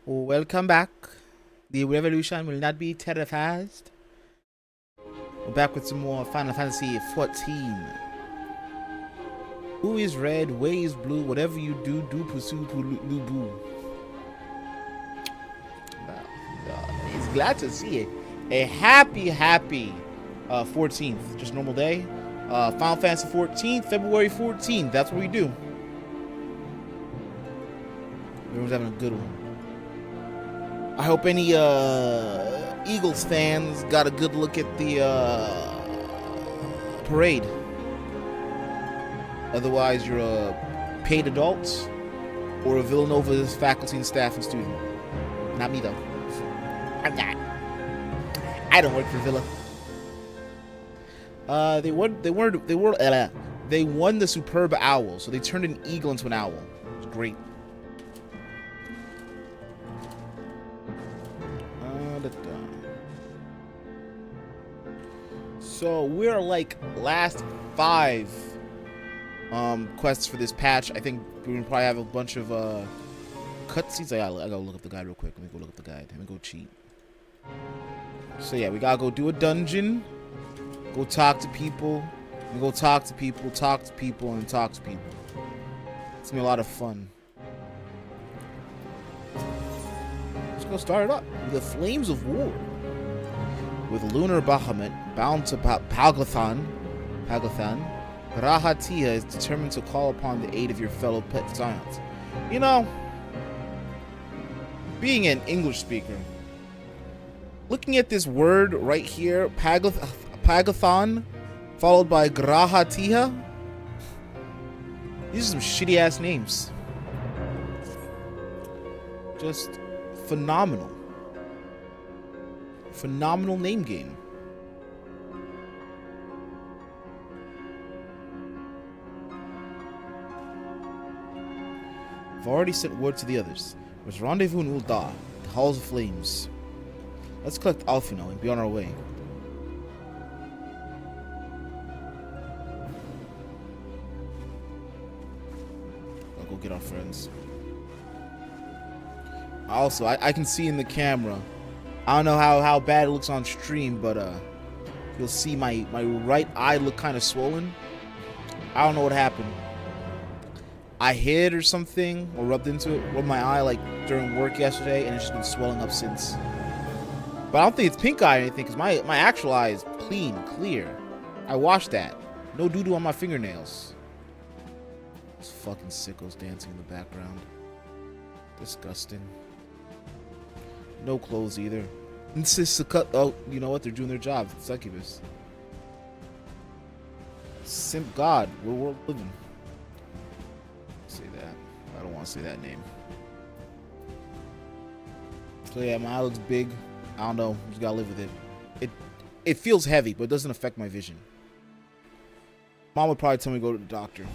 Welcome back. The revolution will not be televised. We're back with some more Final Fantasy 14. Who is red? Way is blue. Whatever you do, do pursue boo. He's glad to see it. A happy 14th. Just normal day. Final Fantasy 14, February 14th. That's what we do. Everyone's having a good one. I hope any Eagles fans got a good look at the parade. Otherwise, you're a paid adult or a Villanova's faculty and staff and student. Not me though. I'm not. I don't work for Villa. They won the superb owl, so they turned an eagle into an owl. It's great. So we're like last 5 quests for this patch. I think we're gonna probably have a bunch of cutscenes. I gotta look up the guide real quick. Let me go look up the guide. Let me go cheat. So yeah, we gotta go do a dungeon, go talk to people, and go talk to people, and talk to people. It's gonna be a lot of fun. Let's go start it up. The Flames of War. With Lunar Bahamut bound to Palgathan, Rahatia is determined to call upon the aid of your fellow pet scions. You know, being an English speaker, looking at this word right here, Pagathan, followed by Grahatia, these are some shitty ass names. Just phenomenal. Phenomenal name game. I've already sent word to the others. There's rendezvous in Ul'dah, the Halls of Flames. Let's collect Alfino and be on our way. I'll go get our friends. Also, I can see in the camera. I don't know how bad it looks on stream, but you'll see my right eye look kind of swollen. I don't know what happened. I hit or something, or rubbed into it with my eye like during work yesterday, and it's just been swelling up since. But I don't think it's pink eye or anything, because my actual eye is clean, clear. I washed that. No doo-doo on my fingernails. Those fucking sickos dancing in the background. Disgusting. No clothes either. Insists to cut. Oh, you know what? They're doing their job. Succubus. Simp God. We're world living. Say that. I don't want to say that name. So yeah, my eye looks big. I don't know. Just gotta live with it. It feels heavy, but it doesn't affect my vision. Mom would probably tell me to go to the doctor.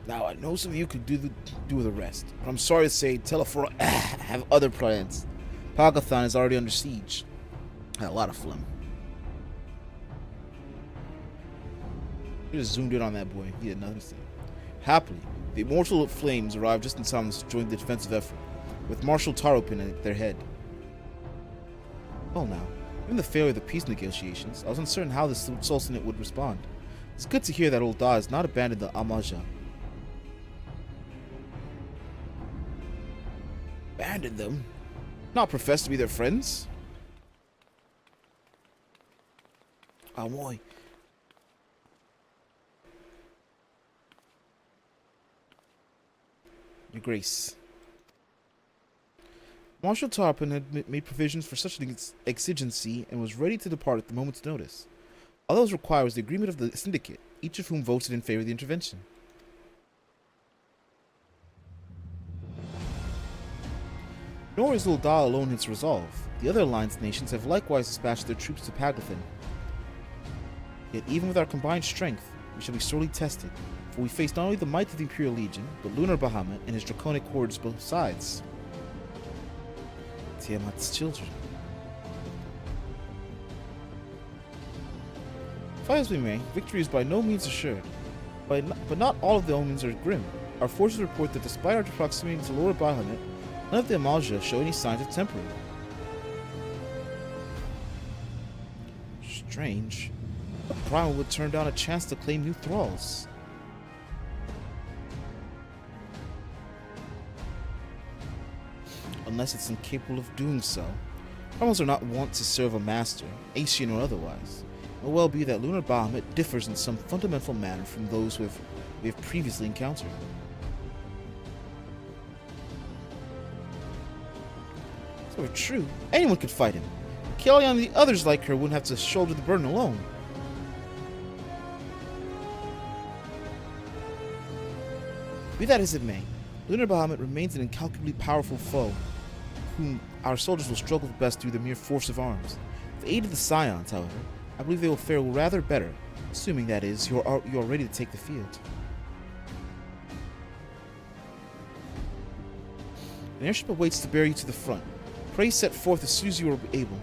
Now, I know some of you could do the rest, but I'm sorry to say, Telefora have other plans. Pagathan is already under siege. Had a lot of phlegm. He just zoomed in on that boy. He had nothing to say. Happily, the Immortal Flames arrived just in time to join the defensive effort, with Marshal Taropin at their head. Well now, given the failure of the peace negotiations, I was uncertain how the Sultanate would respond. It's good to hear that Ul'dah has not abandoned the Amaja. Abandoned them? Not profess to be their friends? Amoy. Your Grace. Marshal Tarpon had made provisions for such an exigency and was ready to depart at the moment's notice. All that was required was the agreement of the syndicate, each of whom voted in favor of the intervention. Nor is Ul'dah alone in its resolve. The other alliance nations have likewise dispatched their troops to Pagathan. Yet even with our combined strength, we shall be sorely tested, for we face not only the might of the Imperial Legion, but Lunar Bahamut and his draconic hordes both sides. Tiamat's children. Fight as we may, victory is by no means assured. But not all of the omens are grim. Our forces report that despite our proximity to Lower Bahamut, None of the Amalja show any signs of tempering. Strange. The Primal would turn down a chance to claim new thralls. Unless it's incapable of doing so. Primals are not wont to serve a master, Asian or otherwise. It may well be that Lunar Bahamut differs in some fundamental manner from those we have previously encountered. So if true, anyone could fight him. Kelly and the others like her wouldn't have to shoulder the burden alone. Be that as it may, Lunar Bahamut remains an incalculably powerful foe, whom our soldiers will struggle best through the mere force of arms. With the aid of the Scions, however, I believe they will fare rather better, assuming, that is, you are ready to take the field. An airship awaits to bear you to the front. Pray set forth as soon as you are able.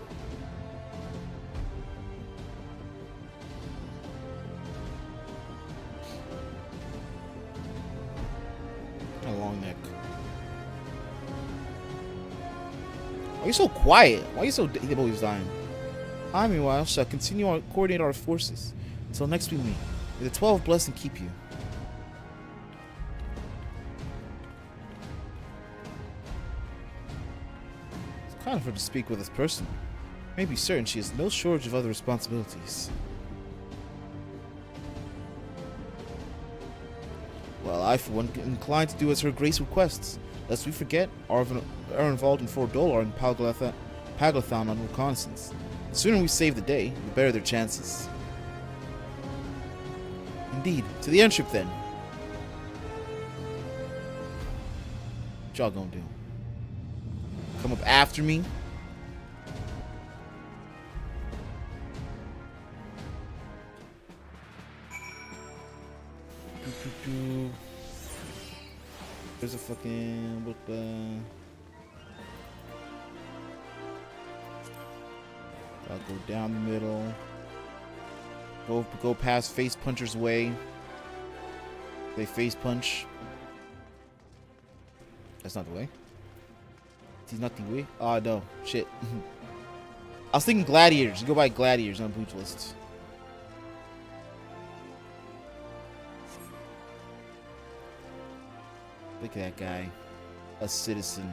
A long neck. Why are you so quiet? Why are you so always dying? I, meanwhile, shall continue to coordinate our forces until next we meet. May the 12 bless and keep you. It's kind of her to speak with this person. You may be certain she has no shortage of other responsibilities. Well, I, for one, am inclined to do as her grace requests. Lest we forget, are involved in Fort Dolar and Paglathon on reconnaissance. The sooner we save the day, the better their chances. Indeed. To the airship, then. What y'all gonna do? Come up after me? There's a fucking book. I'll go down the middle. Go past Face Puncher's way. They face punch. That's not the way. He's not the way. Oh no, shit. I was thinking gladiators. You go by gladiators on Bleach lists. Look at that guy. A citizen.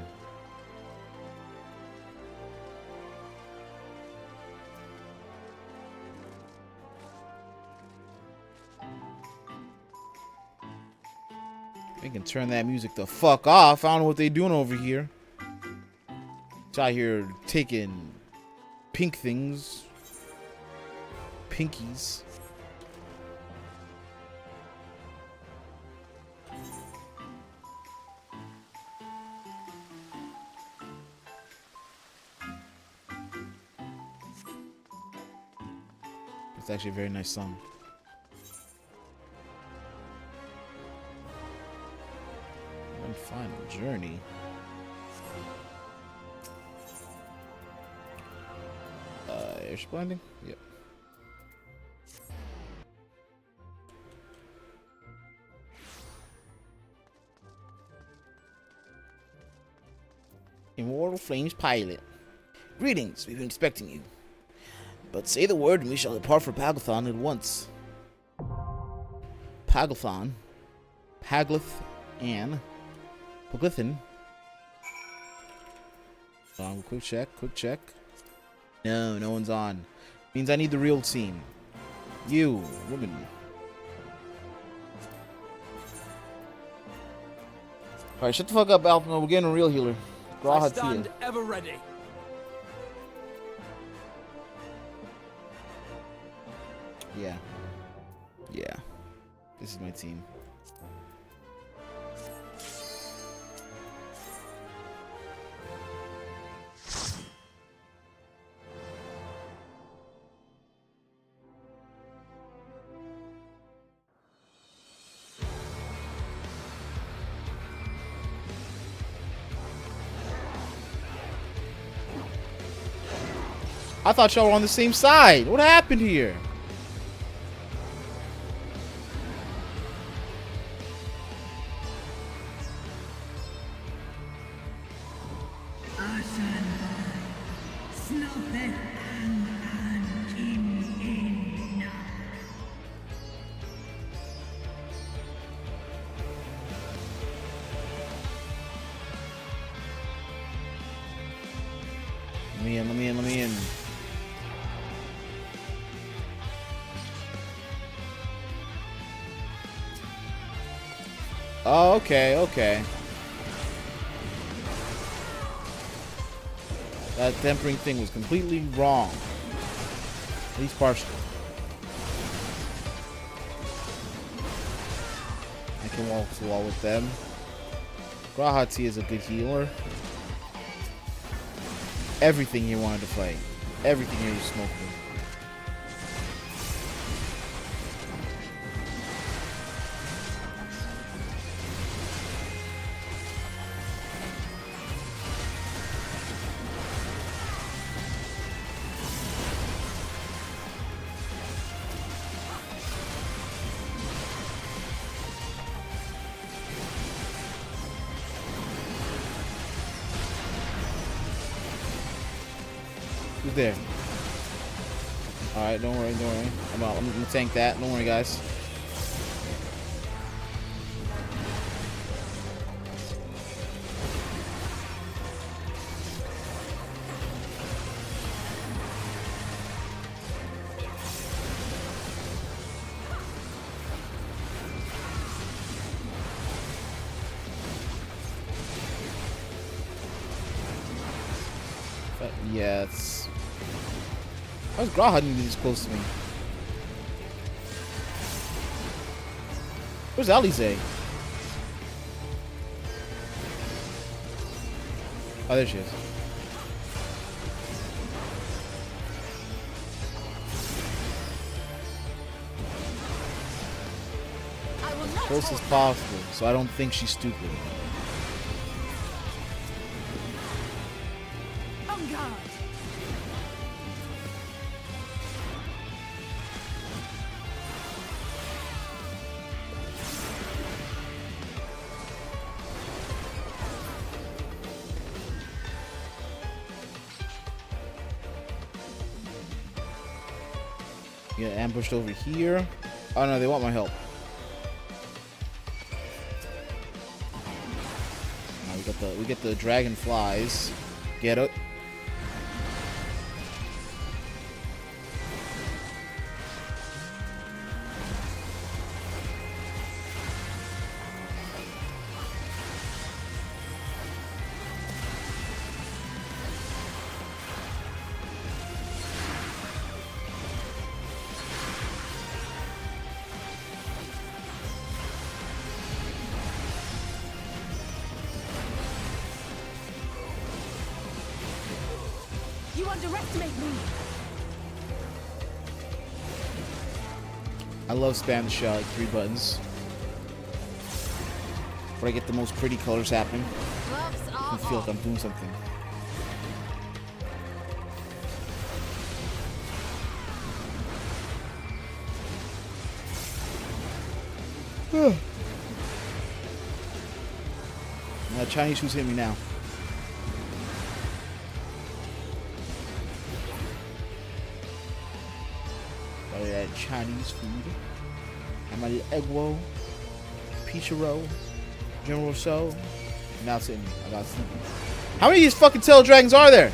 They can turn that music the fuck off. I don't know what they doing over here. It's out here taking pink things. Pinkies. It's actually a very nice song. One final journey. Airship landing? Yep. Immortal Flames pilot. Greetings, we've been expecting you. But say the word and we shall depart for Paglathon at once. Paglathon. Paglathan. Quick check. No one's on. Means I need the real team. You, woman. Alright, shut the fuck up, Alpha. We're getting a real healer. I stand ever ready. Yeah. This is my team. I thought y'all were on the same side. What happened here? me in, let me in, let me in. Oh, okay, okay. That tempering thing was completely wrong. At least partially. I can walk the wall with them. Grahati is a good healer. Everything he wanted to fight. Everything here you smoked with. Who's there? Alright, don't worry, don't worry. I'm gonna tank that. Don't worry, guys. Yeah, it's... How's Graha need to be this close to me? Where's Alize? Oh, there she is. As close as possible, so I don't think she's stupid. Get ambushed over here. Oh no, they want my help. We get the dragonflies. Get it. You underestimate me. I love spam the shot like 3 buttons. But I get the most pretty colors happening. I feel like I'm doing something. Chinese who's hitting me now? Oh yeah, Chinese food. And my egg roll, pizza roll, General Show. Now it's hitting me. I got sleepy. How many of these fucking tail dragons are there?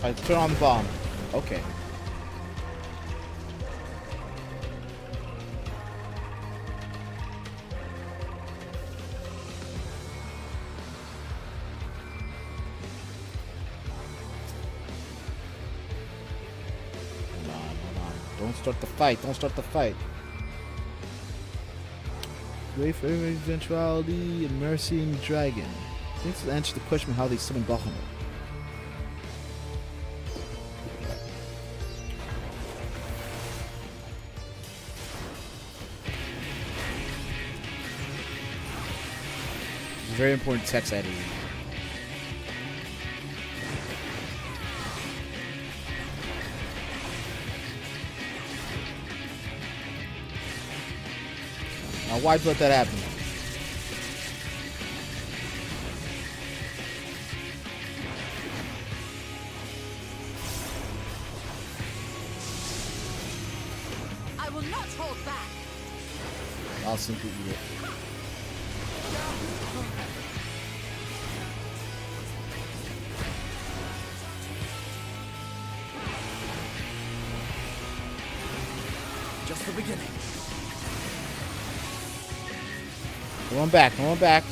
I turn on the bomb. Okay. Hold on. Don't start the fight. Don't start the fight. Wait for every eventuality and mercy and dragon. I think this will answer the question of how they summon Bahamut. Very important text editing. Now, why'd you let that happen? I will not hold back. I'll simply eat it. Just the beginning. No one back. No one back.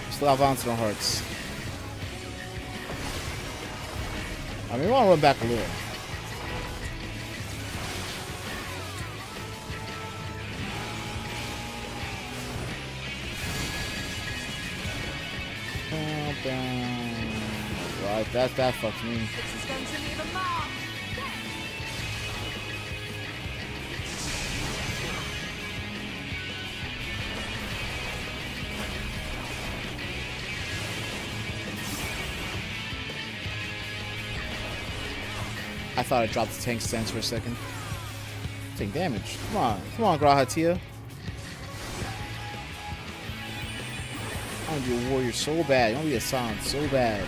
Still have Ounce on hearts. I mean, we want to run back a little. Right, that fucks me. This is going to leave a mark. I thought I dropped the tank stance for a second. Take damage. Come on, Grahatia. I want to be a warrior so bad. I want to be a silent so bad.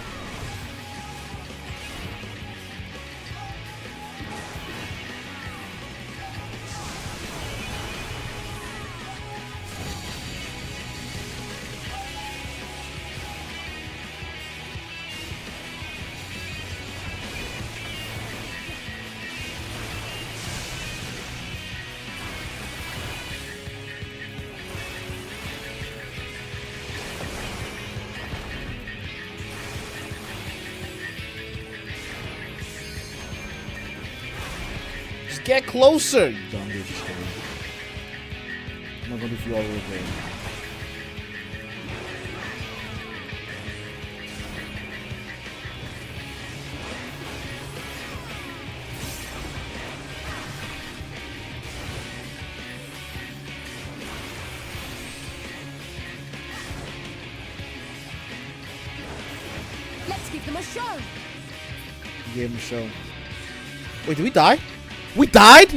Just get closer, you dumb bitch. I'm not gonna do you all the way there. Let's give them a show. Gave him a show. Wait, did we die? We died?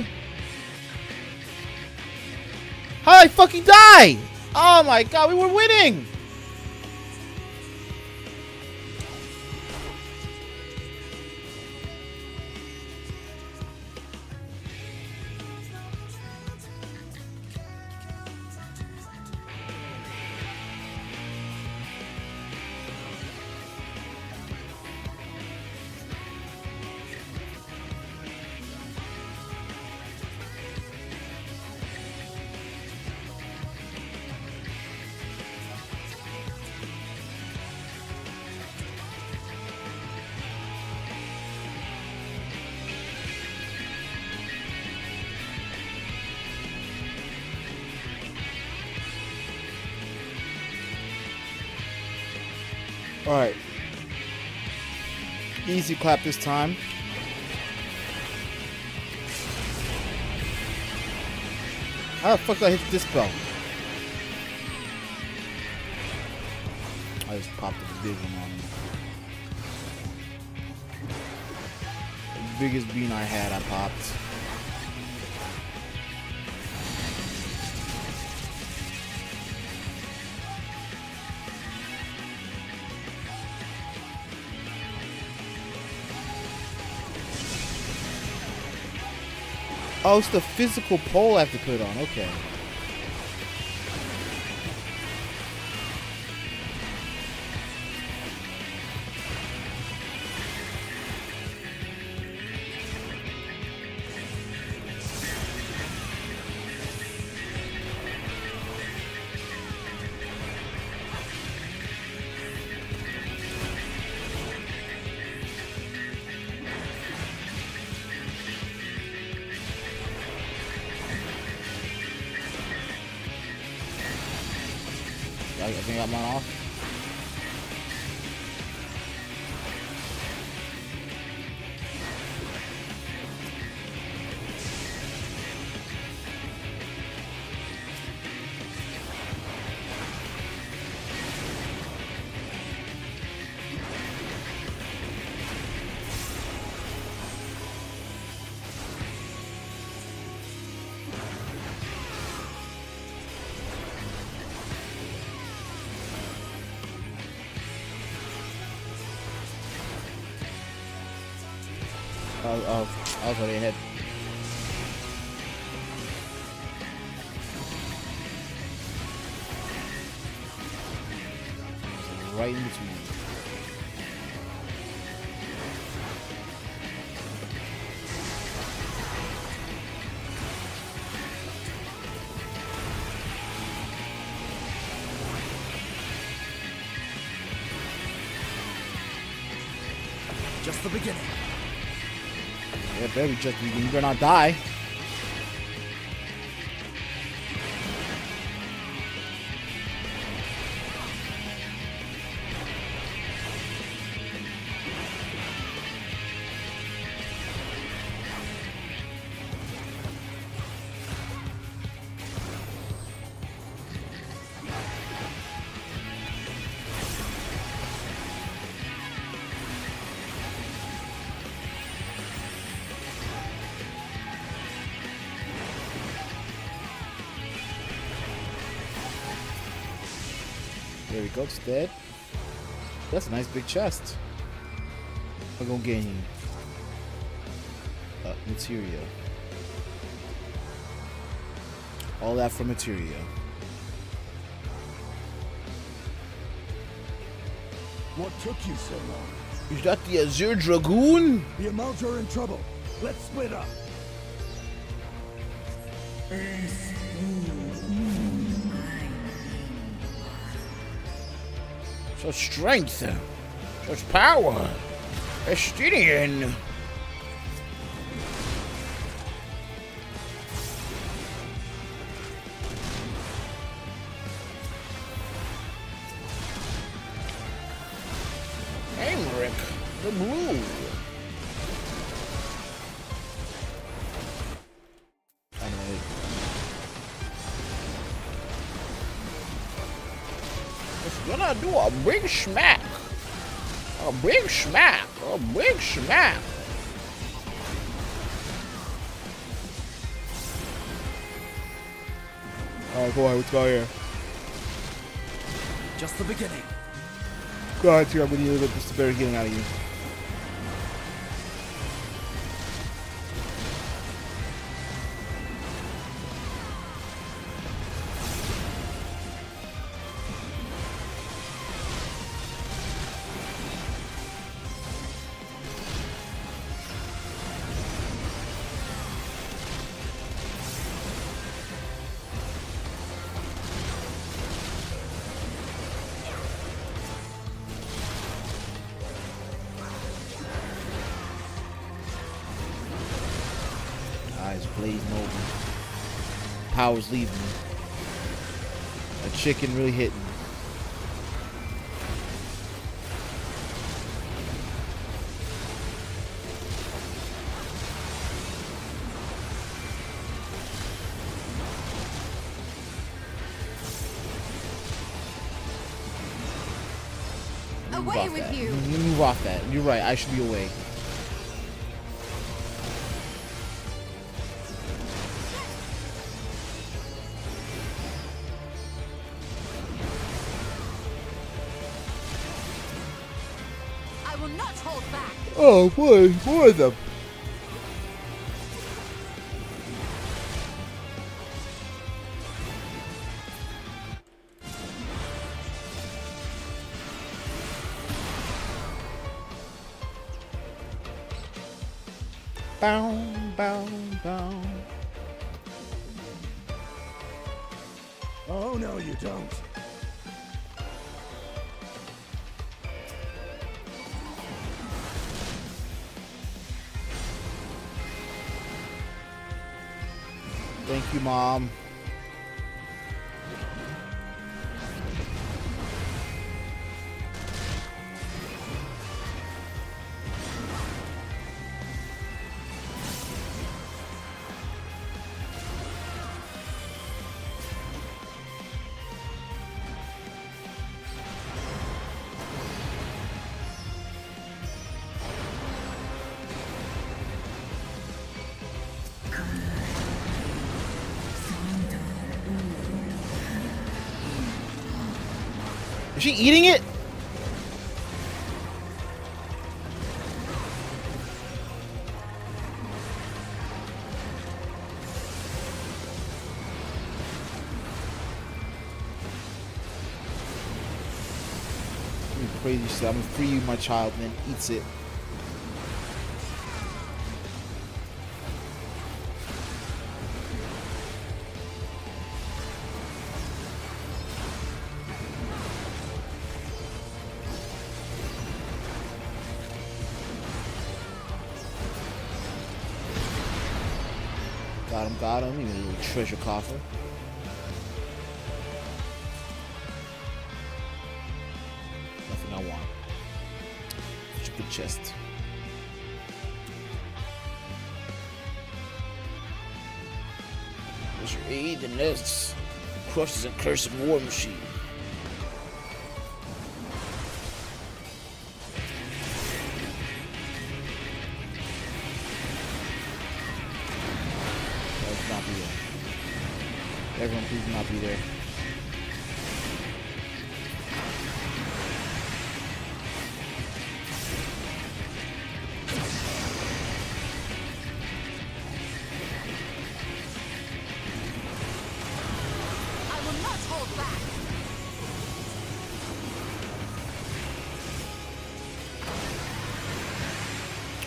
How did I fucking die? Oh my god, we were winning! Alright. Easy clap this time. How the fuck did I hit the dispel? I just popped a vision on him. The biggest bean I had, I popped. Oh, it's the physical pole I have to put on. Okay. I think I got mine off. I was already ahead. Right in between. Just the beginning. Yeah, baby, just you better not die. There we go, it's dead. That's a nice big chest. I'm gonna gain materia. All that for materia. What took you so long? Is that the Azure Dragoon? The Amalja are in trouble. Let's split up. Such strength, such power, Estinian. Aymeric, the blue. Gonna do a big smack. A big smack. A big smack. Alright, go ahead. Let's go here. Just the beginning. Go ahead, Tyr. I'm gonna need a little bit of better getting out of you. Eyes blazing open. Power's leaving me. A chicken really hitting. Away with you! Move off that. You're right. I should be away. I will not hold back! Oh boy, more of them. Bow, bow, bow. Oh, no, you don't. Thank you, Mom. Is she eating it? You crazy shit. I'm gonna free you, my child, and then eats it. Got him. Even a little treasure coffer. Nothing I want. Such a good chest. As you aid the nests, crushes a cursed war machine. Everyone, please not be there. I will not hold back.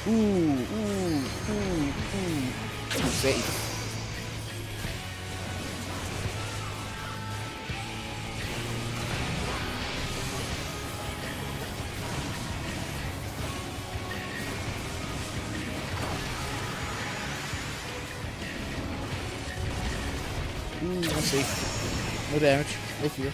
Ooh. Safe. I'm safe. No damage. No fear.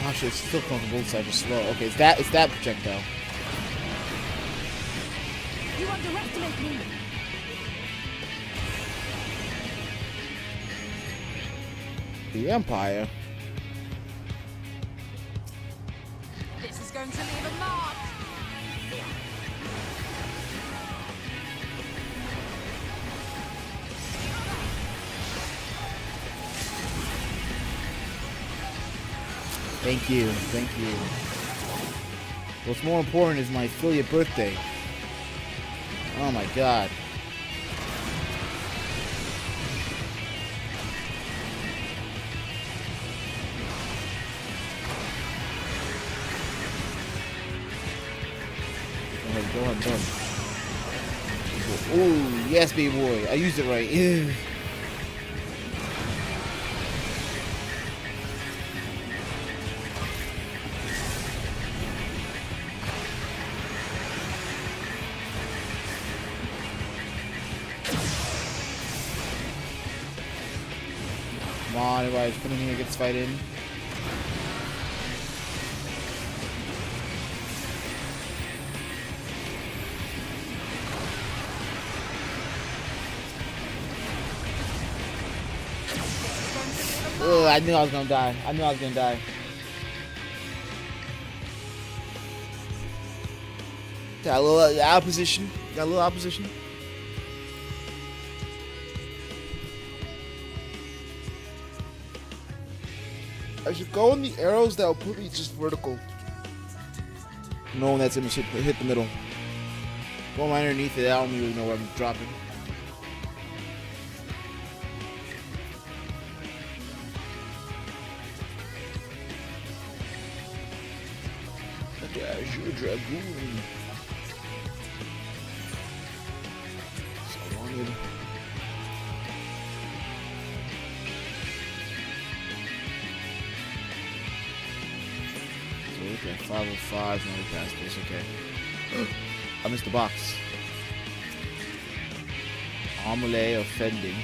Oh shit, it's still coming from both sides, just slow. Okay, it's that projectile. You underestimate me. The Empire. This is going to leave a mark. Thank you. What's more important is my affiliate birthday. Oh my god. Go ahead. Oh, yes, baby boy. I used it right. Ew. Come on, everybody. Come in here, get this fight in. Ugh, I knew I was gonna die. Got a little opposition. I should go in the arrows that will put me just vertical. Knowing that's gonna hit the middle. Going right underneath it, I don't really know where I'm dropping. Azure Dragoon. So wanted. So okay, 505, no past this, okay. I missed the box. Amelie offending.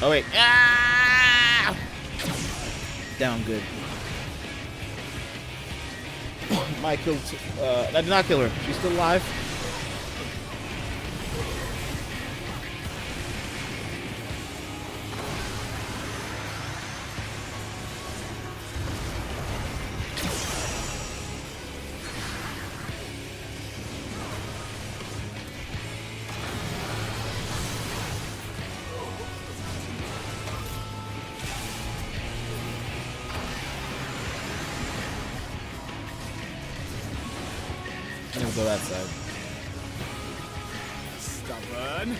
Oh wait. Ah! Down good. Might kill. I did not kill her. She's still alive. I'm gonna go that side. Stubborn.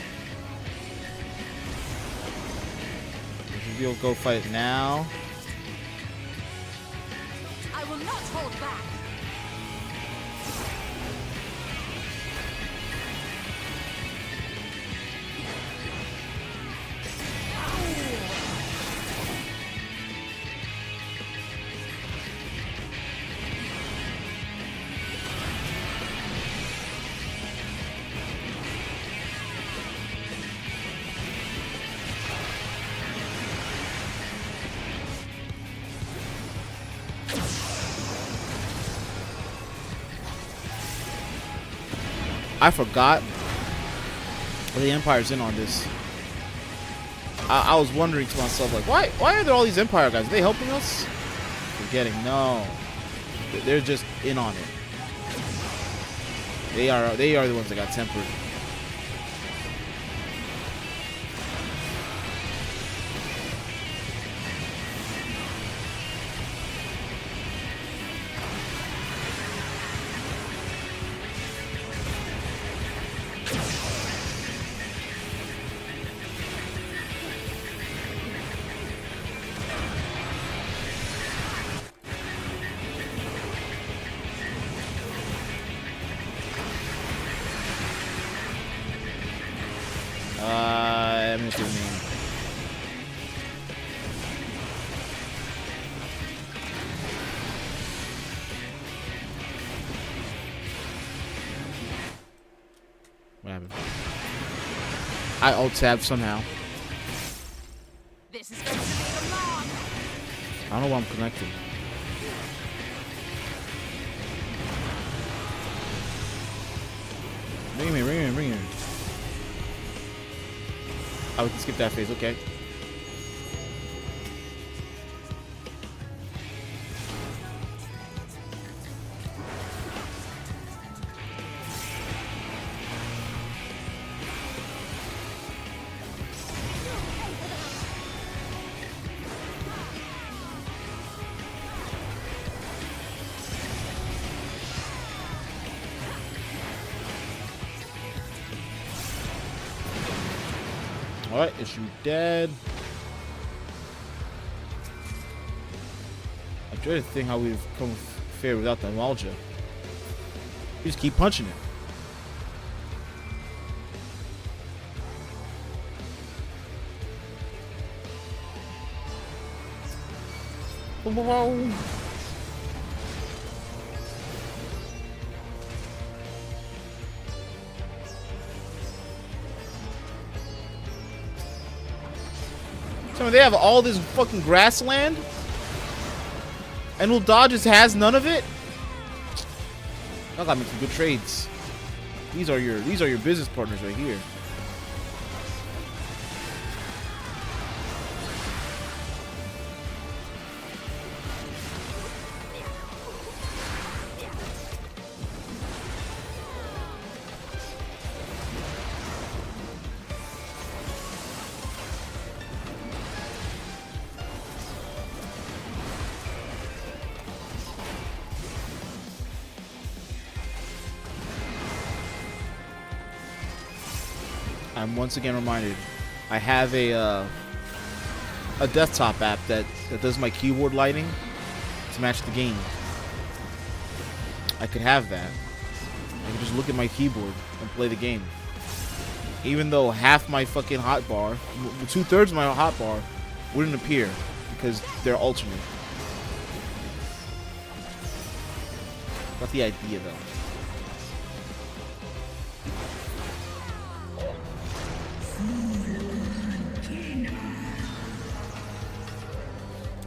We'll go fight it now. I will not hold back. I forgot the Empire's in on this. I was wondering to myself, like, why are there all these Empire guys? Are they helping us? Forgetting, no. They're just in on it. They are the ones that got tempered. Let me see what I mean. What happened? I alt-tabbed somehow. This is going to leave a mark. I don't know why I'm connected. Bring him. Oh, we can skip that phase, okay. Alright, issue dead. I'm trying to think how we've come fair without the Malja. We just keep punching it. Whoa. So they have all this fucking grassland, and Ul'dah just has none of it. Y'all gotta make some good trades. These are your business partners right here. I'm once again reminded. I have a desktop app that does my keyboard lighting to match the game. I could have that. I could just look at my keyboard and play the game. Even though half my fucking hotbar, 2/3 of my hotbar, wouldn't appear because they're alternate. Got the idea though.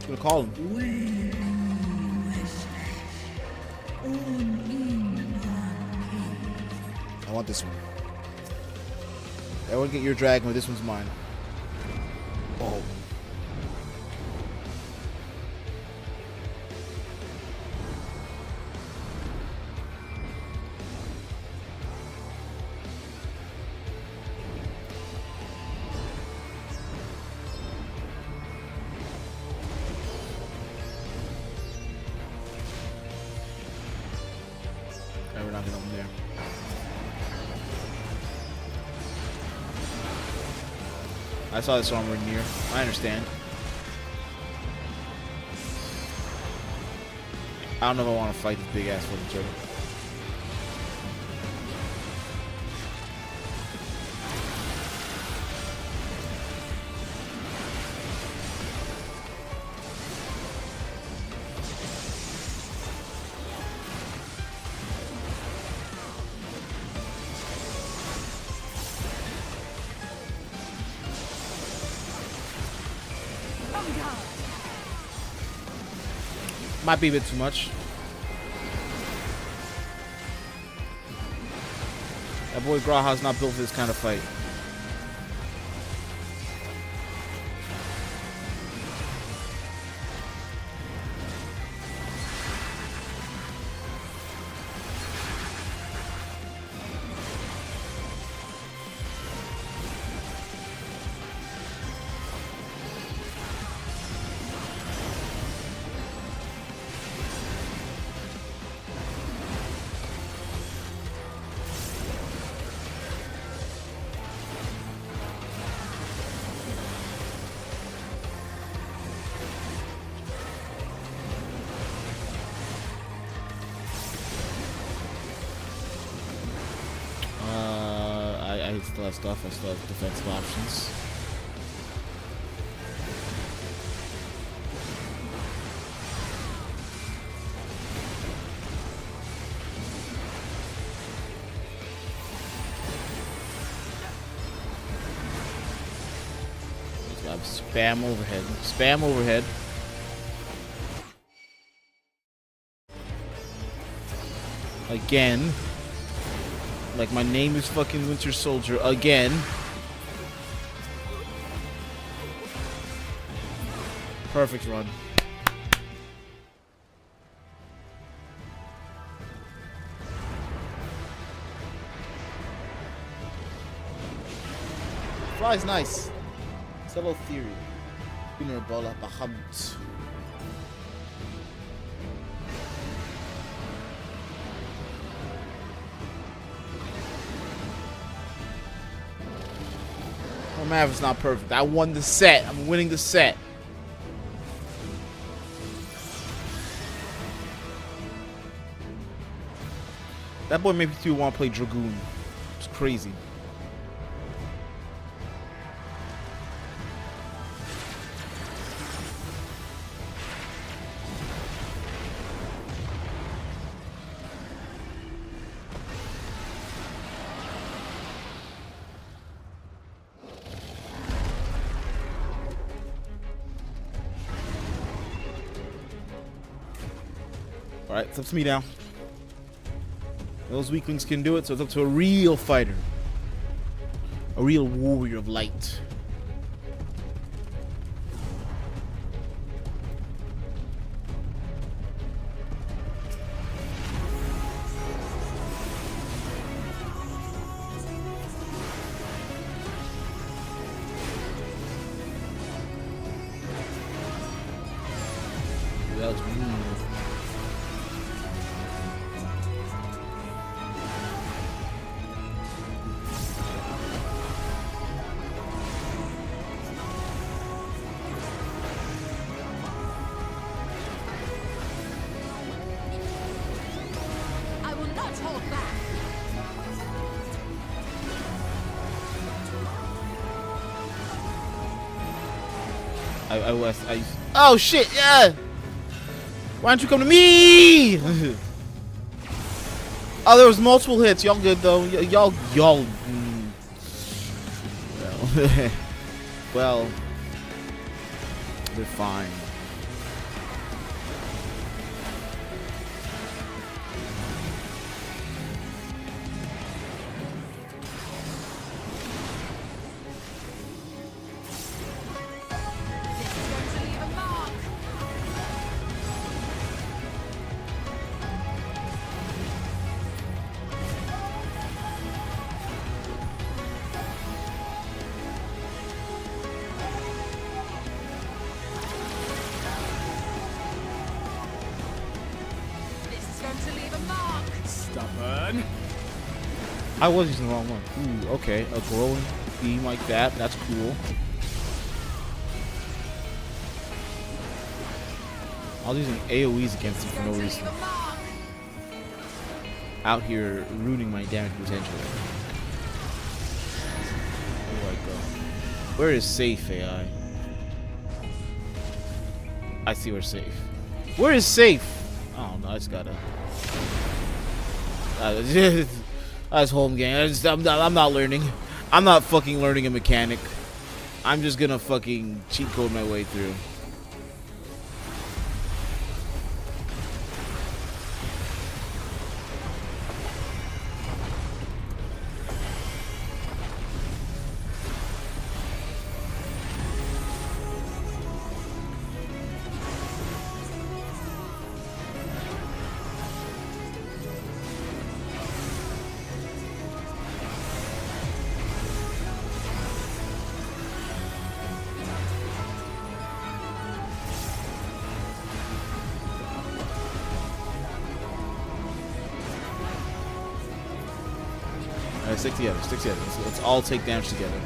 I'm gonna call him. I want this one. Everyone get your dragon, but this one's mine. Oh. We're not going there. I saw this armor near. I understand. I don't know if I want to fight this big ass fucking turtle. Might be a bit too much. That boy Graha's not built for this kind of fight. I still have stuff. I still have defensive options. Spam overhead. Spam overhead. Again. Like my name is fucking Winter Soldier again. Perfect run. Fly's nice. Subtle theory. Bola Bahamut. My math is not perfect. I won the set. I'm winning the set. That boy made me too want to play Dragoon. It's crazy. Alright, it's up to me now. Those weaklings can do it, so it's up to a real fighter. A real warrior of light. That was mean. Oh shit! Yeah. Why don't you come to me? Oh, there was multiple hits. Y'all good though. Y'all. Well, they're fine. Stubborn. I was using the wrong one. Ooh, okay. A glowing beam like that. That's cool. I was using AoEs against him for no reason. Out here ruining my damage potential. Where do I go? Where is safe, AI? I see where safe. Where is safe? Oh no, I just gotta. That's home game. I'm not learning. I'm not fucking learning a mechanic. I'm just gonna fucking cheat code my way through. Alright, stick together, stick together. Let's all take damage together.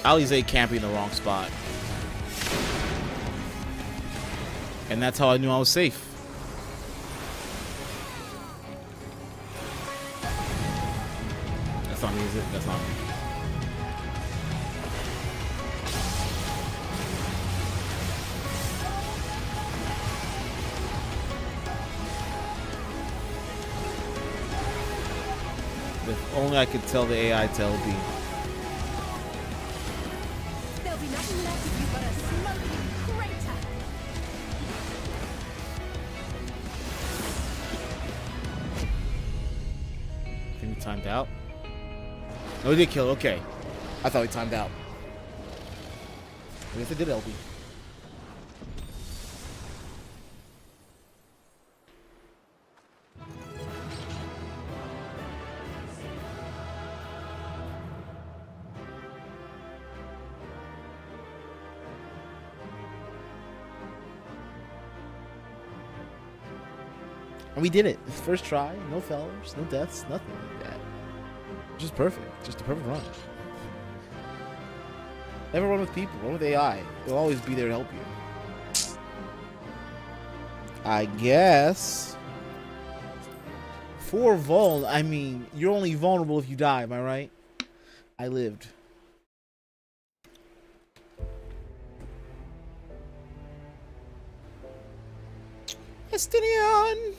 Alize camping in the wrong spot. And that's how I knew I was safe. That's not me, is it? That's not me. If only I could tell the AI to LB. There'll be nothing left of you but a smoking crater. I think we timed out. No, we did kill. Okay. I thought we timed out. I guess I did LB. And we did it. It's first try. No failures, no deaths, nothing like that. Just perfect. Just a perfect run. Never run with people. Run with AI. They'll always be there to help you. I guess. For vuln, I mean, you're only vulnerable if you die. Am I right? I lived. Estinian!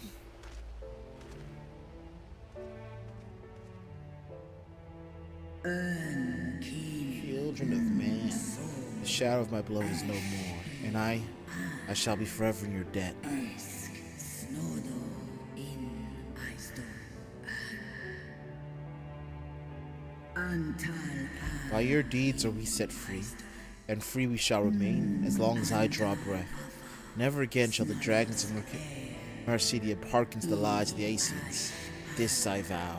Children of man, the shadow of my beloved is no more, and I shall be forever in your debt. By your deeds are we set free, and free we shall remain as long as I draw breath. Never again shall the dragons of Marcidia hearken to the lies of the Aesians. This I vow.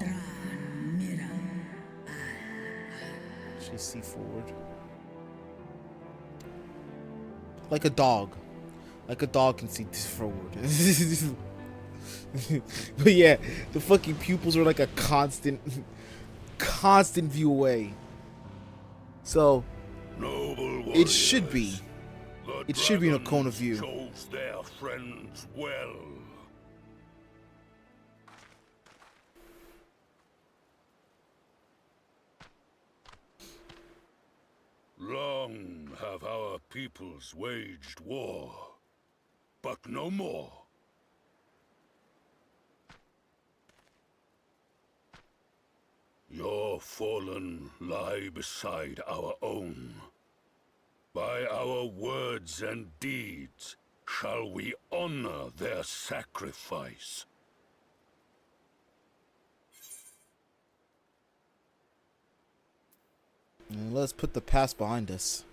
Should I see forward? Like a dog. Like a dog can see forward. But yeah, the fucking pupils are like a constant view away. So it should be. It should be in a cone of view. Chose their friends well. Long have our peoples waged war, but no more. Your fallen lie beside our own. By our words and deeds shall we honor their sacrifice. And let's put the past behind us.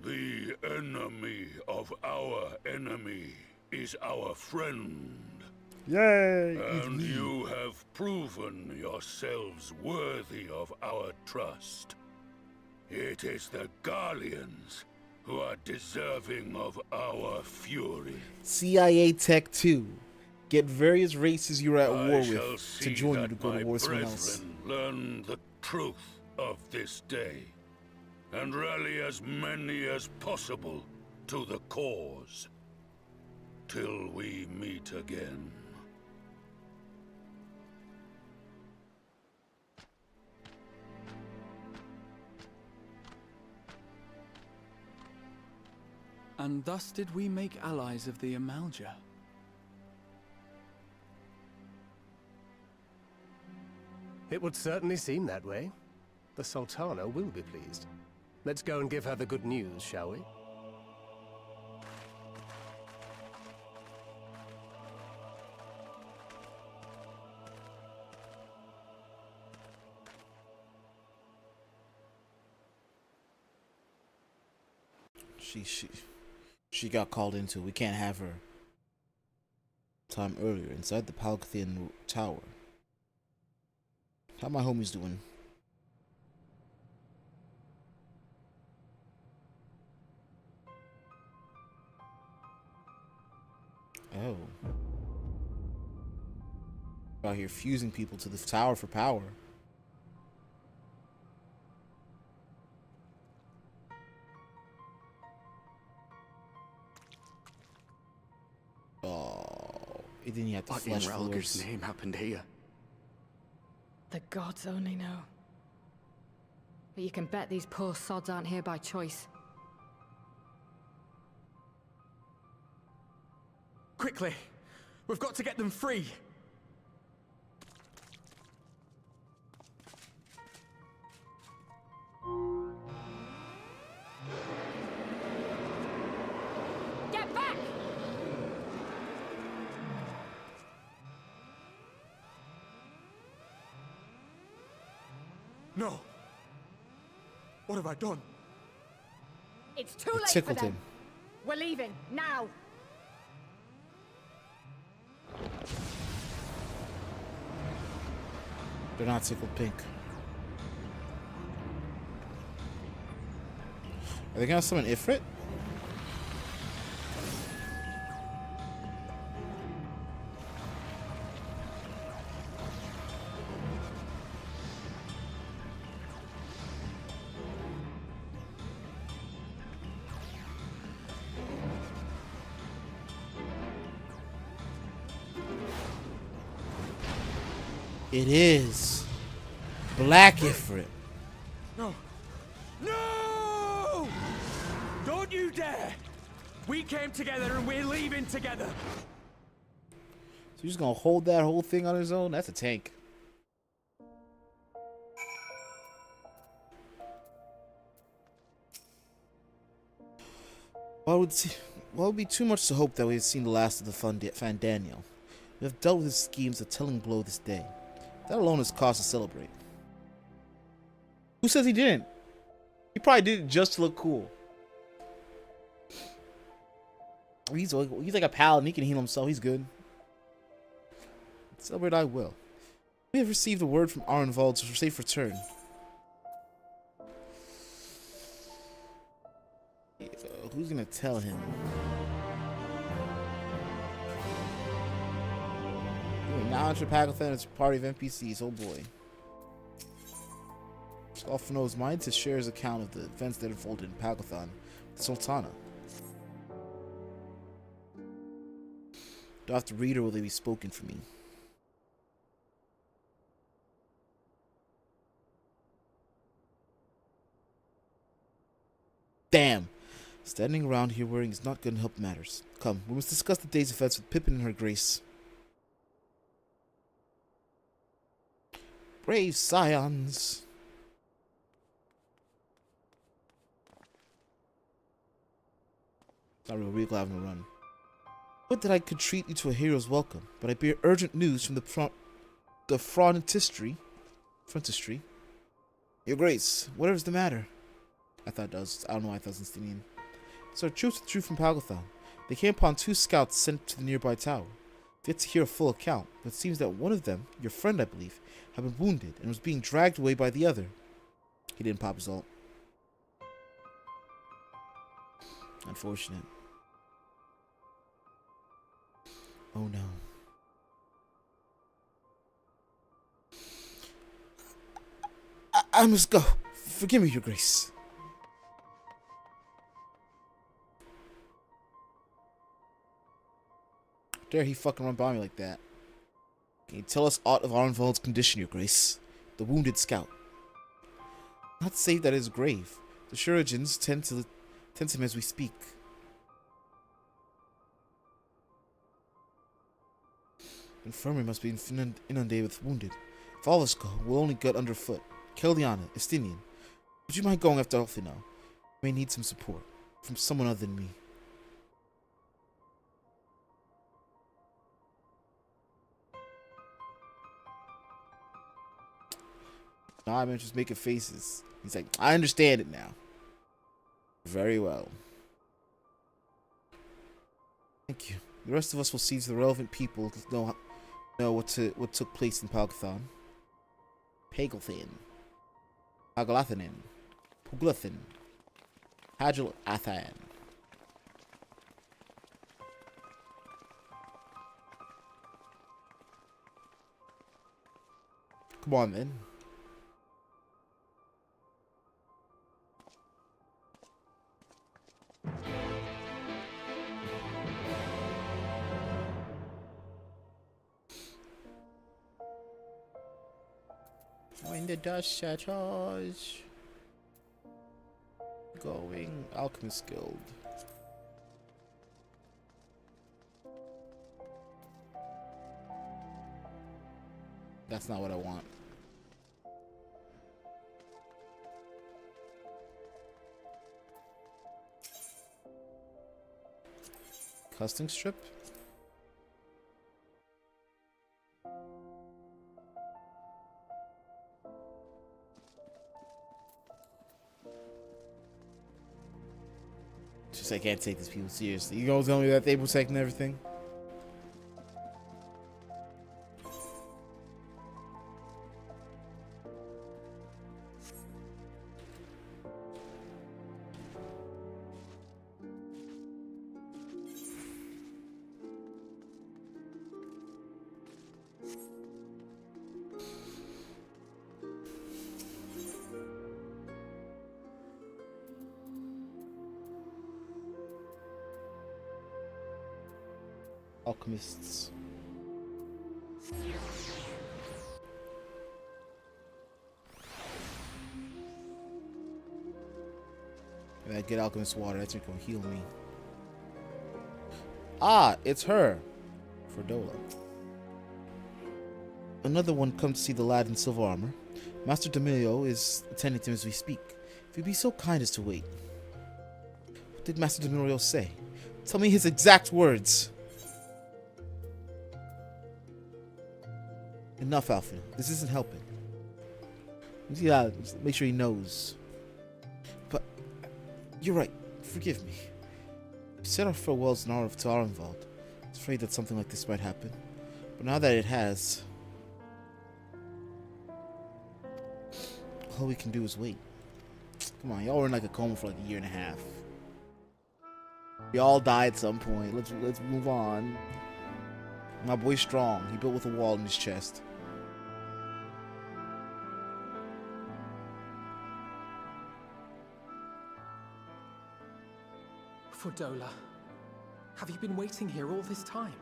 The enemy of our enemy is our friend. Yay! And you have proven yourselves worthy of our trust. It is the Garleans who are deserving of our fury. CIA Tech 2. Get various races you're at war I shall with see to join you that to go to my war with someone else. brethren learn the truth of this day, and rally as many as possible to the cause, till we meet again. And thus did we make allies of the Amalja. It would certainly seem that way. The Sultana will be pleased. Let's go and give her the good news, shall we? She got called into. We can't have her. Time earlier inside the Palkathian Tower. How my homies doing? Oh. Out here fusing people to the tower for power. Oh, and then you have to What in flesh Ralger's floors. name happened here? The gods only know. But you can bet these poor sods aren't here by choice. Quickly! We've got to get them free! Get back! No! What have I done? It's too It late for tickled them. him. We're leaving, now! They're not tickled pink. Are they gonna summon Ifrit? It is Black Ifrit. No! No! Don't you dare! We came together and we're leaving together! So he's just gonna hold that whole thing on his own? That's a tank. Well, it would be too much to hope that we have seen the last of the Fandaniel. We have dealt with his schemes a telling blow this day. That alone is cause to celebrate. Who says he didn't? He probably did it just to look cool. He's like a paladin. He can heal himself. He's good. Celebrate I will. We have received a word from Arenvald's for safe return. Who's gonna tell him? Now enter Pakistan as a party of NPCs. Oh boy. Off knows mine to share his account of the events that unfolded in Pakistan, the Sultana. Do I have to read or will they be spoken for me? Damn! Standing around here worrying is not going to help matters. Come, we must discuss the day's events with Pippin and her grace. Brave scions! Not real glad I'm gonna run. Would that I could treat you to a hero's welcome, but I bear urgent news from the frontistry. Your Grace, whatever's the matter? I don't know why I thought it was Estinian. So our troops withdrew from Palgathan. They came upon 2 scouts sent to the nearby tower. Yet to hear a full account, but it seems that one of them, your friend I believe, had been wounded and was being dragged away by the other. He didn't pop his ult. Unfortunate. Oh no. I must go. Forgive me, Your Grace. Dare he fucking run by me like that? Can you tell us aught of Arenvald's condition, Your Grace? The wounded scout. Not safe that his grave. The Shurigans tend to him as we speak. The infirmary must be inundated with wounded. If all of us go, we'll only get underfoot. Keldiana, Estinian, would you mind going after Alfino? We may need some support from someone other than me. Nah, I'm just making faces. He's like, I understand it now. Very well. Thank you. The rest of us will see to the relevant people to know what took place in Palgathan. Pagelthin. Pagalathanin. Puglathin. Hagelathan. Come on, then. When the dust settles. Going Alchemist Guild. That's not what I want. Custom strip? Just I can't take these people seriously. You gonna tell me that they protecting everything? Alchemists. If I get alchemist water, that's gonna heal me. Ah, it's her. Ferdola. Another one come to see the lad in silver armor. Master D'Amelio is attending to him as we speak. If you'd be so kind as to wait. What did Master D'Amelio say? Tell me his exact words. Enough, Alpha. This isn't helping. Yeah, make sure he knows. But you're right. Forgive me. We said our farewells in honor of Arenvald. I was afraid that something like this might happen. But now that it has, All we can do is wait. Come on, y'all were in like a coma for like a year and a half. We all die at some point. Let's move on. My boy's strong. He built with a wall in his chest. Fordola, have you been waiting here all this time?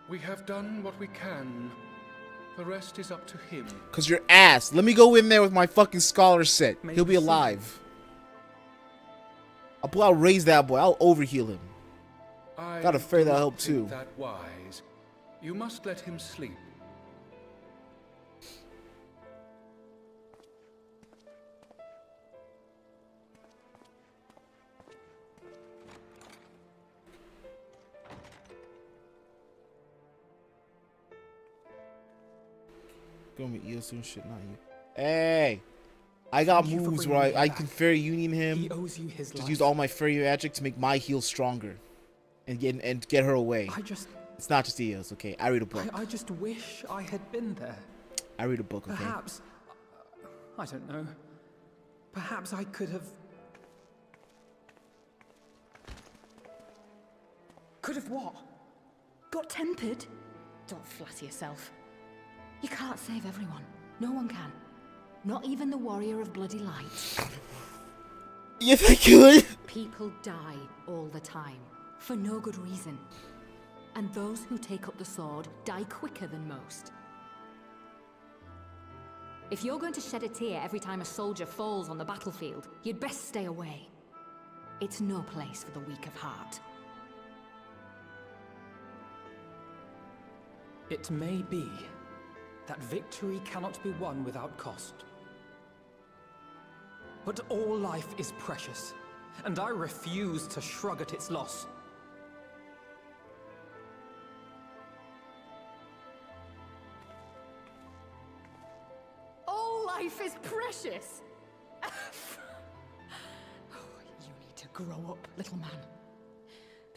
We have done what we can. The rest is up to him. Cause you're ass. Let me go in there with my fucking scholar set. Maybe He'll be soon. alive. I'll raise that boy. I'll overheal him. I Got a fairy do that'll not help think too. That wise. You must let him sleep. Go with EOS and shit, not you. Hey! I got Thank you for moves bringing where me I back. can fairy union him. He owes you his Just life. use all my fairy magic to make my heal stronger. And get her away. It's not just EOS, okay? I read a book. I just wish I had been there. I read a book, okay? Perhaps, I don't know. Perhaps I could have... Could have what? Got tempered? Don't flatter yourself. You can't save everyone. No one can. Not even the warrior of bloody light. Yes, I could! People die all the time, for no good reason. And those who take up the sword die quicker than most. If you're going to shed a tear every time a soldier falls on the battlefield, you'd best stay away. It's no place for the weak of heart. It may be that victory cannot be won without cost. But all life is precious, and I refuse to shrug at its loss. All life is precious! Oh, you need to grow up, little man.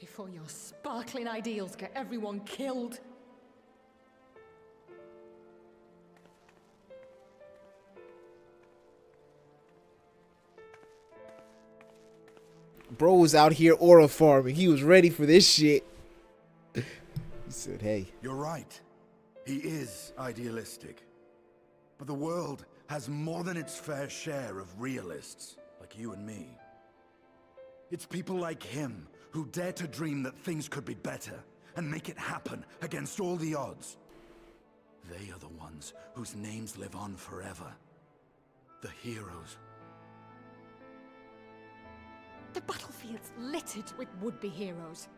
Before your sparkling ideals get everyone killed. Bro was out here aura farming. He was ready for this shit. He said, hey. You're right. He is idealistic. But the world has more than its fair share of realists, like you and me. It's people like him who dare to dream that things could be better and make it happen against all the odds. They are the ones whose names live on forever. The heroes. The battlefield's littered with would-be heroes.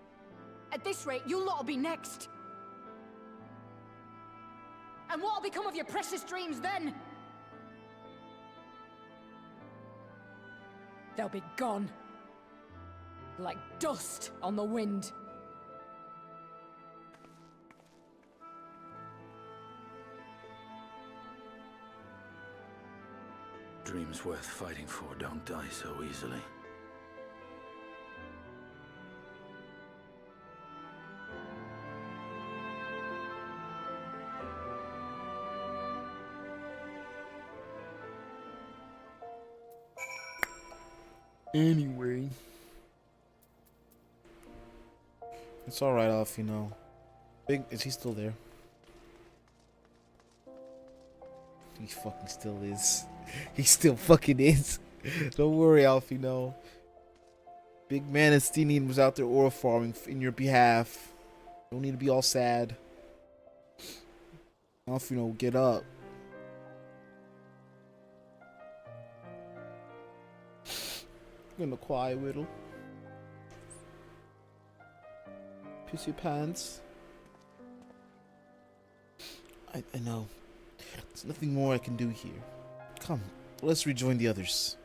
At this rate, you lot'll be next. And what'll become of your precious dreams then? They'll be gone. Like dust on the wind. Dreams worth fighting for don't die so easily. Anyway. It's alright, Alf, you know. Is he still there? He fucking still is. He still fucking is. Don't worry, Alf, you know. Big man Estinian was out there aura farming in your behalf. Don't need to be all sad. Alf, you know, get up. Gonna quiet little. Piss your pants. I know. There's nothing more I can do here. Come, let's rejoin the others.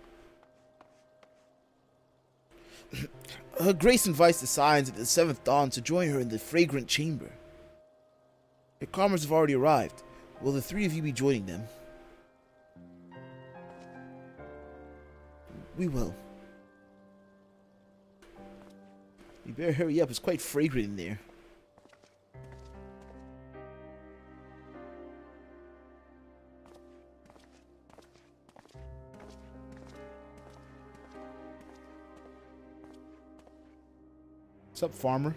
Her Grace invites the Signs at the 7th Dawn to join her in the fragrant chamber. Your comrades have already arrived. Will the three of you be joining them? We will. You better hurry up. It's quite fragrant in there. What's up, farmer?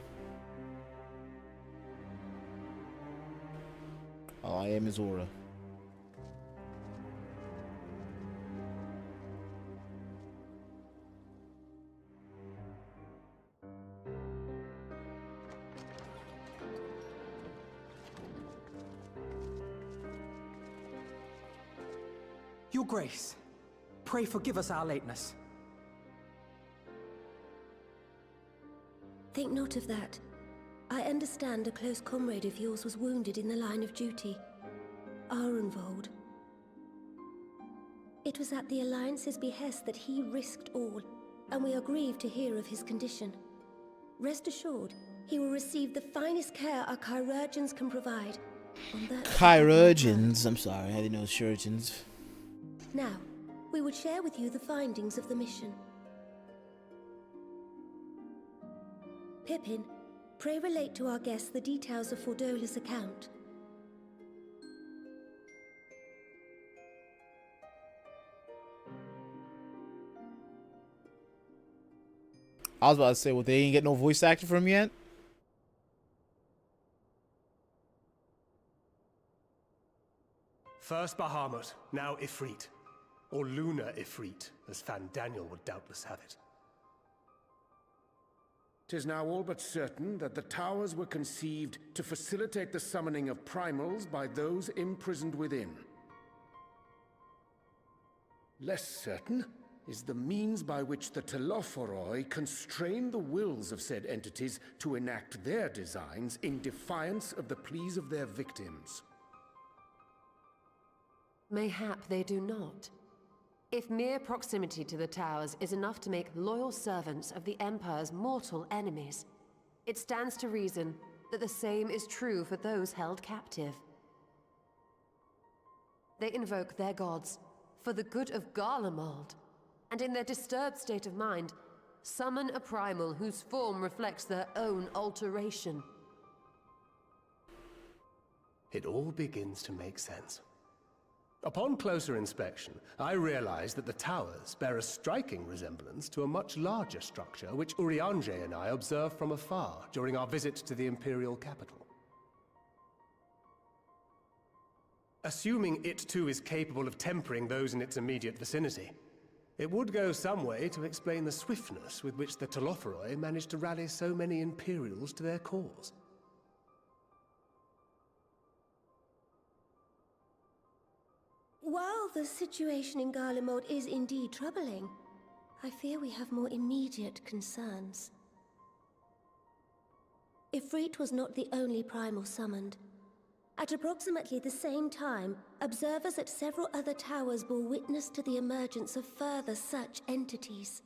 Oh, I am his aura. Your Grace, pray forgive us our lateness. Think not of that. I understand a close comrade of yours was wounded in the line of duty. Arenvold. It was at the Alliance's behest that he risked all, and we are grieved to hear of his condition. Rest assured, he will receive the finest care our chirurgeons can provide. Chirurgeons? I'm sorry, I didn't know surgeons. Now, we would share with you the findings of the mission. Pippin, pray relate to our guests the details of Fordola's account. I was about to say, well, they ain't get no voice actor from yet? First Bahamut, now Ifrit. Or Lunar Ifrit, as Fan Daniel would doubtless have it. 'Tis now all but certain that the towers were conceived to facilitate the summoning of primals by those imprisoned within. Less certain is the means by which the Telophoroi constrain the wills of said entities to enact their designs in defiance of the pleas of their victims. Mayhap they do not. If mere proximity to the towers is enough to make loyal servants of the Empire's mortal enemies, it stands to reason that the same is true for those held captive. They invoke their gods for the good of Garlemald, and in their disturbed state of mind, summon a primal whose form reflects their own alteration. It all begins to make sense. Upon closer inspection, I realized that the towers bear a striking resemblance to a much larger structure which Urianger and I observed from afar during our visit to the Imperial capital. Assuming it too is capable of tempering those in its immediate vicinity, it would go some way to explain the swiftness with which the Telophoroi managed to rally so many Imperials to their cause. While the situation in Garlemald is indeed troubling, I fear we have more immediate concerns. Ifrit was not the only primal summoned. At approximately the same time, observers at several other towers bore witness to the emergence of further such entities.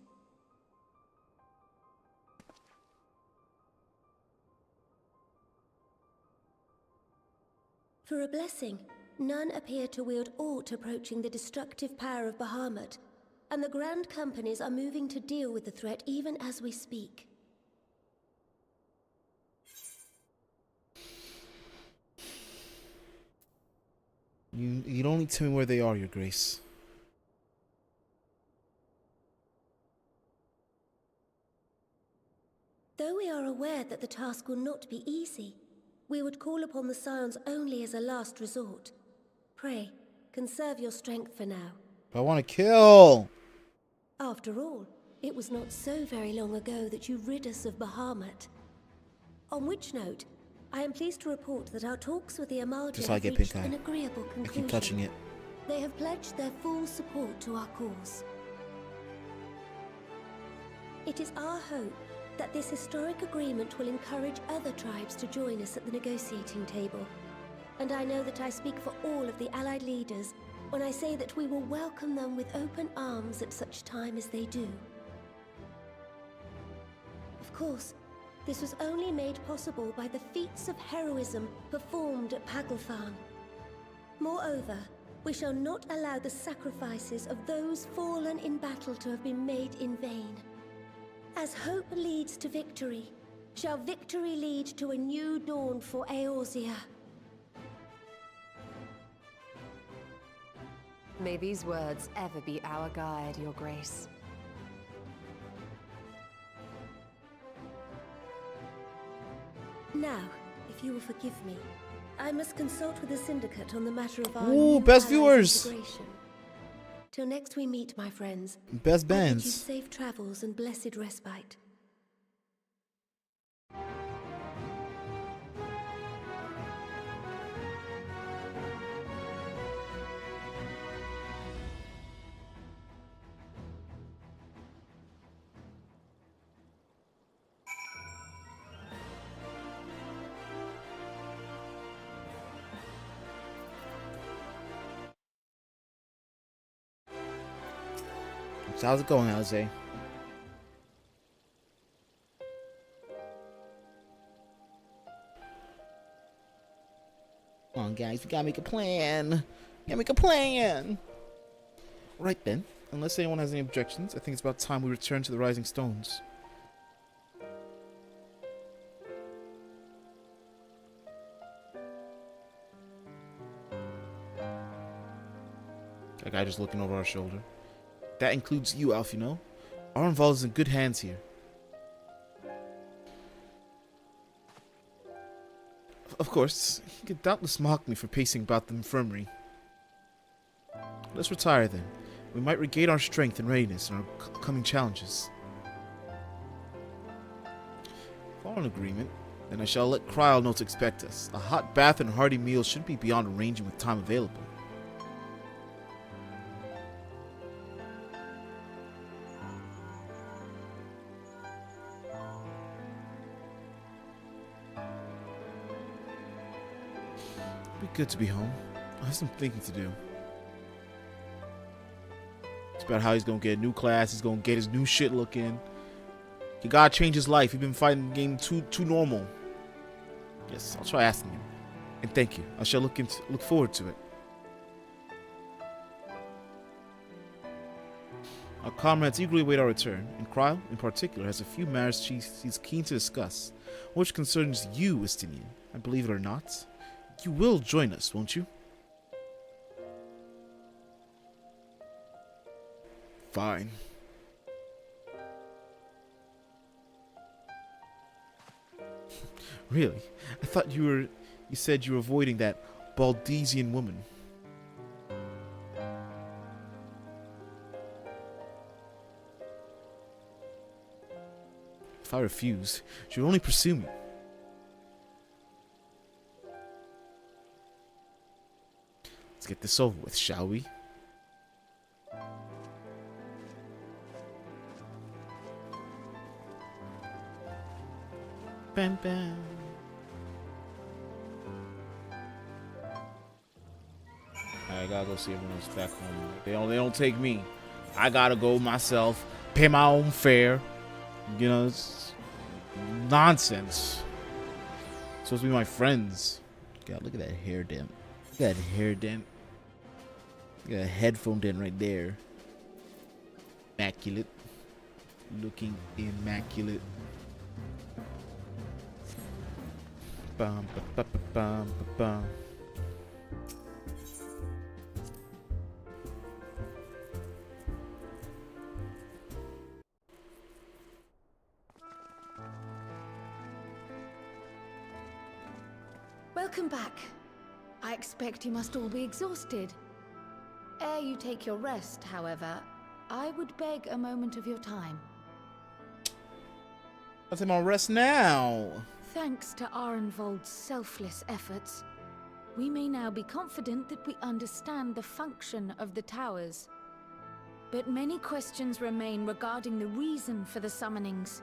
For a blessing, none appear to wield aught approaching the destructive power of Bahamut, and the Grand Companies are moving to deal with the threat even as we speak. You don't need to tell me where they are, Your Grace. Though we are aware that the task will not be easy, we would call upon the Scions only as a last resort. Pray, conserve your strength for now. I want to kill! After all, it was not so very long ago that you rid us of Bahamut. On which note, I am pleased to report that our talks with the Amaldi have reached an agreeable conclusion. I keep touching it. They have pledged their full support to our cause. It is our hope that this historic agreement will encourage other tribes to join us at the negotiating table. And I know that I speak for all of the Allied leaders when I say that we will welcome them with open arms at such time as they do. Of course, this was only made possible by the feats of heroism performed at Paglfan. Moreover, we shall not allow the sacrifices of those fallen in battle to have been made in vain. As hope leads to victory, shall victory lead to a new dawn for Eorzea. May these words ever be our guide, Your Grace. Now, if you will forgive me, I must consult with the Syndicate on the matter of our Ooh, new best allies' viewers. integration. Till next we meet, my friends. Best I bid you bands. safe travels and blessed respite. So how's it going, Jose? Come on, guys, we gotta make a plan. Gotta make a plan. Right then, unless anyone has any objections, I think it's about time we return to the Rising Stones. That guy just looking over our shoulder. That includes you, Alf, you know? Arenval is in good hands here. Of course, he could doubtless mock me for pacing about the infirmary. Let's retire then. We might regain our strength and readiness in our coming challenges. Following agreement, then I shall let Kryl know to expect us. A hot bath and a hearty meal shouldn't be beyond arranging with time available. It'd be good to be home. I have some thinking to do. It's about how he's gonna get a new class, he's gonna get his new shit looking. He gotta change his life. He's been fighting the game too normal. Yes, I'll try asking him. And thank you. I shall look forward to it. Our comrades eagerly await our return, and Kryl, in particular, has a few matters he's keen to discuss, which concerns you, Estinian. And believe it or not, you will join us, won't you? Fine. Really? I thought you said you were avoiding that Baldesian woman. If I refuse, she will only pursue me. Let's get this over with, shall we? Bam bam. I gotta go see everyone else back home. They don't take me. I gotta go myself, pay my own fare. You know, it's nonsense. Supposed to be my friends. God, look at that hair dent. Look at that hair dent. Look at that headphone dent right there. Immaculate. Looking immaculate. Bum, ba, ba, ba, bum, ba, bum. Welcome back. I expect you must all be exhausted. Ere you take your rest, however, I would beg a moment of your time. I'll take my rest now. Thanks to Arenvold's selfless efforts, we may now be confident that we understand the function of the towers. But many questions remain regarding the reason for the summonings,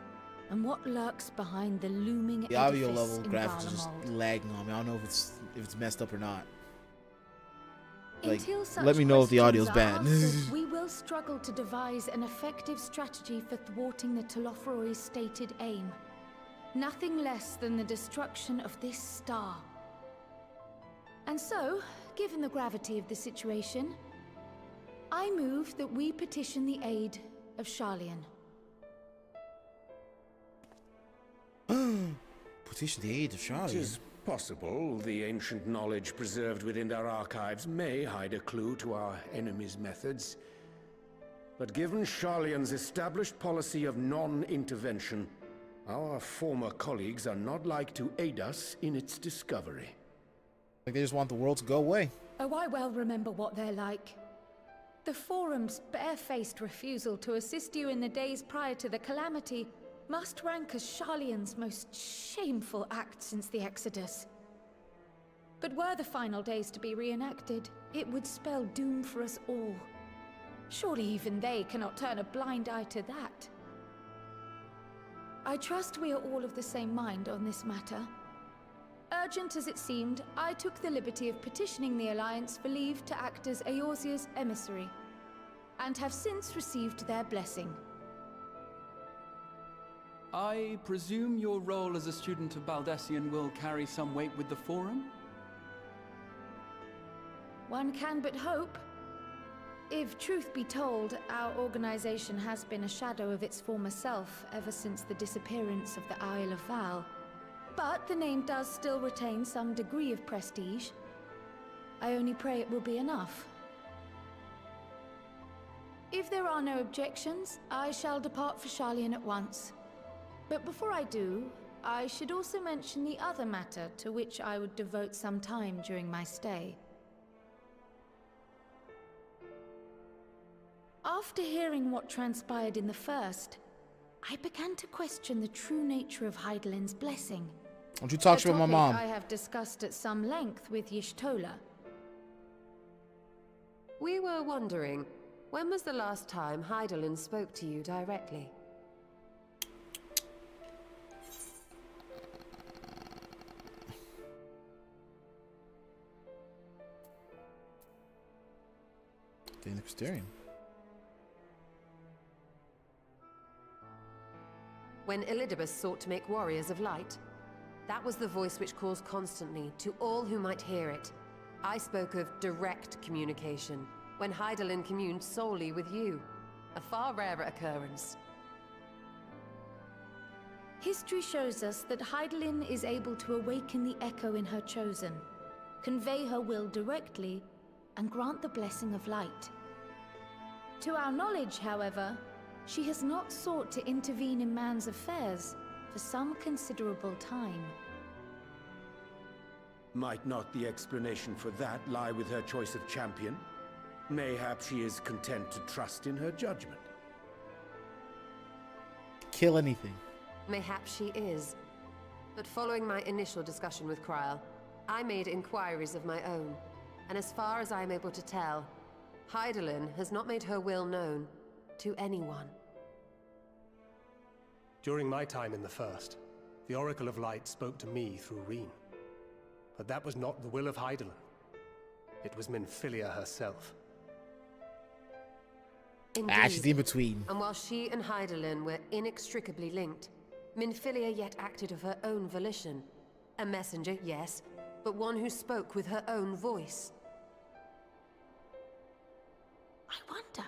and what lurks behind the looming The audio edifice level in graphics are just Garlemald. lagging on me. I don't know if it's messed up or not. Like, Until such let me know if the audio's questions bad. are answered, we will struggle to devise an effective strategy for thwarting the Telophoroi's stated aim. Nothing less than the destruction of this star. And so, given the gravity of the situation, I move that we petition the aid of Sharlayan. Petition the aid of It Sharlayan. is possible the ancient knowledge preserved within our archives may hide a clue to our enemy's methods. But given Sharlayan's established policy of non-intervention, our former colleagues are not like to aid us in its discovery. Like they just want the world to go away. Oh, I well remember what they're like. The Forum's barefaced refusal to assist you in the days prior to the calamity must rank as Sharlayan's most shameful act since the Exodus. But were the final days to be reenacted, it would spell doom for us all. Surely even they cannot turn a blind eye to that. I trust we are all of the same mind on this matter. Urgent as it seemed, I took the liberty of petitioning the Alliance for leave to act as Eorzea's emissary, and have since received their blessing. I presume your role as a student of Baldessian will carry some weight with the Forum? One can but hope. If truth be told, our organization has been a shadow of its former self ever since the disappearance of the Isle of Val. But the name does still retain some degree of prestige. I only pray it will be enough. If there are no objections, I shall depart for Sharlayan at once. But before I do, I should also mention the other matter to which I would devote some time during my stay. After hearing what transpired in the first, I began to question the true nature of Hydaelyn's blessing. Don't you talk shit about my mom. I have discussed at some length with Y'shtola. We were wondering, when was the last time Hydaelyn spoke to you directly? The Necrostarian. When Elidibus sought to make warriors of light, that was the voice which calls constantly to all who might hear it. I spoke of direct communication, when Hydaelyn communed solely with you. A far rarer occurrence. History shows us that Hydaelyn is able to awaken the echo in her chosen, convey her will directly, and grant the blessing of light. To our knowledge, however, she has not sought to intervene in man's affairs for some considerable time. Might not the explanation for that lie with her choice of champion? Mayhap she is content to trust in her judgment. Kill anything. Mayhap she is. But following my initial discussion with Kryl, I made inquiries of my own. And as far as I am able to tell, Hydaelyn has not made her will known to anyone. During my time in the First, the Oracle of Light spoke to me through Reen. But that was not the will of Hydaelyn. It was Minfilia herself. Indeed. She's in between. And while she and Hydaelyn were inextricably linked, Minfilia yet acted of her own volition. A messenger, yes, but one who spoke with her own voice. I wonder,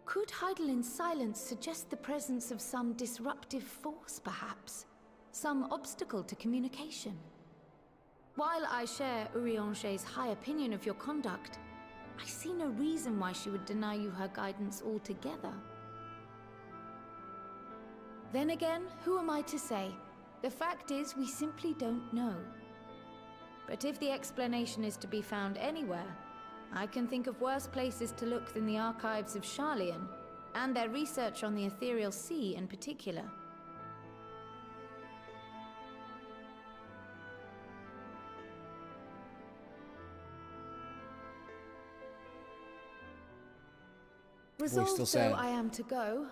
could Hydaelyn's silence suggest the presence of some disruptive force, perhaps? Some obstacle to communication? While I share Urianger's high opinion of your conduct, I see no reason why she would deny you her guidance altogether. Then again, who am I to say? The fact is, we simply don't know. But if the explanation is to be found anywhere, I can think of worse places to look than the archives of Sharlayan, and their research on the Ethereal Sea in particular. Resolved though I am to go,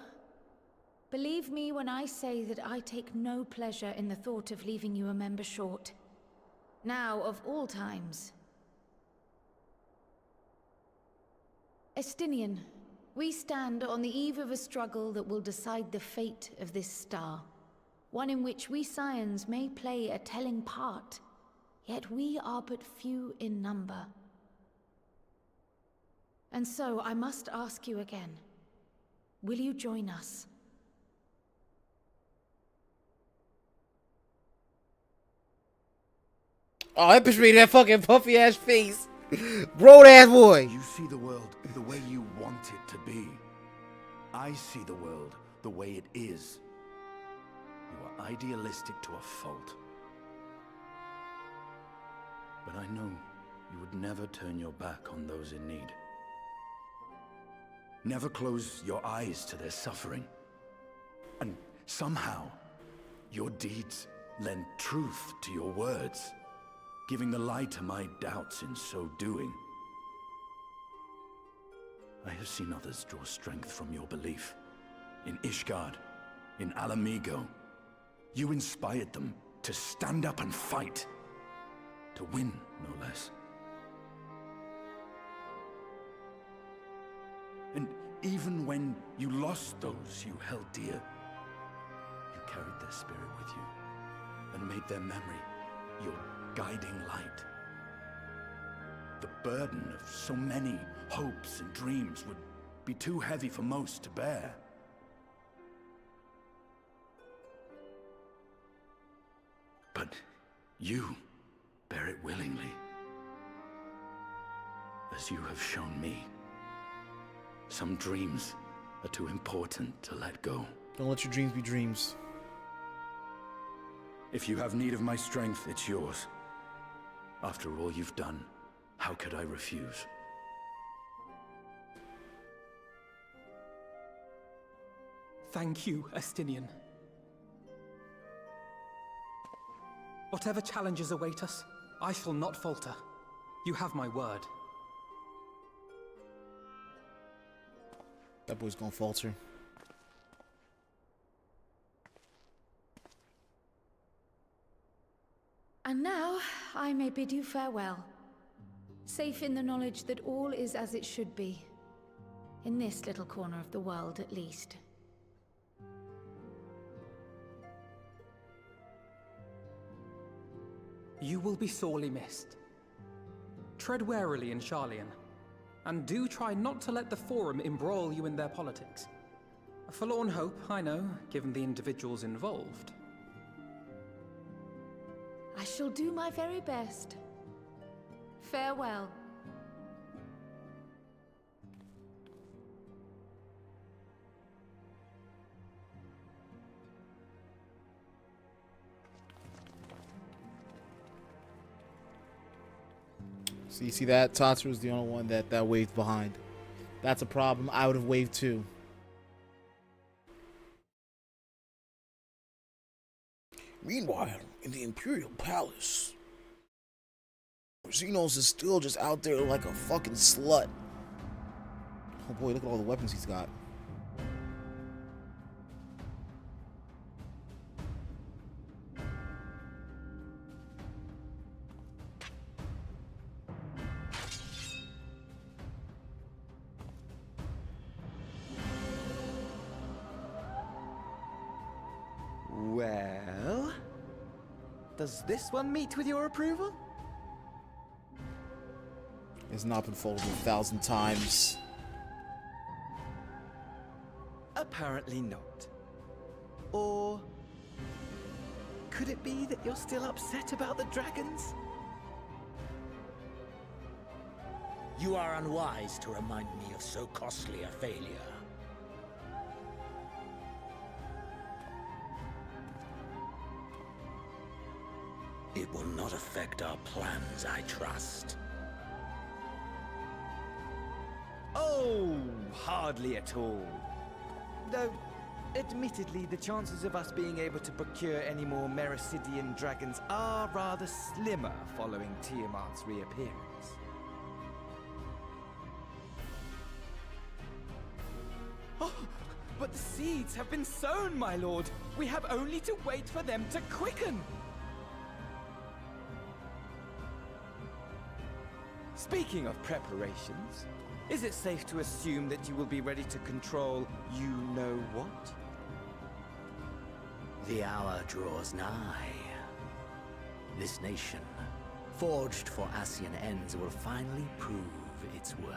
believe me when I say that I take no pleasure in the thought of leaving you a member short. Now of all times. Estinian, we stand on the eve of a struggle that will decide the fate of this star. One in which we Scions may play a telling part, yet we are but few in number. And so I must ask you again. Will you join us? Oh, that bitch made that fucking puffy ass face. Broad ass boy. You see the world the way you want it to be. I see the world the way it is. You are idealistic to a fault. But I know you would never turn your back on those in need. Never close your eyes to their suffering. And somehow, your deeds lend truth to your words, giving the lie to my doubts in so doing. I have seen others draw strength from your belief. In Ishgard, in Alamigo, you inspired them to stand up and fight. To win, no less. And even when you lost those you held dear, you carried their spirit with you and made their memory your guiding light. The burden of so many hopes and dreams would be too heavy for most to bear. But you bear it willingly, as you have shown me. Some dreams are too important to let go. Don't let your dreams be dreams. If you have need of my strength, it's yours. After all you've done, how could I refuse? Thank you, Estinian. Whatever challenges await us, I shall not falter. You have my word. That boy's gonna falter. And now, I may bid you farewell. Safe in the knowledge that all is as it should be. In this little corner of the world, at least. You will be sorely missed. Tread warily in Sharlayan, and do try not to let the Forum embroil you in their politics. A forlorn hope, I know, given the individuals involved. I shall do my very best. Farewell. So you see that? Tatsu was the only one that waved behind. That's a problem. I would have waved too. Meanwhile, in the Imperial Palace, Xenos is still just out there like a fucking slut. Oh boy, look at all the weapons he's got. Well, does this one meet with your approval? It's not been folded 1,000 times. Apparently not. Or could it be that you're still upset about the dragons? You are unwise to remind me of so costly a failure. It will not affect our plans, I trust. Oh, hardly at all. Though, admittedly, the chances of us being able to procure any more Mericidian dragons are rather slimmer following Tiamat's reappearance. Oh, but the seeds have been sown, my lord. We have only to wait for them to quicken. Speaking of preparations, is it safe to assume that you will be ready to control you-know-what? The hour draws nigh. This nation, forged for Ascian ends, will finally prove its worth.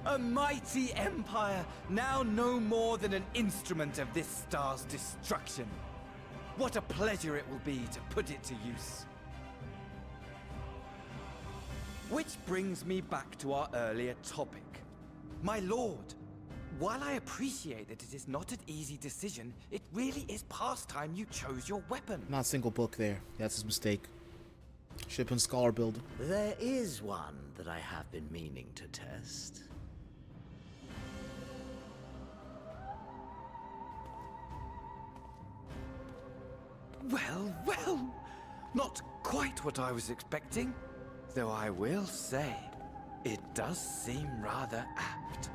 A mighty empire, now no more than an instrument of this star's destruction. What a pleasure it will be to put it to use. Which brings me back to our earlier topic. My lord, while I appreciate that it is not an easy decision, it really is past time you chose your weapon. Not a single book there. That's his mistake. Ship and Scholar Builder. There is one that I have been meaning to test. Well, well, not quite what I was expecting. Though I will say, it does seem rather apt.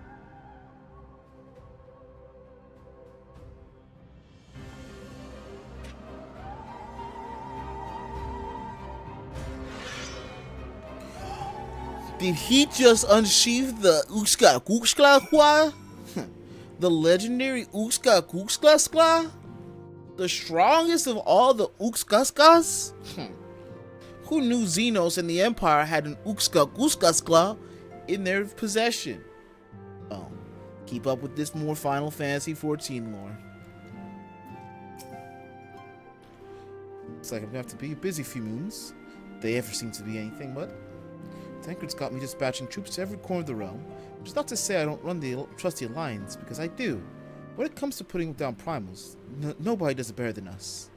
Did he just unsheath the Uxka Kuxkla Hua? The legendary Uxka Kuxkla Skla? The strongest of all the Uxkaskas? Who knew Xenos and the Empire had an Uxka Kuxkaskla in their possession? Oh, keep up with this more Final Fantasy XIV lore. Looks like I'm gonna have to be a busy few moons. They ever seem to be anything but. Tancred's got me dispatching troops to every corner of the realm, which is not to say I don't trust the Alliance, because I do. When it comes to putting down primals, nobody does it better than us.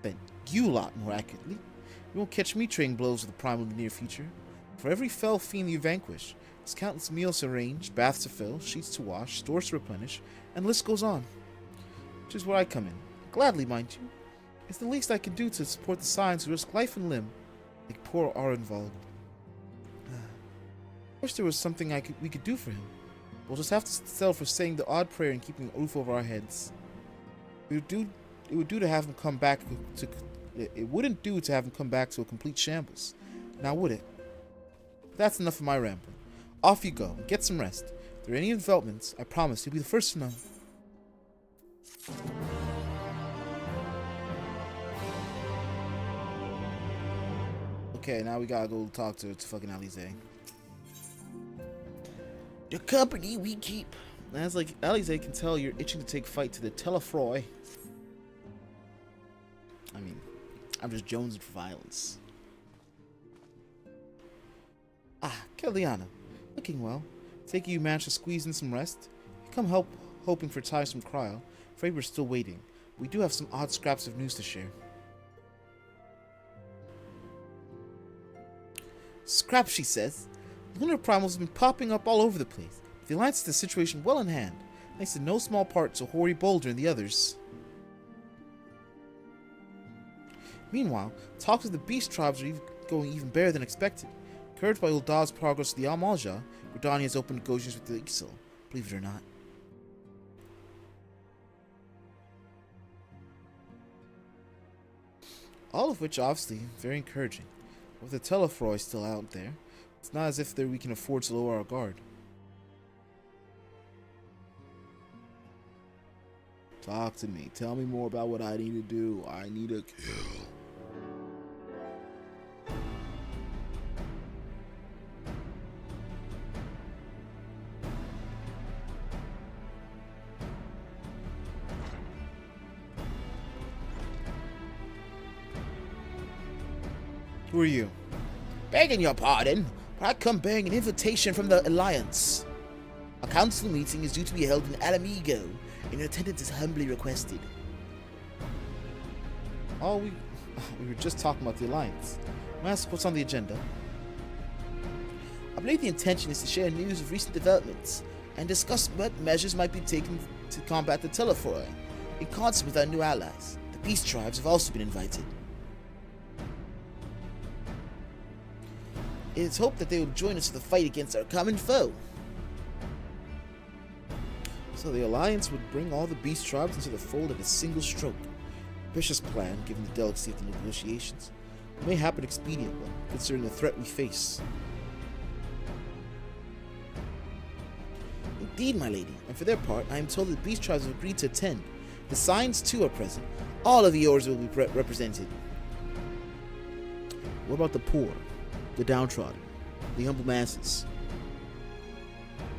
But you lot, more accurately. You won't catch me trading blows with the primal in the near future. For every fell fiend you vanquish, there's countless meals to arrange, baths to fill, sheets to wash, stores to replenish, and the list goes on. Which is where I come in. Gladly, mind you. It's the least I can do to support the Scions who risk life and limb, like poor Arenvald. Wish there was something we could do for him. We'll just have to settle for saying the odd prayer and keeping a roof over our heads. It would do to have him come back to. It wouldn't do to have him come back to a complete shambles. Now would it? But that's enough of my rambling. Off you go and get some rest. If there are any developments, I promise you'll be the first to know. Okay, now we gotta go talk to fucking Alize. The company we keep. That's like Alize can tell you're itching to take fight to the Telefroy. I mean, I'm just jonesing for violence. Ah, Keliana. Looking well. Take you managed to squeeze in some rest. You come hoping for tiresome cryo. Afraid we're still waiting. We do have some odd scraps of news to share. Scraps, she says. Lunar primals have been popping up all over the place. The Alliance has the situation well in hand, thanks in no small part to Hoary Boulder and the others. Meanwhile, talks with the Beast Tribes are going even better than expected. Encouraged by Ulda's progress with the Amalja, Gridania has opened negotiations with the Ixil, believe it or not. All of which obviously very encouraging. With the Telefroy still out there, it's not as if we can afford to lower our guard. Talk to me. Tell me more about what I need to do. I need to kill. Who are you? Begging your pardon, but I come bearing an invitation from the Alliance. A council meeting is due to be held in Alamigo, and your attendance is humbly requested. Oh, we were just talking about the Alliance. May I ask what's on the agenda? I believe the intention is to share news of recent developments and discuss what measures might be taken to combat the Telefroy, in concert with our new allies. The Beast Tribes have also been invited. It is hoped that they will join us for the fight against our common foe. So the Alliance would bring all the Beast Tribes into the fold at a single stroke. Ambitious plan, given the delicacy of the negotiations. It may happen expedient one, considering the threat we face. Indeed, my lady, and for their part, I am told that the Beast Tribes have agreed to attend. The Signs too are present. All of yours will be represented. What about the poor, the downtrodden, the humble masses?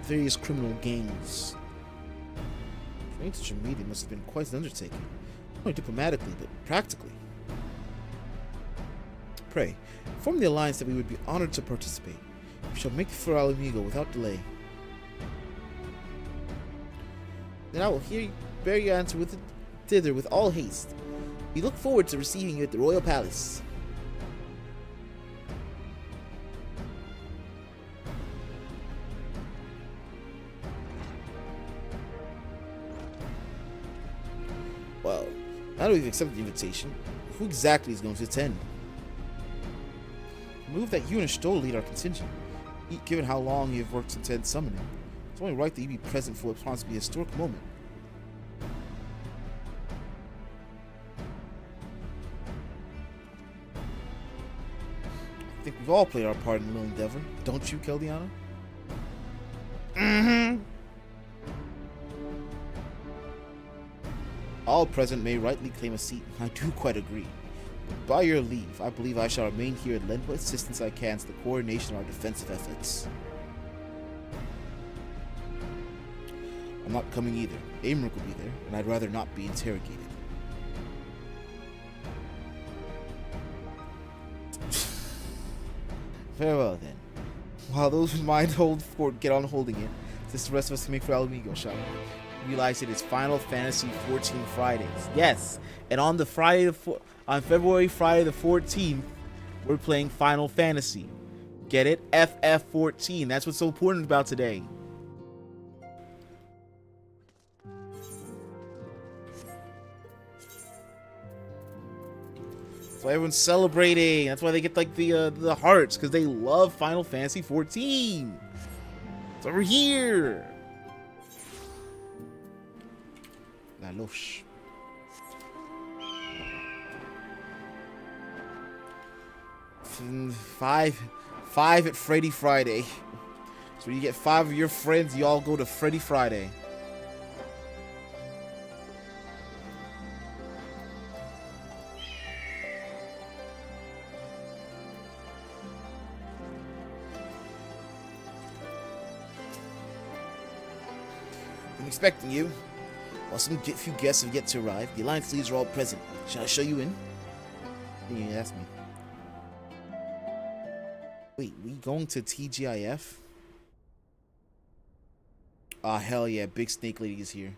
various criminal gangs. Training such a meeting must have been quite an undertaking, not only diplomatically, but practically. Pray, inform the Alliance that we would be honored to participate. We shall make for Alamigo without delay. Then I will bear your answer thither with all haste. We look forward to receiving you at the Royal Palace. Well, now that we've accepted the invitation, who exactly is going to attend? Move that you and Stoll lead our contingent. Given how long you have worked to attend summoning, it's only right that you be present for what promises to be a historic moment. I think we've all played our part in the little endeavor, don't you, Keldiana? Mm-hmm. All present may rightly claim a seat. I do quite agree. But by your leave, I believe I shall remain here and lend what assistance I can to the coordination of our defensive efforts. I'm not coming either. Aemric will be there, and I'd rather not be interrogated. Very well then. While those whose mind hold fort get on holding it, since the rest of us can make for Alamigo, shall we? Realize it is Final Fantasy 14 Fridays. Yes, and on the February Friday the 14th, we're playing Final Fantasy. Get it? FF14. That's what's so important about today. That's why everyone's celebrating. That's why they get like the hearts, because they love Final Fantasy 14. It's over here. La Loche. Five at Freddy Friday. So you get 5 of your friends, you all go to Freddy Friday. I'm expecting you. While some few guests have yet to arrive, the Alliance leaders are all present. Shall I show you in? You asked me. Wait, we going to TGIF? Ah, hell yeah, Big Snake Lady is here.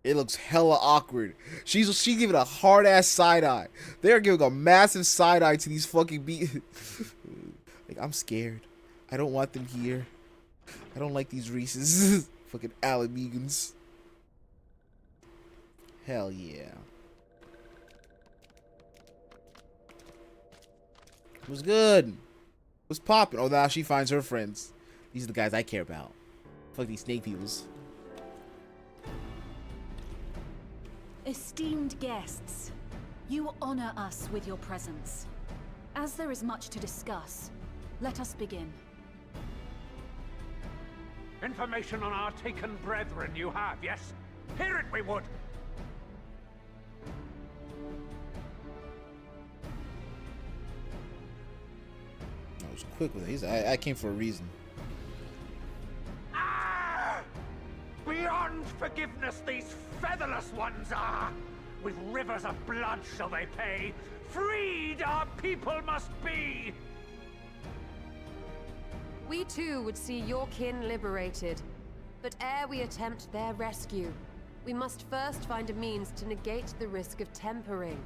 It looks hella awkward. She's giving a hard ass side eye. They're giving a massive side eye to these fucking like, I'm scared. I don't want them here. I don't like these Reese's. Fucking Alamegans. Hell yeah. What's good? What's poppin'? Oh, now she finds her friends. These are the guys I care about. Fuck these snake peoples. Esteemed guests, you honor us with your presence. As there is much to discuss, let us begin. Information on our taken brethren you have, yes? Hear it we would! I was quick with it. I came for a reason. Ah! Beyond forgiveness these featherless ones are! With rivers of blood shall they pay! Freed our people must be! We too would see your kin liberated. But ere we attempt their rescue, we must first find a means to negate the risk of tempering.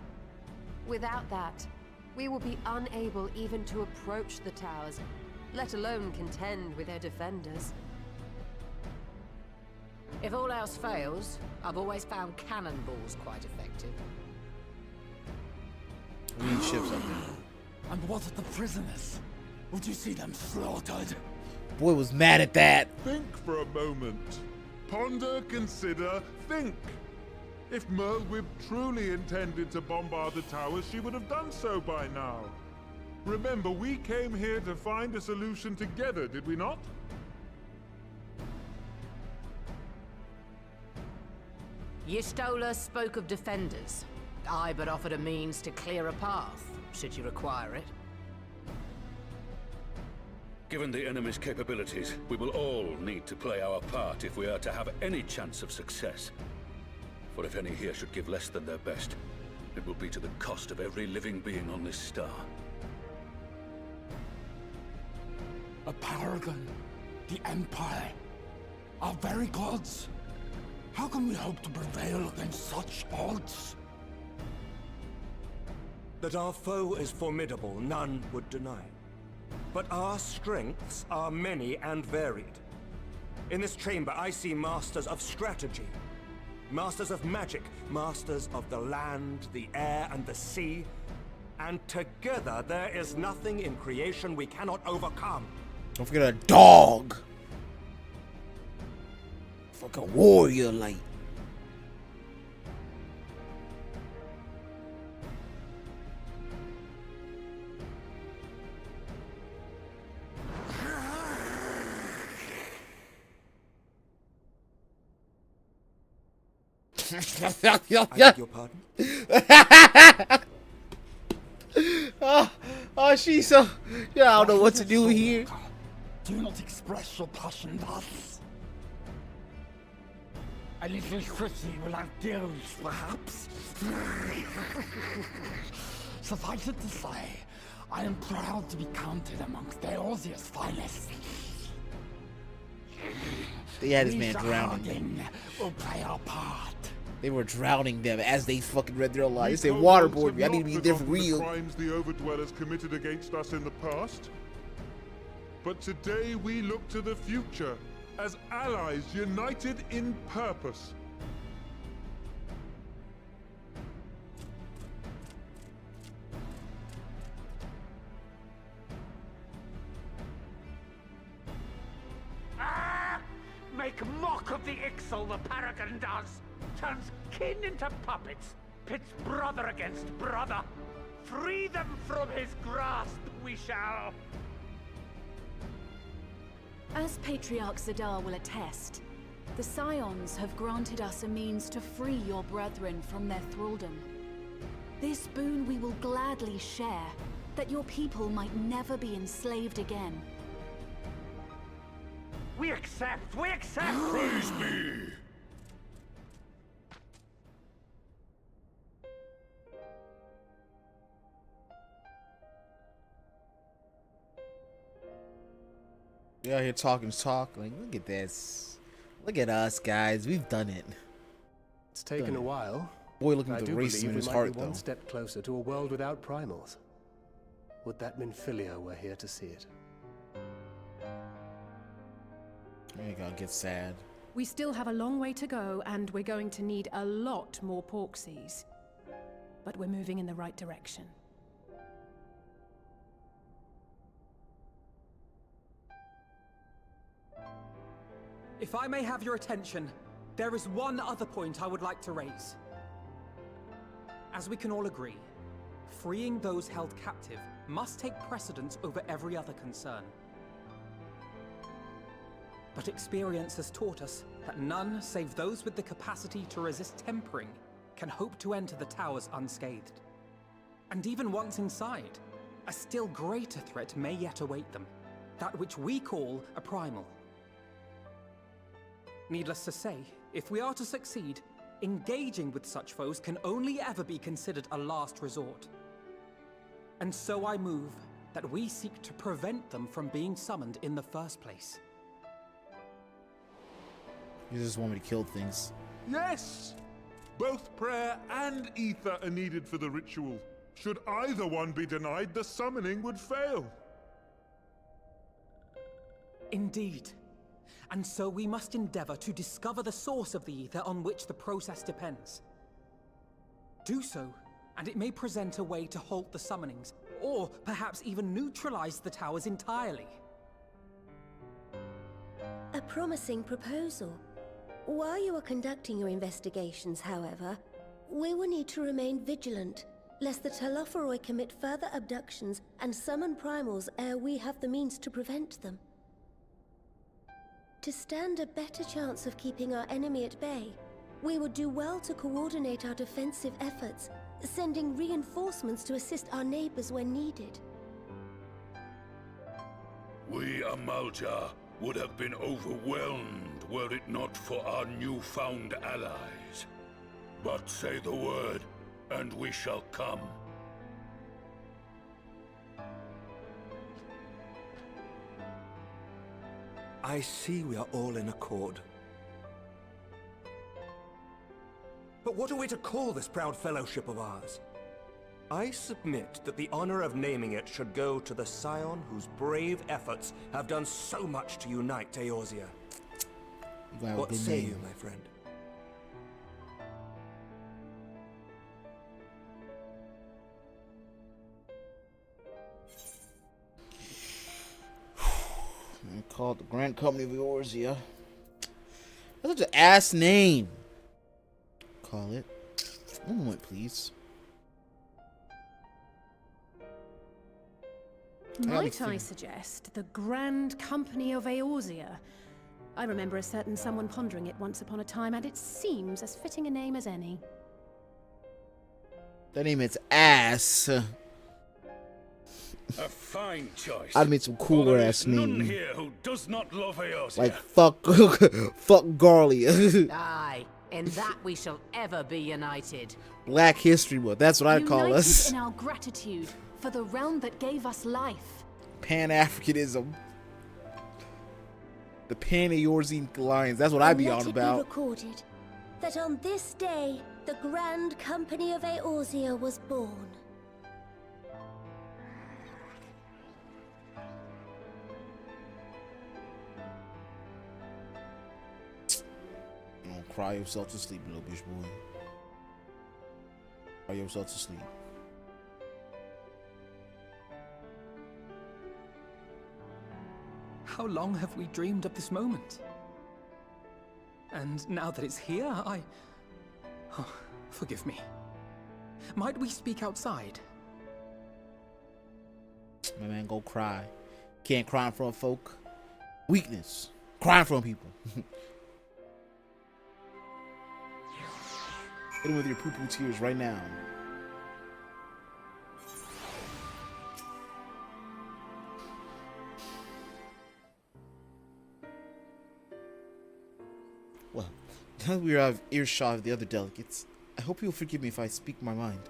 Without that, we will be unable even to approach the towers, let alone contend with their defenders. If all else fails, I've always found cannonballs quite effective. We need ships up there. And what of the prisoners? Would you see them slaughtered? Boy was mad at that. Think for a moment. Ponder, consider, think. If Merlwyb truly intended to bombard the towers, she would have done so by now. Remember, we came here to find a solution together, did we not? Y'Stola spoke of defenders. I but offered a means to clear a path, should you require it. Given the enemy's capabilities, we will all need to play our part if we are to have any chance of success. For if any here should give less than their best, it will be to the cost of every living being on this star. A paragon, the Empire, our very gods. How can we hope to prevail against such odds? That our foe is formidable, none would deny. But our strengths are many and varied. In this chamber, I see masters of strategy, masters of magic, masters of the land, the air, and the sea. And together, there is nothing in creation we cannot overcome. Don't forget a dog. Fucking warrior light. I beg your pardon? Oh, she's so... Yeah, I don't know what to do here. Do not express your passion thus. A little city will outgive, perhaps. Suffice it to say, I am proud to be counted amongst Eorzea's finest. They had this man drowning. Will play our part. They were drowning them as they fucking read their lives. They waterboarded me. I need to be there for real. The crimes the Overdwellers committed against us in the past. But today we look to the future as allies united in purpose. Make mock of the Ixal the Paragon does! Turns kin into puppets! Pits brother against brother! Free them from his grasp, we shall! As Patriarch Zadar will attest, the Scions have granted us a means to free your brethren from their thraldom. This boon we will gladly share, that your people might never be enslaved again. We accept! We accept! Praise me! You're out here talking talk. Like, look at this. Look at us, guys. We've done it. It's taken a while. Boy, looking I with the do racism believe in his we heart, might be though. one step closer to a world without primals. Would that Minfilia were here to see it? There you go. Get sad. We still have a long way to go, and we're going to need a lot more Porksies. But we're moving in the right direction. If I may have your attention, there is one other point I would like to raise. As we can all agree, freeing those held captive must take precedence over every other concern. But experience has taught us that none save those with the capacity to resist tempering can hope to enter the towers unscathed. And even once inside, a still greater threat may yet await them, that which we call a primal. Needless to say, if we are to succeed, engaging with such foes can only ever be considered a last resort. And so I move that we seek to prevent them from being summoned in the first place. You just want me to kill things. Yes! Both prayer and ether are needed for the ritual. Should either one be denied, the summoning would fail. Indeed. And so we must endeavor to discover the source of the ether on which the process depends. Do so, and it may present a way to halt the summonings, or perhaps even neutralize the towers entirely. A promising proposal. While you are conducting your investigations, however, we will need to remain vigilant, lest the Telophoroi commit further abductions and summon primals ere we have the means to prevent them. To stand a better chance of keeping our enemy at bay, we would do well to coordinate our defensive efforts, sending reinforcements to assist our neighbors when needed. We Amalja would have been overwhelmed were it not for our newfound allies. But say the word, and we shall come. I see we are all in accord. But what are we to call this proud fellowship of ours? I submit that the honor of naming it should go to the scion whose brave efforts have done so much to unite Eorzea. What say you, my friend? Called the Grand Company of Eorzea. That's such an ass name. Call it. One moment, please. Might I suggest the Grand Company of Eorzea? I remember a certain someone pondering it once upon a time, and it seems as fitting a name as any. That name is ass. A fine choice. I'd made some cooler ass none name. here who does not love Eorzea. Like fuck Garlia. Aye, in that we shall ever be united. Black History Month. That's what I'd call us. In our gratitude for the realm that gave us life. Pan-Africanism. The Pan-Eorzean Alliance. That's what I'd be on about. Let it be recorded that on this day, the Grand Company of Eorzea was born. Don't cry yourself to sleep, little bitch boy. Cry yourself to sleep. How long have we dreamed of this moment? And now that it's here, Oh, forgive me. Might we speak outside? My man, go cry. Can't cry in front of folk. Weakness. Cry in front of people. Hit him with your poo-poo tears right now. Well, now that we are out of earshot of the other delegates, I hope you'll forgive me if I speak my mind.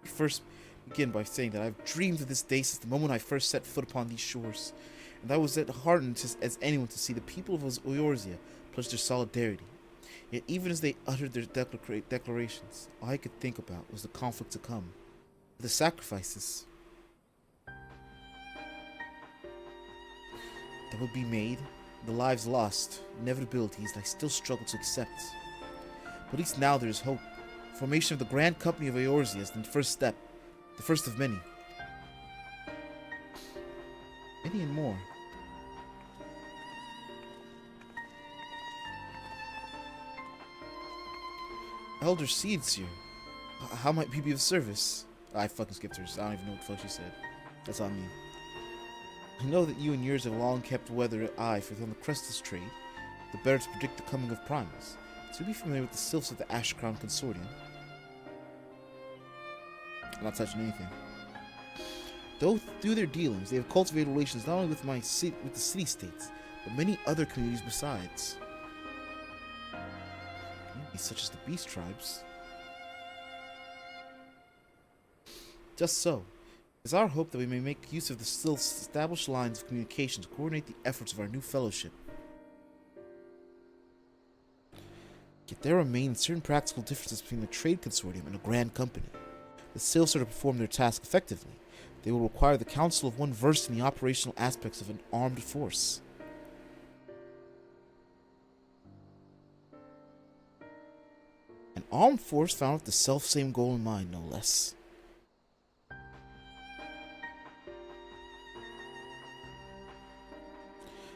First, begin by saying that I've dreamed of this day since the moment I first set foot upon these shores, and I was as heartened as anyone to see the people of Eorzea pledge their solidarity. Yet even as they uttered their declarations, all I could think about was the conflict to come, the sacrifices that would be made, the lives lost, inevitabilities that I still struggle to accept. But at least now there is hope. The formation of the Grand Company of Eorzea is the first step, the first of many. Many and more. Elder Seeds here. How might we be of service? I fucking skipped hers. I don't even know what the fuck she said. That's on me. I know that you and yours have long kept weather eye for on the Crestus trade, the better to predict the coming of Primus. So be familiar with the sylphs of the Ash Crown Consortium. I'm not touching anything. Though through their dealings, they have cultivated relations not only with the city-states, but many other communities besides. Such as the Beast Tribes. Just so, it is our hope that we may make use of the still established lines of communication to coordinate the efforts of our new fellowship. Yet there remain certain practical differences between the Trade Consortium and a Grand Company. The sales are to perform their task effectively. They will require the counsel of one versed in the operational aspects of an armed force. An armed force found with the self-same goal in mind, no less.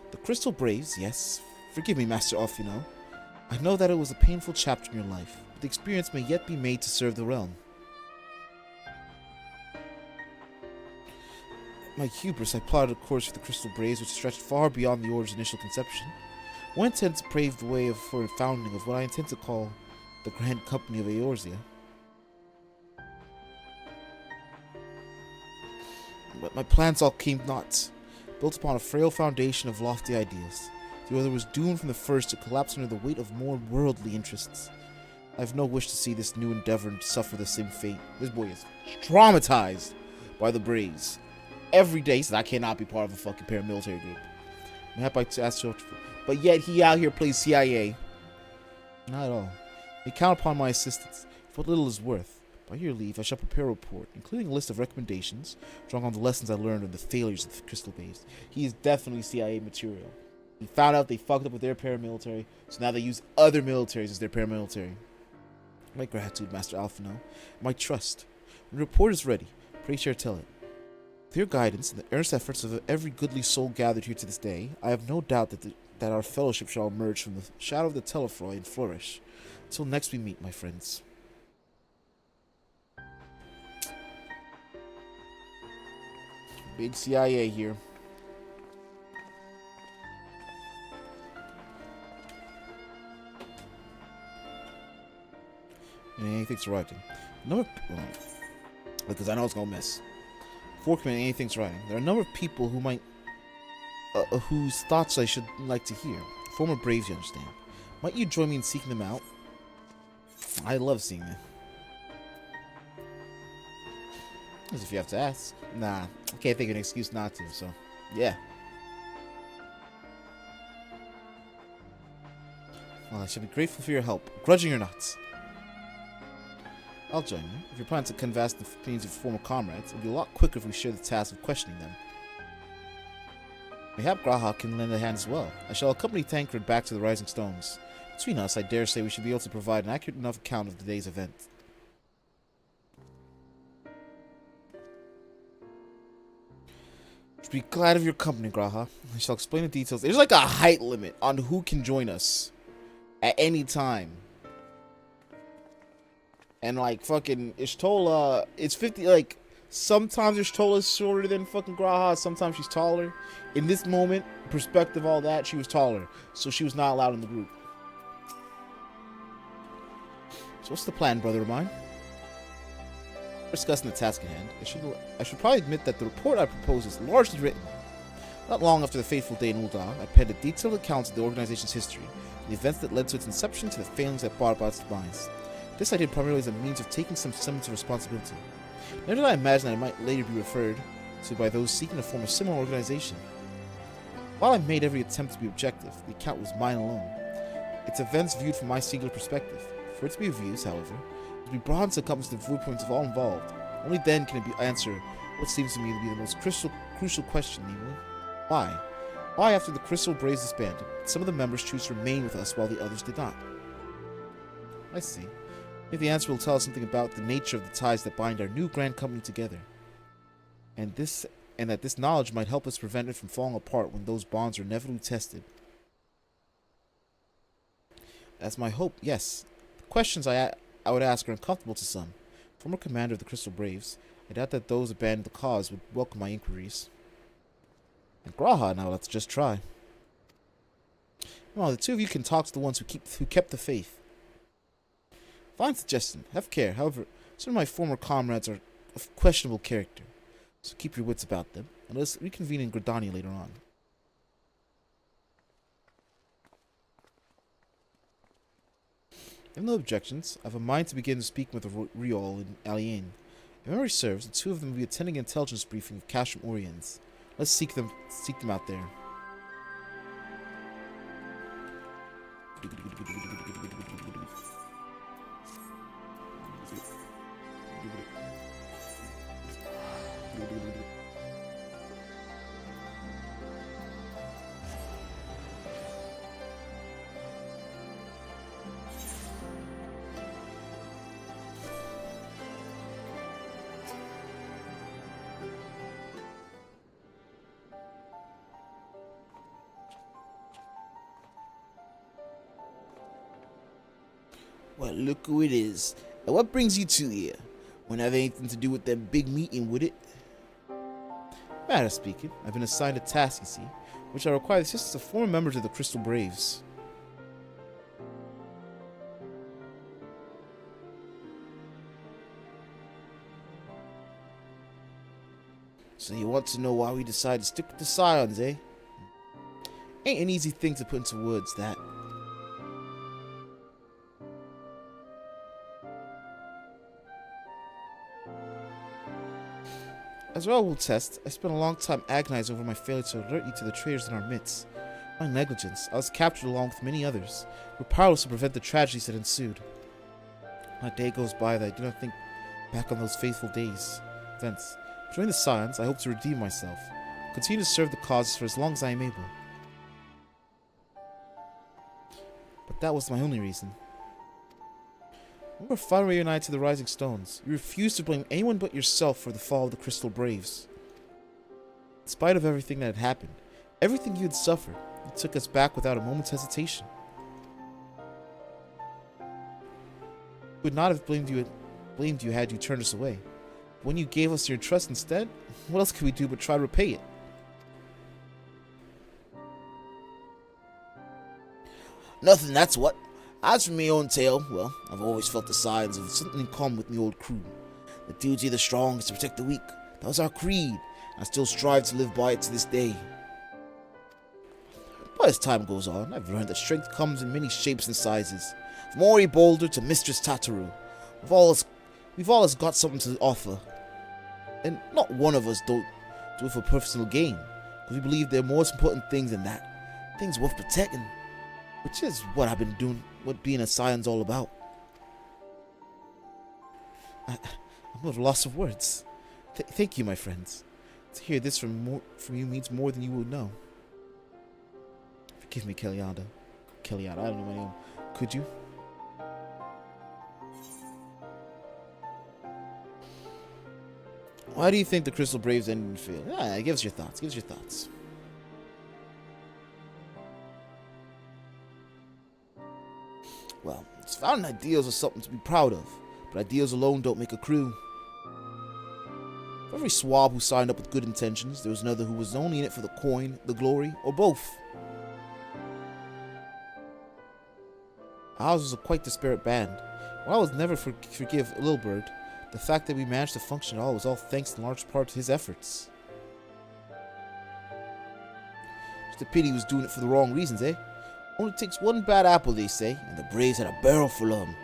The Crystal Braves, yes. Forgive me, Master Alfino. I know that it was a painful chapter in your life, but the experience may yet be made to serve the realm. My hubris, I plotted a course for the Crystal Braves which stretched far beyond the order's initial conception. One intended to pave the way for the founding of what I intend to call the Grand Company of Eorzea. But my plans all came not. Built upon a frail foundation of lofty ideas, the order was doomed from the first to collapse under the weight of more worldly interests. I have no wish to see this new endeavor suffer the same fate. This boy is traumatized by the Braves. Every day he says, I cannot be part of a fucking paramilitary group. I'm happy to ask you, but yet he out here plays CIA. Not at all. They count upon my assistance, for what little is worth. By your leave, I shall prepare a report, including a list of recommendations, drawing on the lessons I learned and the failures of the Crystal Babes. He is definitely CIA material. He found out they fucked up with their paramilitary, so now they use other militaries as their paramilitary. My gratitude, Master Alphino. My trust. When the report is ready, pray share tell it. With your guidance and the earnest efforts of every goodly soul gathered here to this day, I have no doubt that our fellowship shall emerge from the shadow of the Telefroy and flourish. Until next we meet, my friends. Big CIA here. And anything's writing. Because I know it's gonna miss. Before committing anything's writing, there are a number of people who might, whose thoughts I should like to hear. Former Braves, you understand. Might you join me in seeking them out? I love seeing them. As if you have to ask. Nah, I can't think of an excuse not to, so yeah. Well, I shall be grateful for your help, grudging or not. I'll join you. If you're planning to canvass the opinions of former comrades, it'll be a lot quicker if we share the task of questioning them. Mayhap Graha can lend a hand as well. I shall accompany Tancred back to the Rising Stones. Between us, I dare say we should be able to provide an accurate enough account of today's event. Should be glad of your company, Graha. I shall explain the details. There's like a height limit on who can join us at any time. And like fucking Ishtola, it's 50. Like sometimes Ishtola's shorter than fucking Graha. Sometimes she's taller. In this moment, perspective, all that, she was taller, so she was not allowed in the group. So what's the plan, brother of mine? Discussing the task at hand, I should probably admit that the report I propose is largely written. Not long after the fateful day in Ul'dah, I penned a detailed account of the organization's history, the events that led to its inception to the failings that brought about its demise. This I did primarily as a means of taking some semblance of responsibility. Nor did I imagine that I might later be referred to by those seeking to form a similar organization. While I made every attempt to be objective, the account was mine alone. Its events viewed from my singular perspective. For it to be of use, however, it must be brought into compass the viewpoints of all involved. Only then can it answer what seems to me to be the most crucial question, namely, why? Why, after the Crystal Braves disbanded, did some of the members choose to remain with us while the others did not? I see. Maybe the answer will tell us something about the nature of the ties that bind our new grand company together. And that this knowledge might help us prevent it from falling apart when those bonds are inevitably tested. That's my hope, yes. The questions I would ask are uncomfortable to some. Former commander of the Crystal Braves, I doubt that those abandoned the cause would welcome my inquiries. And Graha, now let's just try. Well, the two of you can talk to the ones who kept the faith. Fine suggestion. Have care. However, some of my former comrades are of questionable character, so keep your wits about them, and let's reconvene in Gridani later on. I have no objections. I have a mind to begin speaking with Riol and Alien. If memory serves, the two of them will be attending an intelligence briefing of Castrum Oriens. Let's seek them out there. Well, look who it is. And what brings you two here? Won't have anything to do with that big meeting, would it? Matter speaking, I've been assigned a task, you see, which I require the assistance of former members of the Crystal Braves. So you want to know why we decided to stick with the Scions, eh? Ain't an easy thing to put into words, that. As well will test, I spent a long time agonizing over my failure to alert you to the traitors in our midst. My negligence, I was captured along with many others. We were powerless to prevent the tragedies that ensued. Not a day goes by that I do not think back on those faithful days. Events. During the Scions, I hope to redeem myself. Continue to serve the cause for as long as I am able. But that was my only reason. When we were finally reunited to the Rising Stones, you refused to blame anyone but yourself for the fall of the Crystal Braves. In spite of everything that had happened, everything you had suffered, you took us back without a moment's hesitation. We would not have blamed you had you turned us away. But when you gave us your trust instead, what else could we do but try to repay it? Nothing, that's what. As for my own tale, well, I've always felt the signs of something in common with my old crew. The duty of the strong is to protect the weak. That was our creed, and I still strive to live by it to this day. But as time goes on, I've learned that strength comes in many shapes and sizes. From Ori Boulder to Mistress Tataru, we've all got something to offer. And not one of us don't do it for personal gain, because we believe there are more important things than that. Things worth protecting. Which is what I've been doing, what being a Scion's all about. I'm at a loss of words. Thank you, my friends. To hear this from you means more than you would know. Forgive me, Keliada. Keliada, I don't know my name. Could you? Why do you think the Crystal Braves ended in failure? Yeah, give us your thoughts. Give us your thoughts. Well, founding ideals are something to be proud of, but ideals alone don't make a crew. For every swab who signed up with good intentions, there was another who was only in it for the coin, the glory, or both. Ours was a quite disparate band. While I would never forgive Lilbird, the fact that we managed to function at all was all thanks in large part to his efforts. Just a pity he was doing it for the wrong reasons, eh? Only takes one bad apple, they say, and the Braves had a barrel full of them.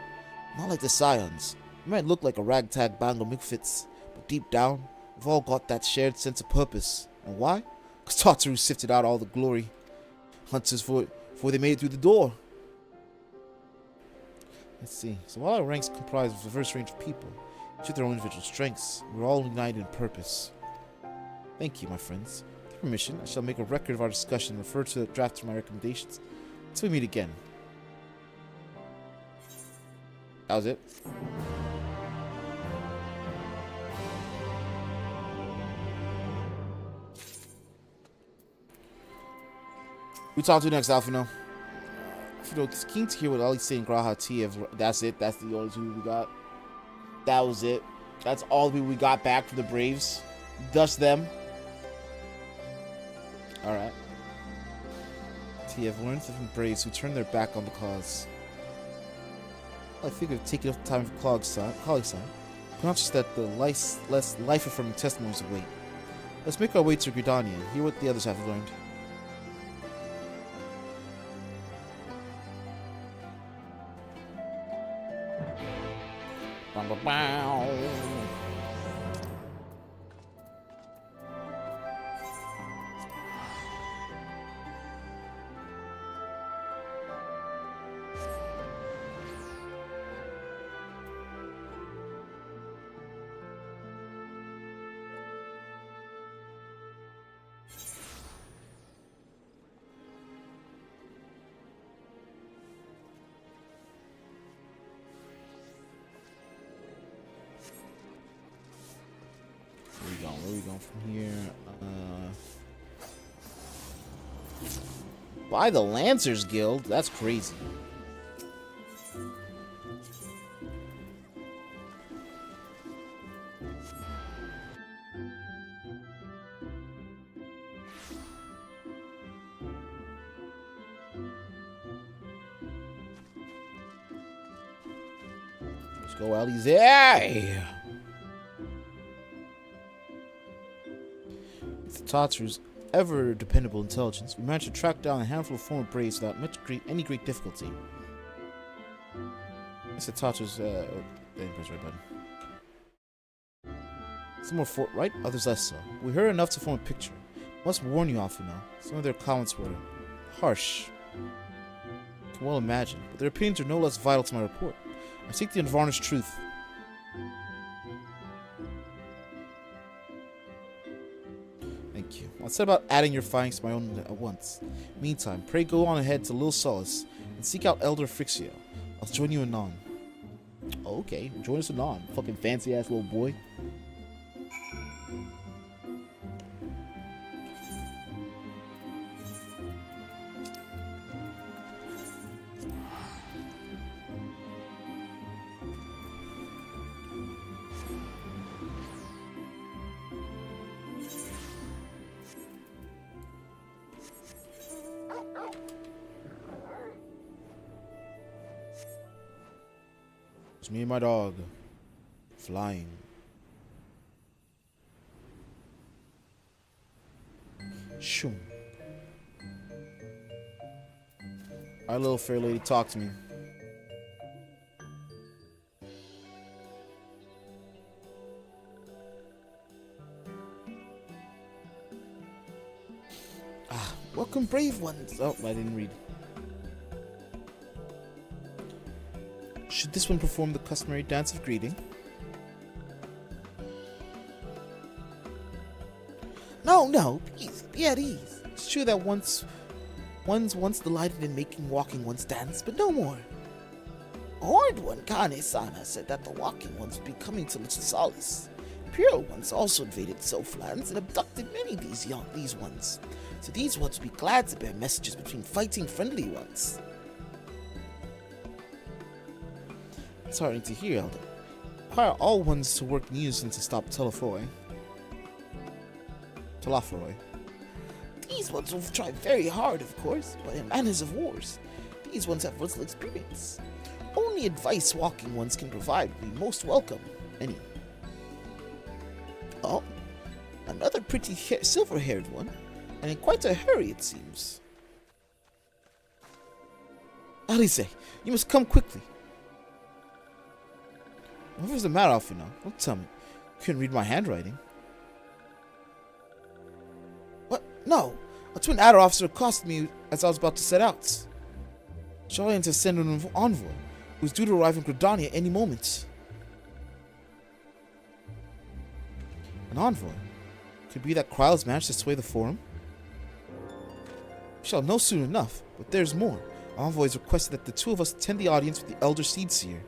Not like the Scions. We might look like a ragtag band of misfits, but deep down, we've all got that shared sense of purpose. And why? Because Tataru sifted out all the glory hunters before they made it through the door. Let's see. So while our ranks comprise of a diverse range of people, each with their own individual strengths, we're all united in purpose. Thank you, my friends. With permission, I shall make a record of our discussion and refer to the draft of my recommendations until we meet again. That was it. We talk to next, Alphino. Alphino, keen to hear what Ali's saying. Graha Tiev. That's it. That's the only two we got. That was it. That's all we got back from the Braves. Dust them. Alright. Tiev learned from Braves who turned their back on the cause. I figure taking enough time for colleagues' side. Conscious that the less life-affirming testimonies await. Let's make our way to Gridania and hear what the others have learned. Where are we going from here? By the Lancers Guild? That's crazy. Let's go, Alizé. Tataru's ever-dependable intelligence, we managed to track down a handful of former braves without any great difficulty. I said Tataru's, didn't press the right button. Some more forthright, others less so. We heard enough to form a picture. Must warn you, Alphino. Some of their comments were harsh. I can well imagine, but their opinions are no less vital to my report. I seek the unvarnished truth. Thank you. I'll set about adding your findings to my own at once. Meantime, pray go on ahead to Lil Solace and seek out Elder Frixio. I'll join you anon. Okay, join us anon. Fucking fancy ass little boy. It's me and my dog. Flying. Shoom. Our little fair lady, talk to me. Welcome, brave ones. Oh, I didn't read. Should this one perform the customary dance of greeting? No, please, be at ease. It's true that one's once delighted in making walking ones dance, but no more. A horned one, Kane-sama, said that the walking ones would be coming to Little Solace. Imperial ones also invaded Southlands and abducted many of these ones. So these ones would be glad to bear messages between fighting friendly ones. It's heartening to hear, Elder. Require all ones to work in unison to stop Telephoroy. These ones will try very hard, of course, but in manners of wars, these ones have little experience. Only advice walking ones can provide would be most welcome. Any. Oh, another pretty silver-haired one, and in quite a hurry, it seems. Alize, you must come quickly. Whatever's the matter, Alphino? Don't tell me. You couldn't read my handwriting. What? No. A twin adder officer accosted me as I was about to set out. Charlie to send an envoy, who's due to arrive in Gridania any moment. An envoy? Could it be that Kryle's managed to sway the forum? We shall know soon enough, but there's more. Our envoy has requested that the two of us attend the audience with the Elder Seedseer.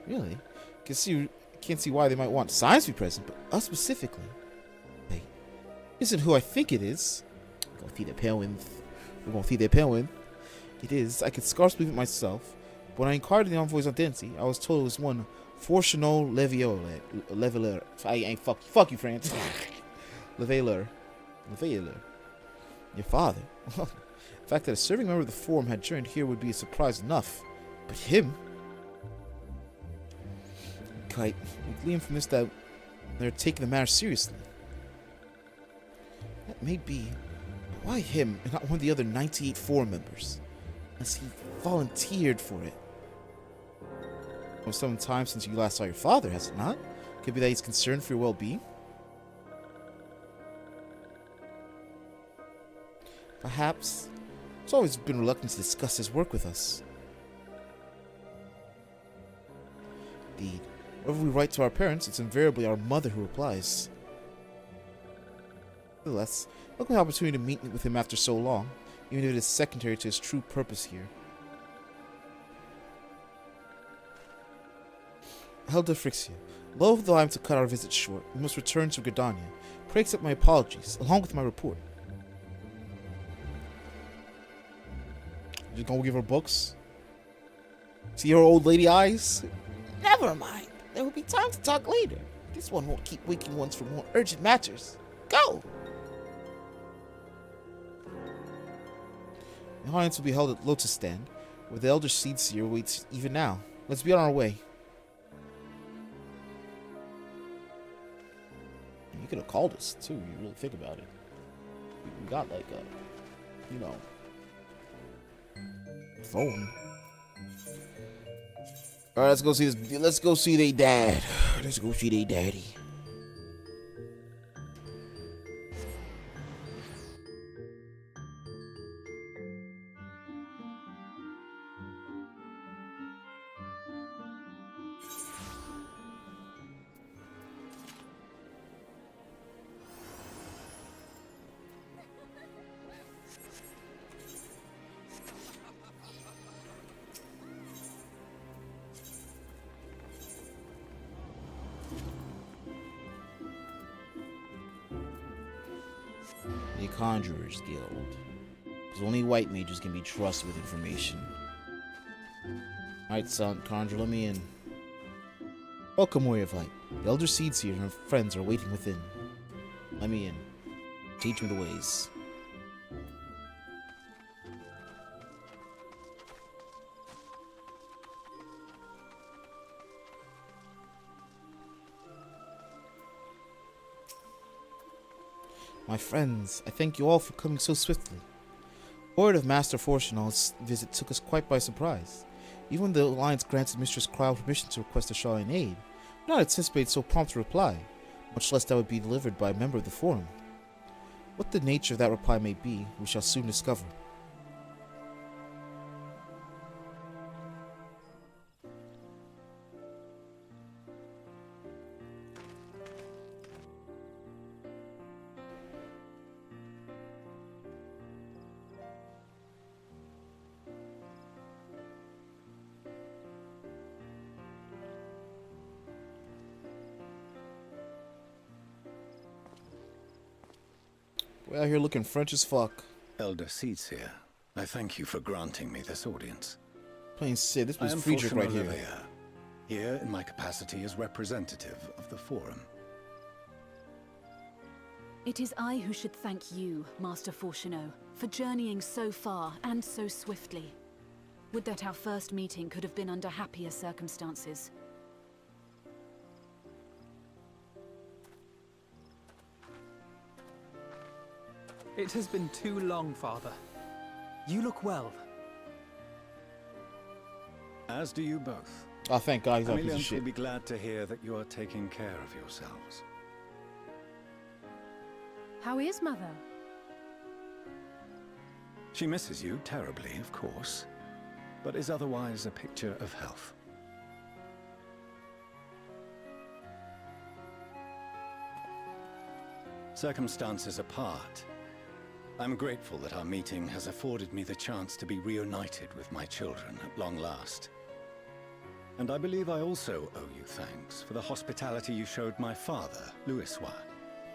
Really? Can't see why they might want science to be present, but us specifically. Hey, isn't who I think it is. We're gonna feed their pale. It is. I could scarce believe it myself. But when I inquired the envoy's identity, I was told it was one Fortunal Leveler. I ain't fuck you, France. Leveler. Your father. The fact that a serving member of the forum had joined here would be a surprise enough. But him? Kite, we glean from this that they're taking the matter seriously. That may be, but why him and not one of the other 98 forum members? As he volunteered for it. It was some time since you last saw your father, has it not? Could be that he's concerned for your well-being. Perhaps. He's always been reluctant to discuss his work with us. Indeed. Whenever we write to our parents, it's invariably our mother who replies. Nevertheless, welcome the opportunity to meet with him after so long, even if it is secondary to his true purpose here. Elder Frixia, loath though I am to cut our visit short, we must return to Gridania. Pray accept my apologies, along with my report. You gonna give her books? See her old lady eyes? Never mind. There will be time to talk later. This one won't keep waking ones for more urgent matters. Go! The audience will be held at Lotus Stand, where the Elder Seedseer waits even now. Let's be on our way. he could have called us too. You really think about it. We got like a, you know, phone. All right, let's go see this. Let's go see they dad. Let's go see they daddy. The Conjurers Guild. Because only white mages can be trusted with information. Alright, son, Conjure, let me in. Welcome, Warrior of Light. The Elder Seeds here and her friends are waiting within. Let me in. Teach me the ways. My friends, I thank you all for coming so swiftly. Word of Master Fortunal's visit took us quite by surprise. Even when the Alliance granted Mistress Crowell permission to request a Shawlian aid, we did not anticipate so prompt a reply, much less that would be delivered by a member of the Forum. What the nature of that reply may be, we shall soon discover. We're out here looking French as fuck. Elder Seeds here. I thank you for granting me this audience. Plain Sid, this was I am Friedrich right here. Olivia, here in my capacity as representative of the Forum. It is I who should thank you, Master Fortuno, for journeying so far and so swiftly. Would that our first meeting could have been under happier circumstances. It has been too long, Father. You look well. As do you both. Oh, thank God he's not a piece of Amelians shit. will be glad to hear that you are taking care of yourselves. How is Mother? She misses you terribly, of course, but is otherwise a picture of health. Circumstances apart, I'm grateful that our meeting has afforded me the chance to be reunited with my children at long last. And I believe I also owe you thanks for the hospitality you showed my father, Louisois,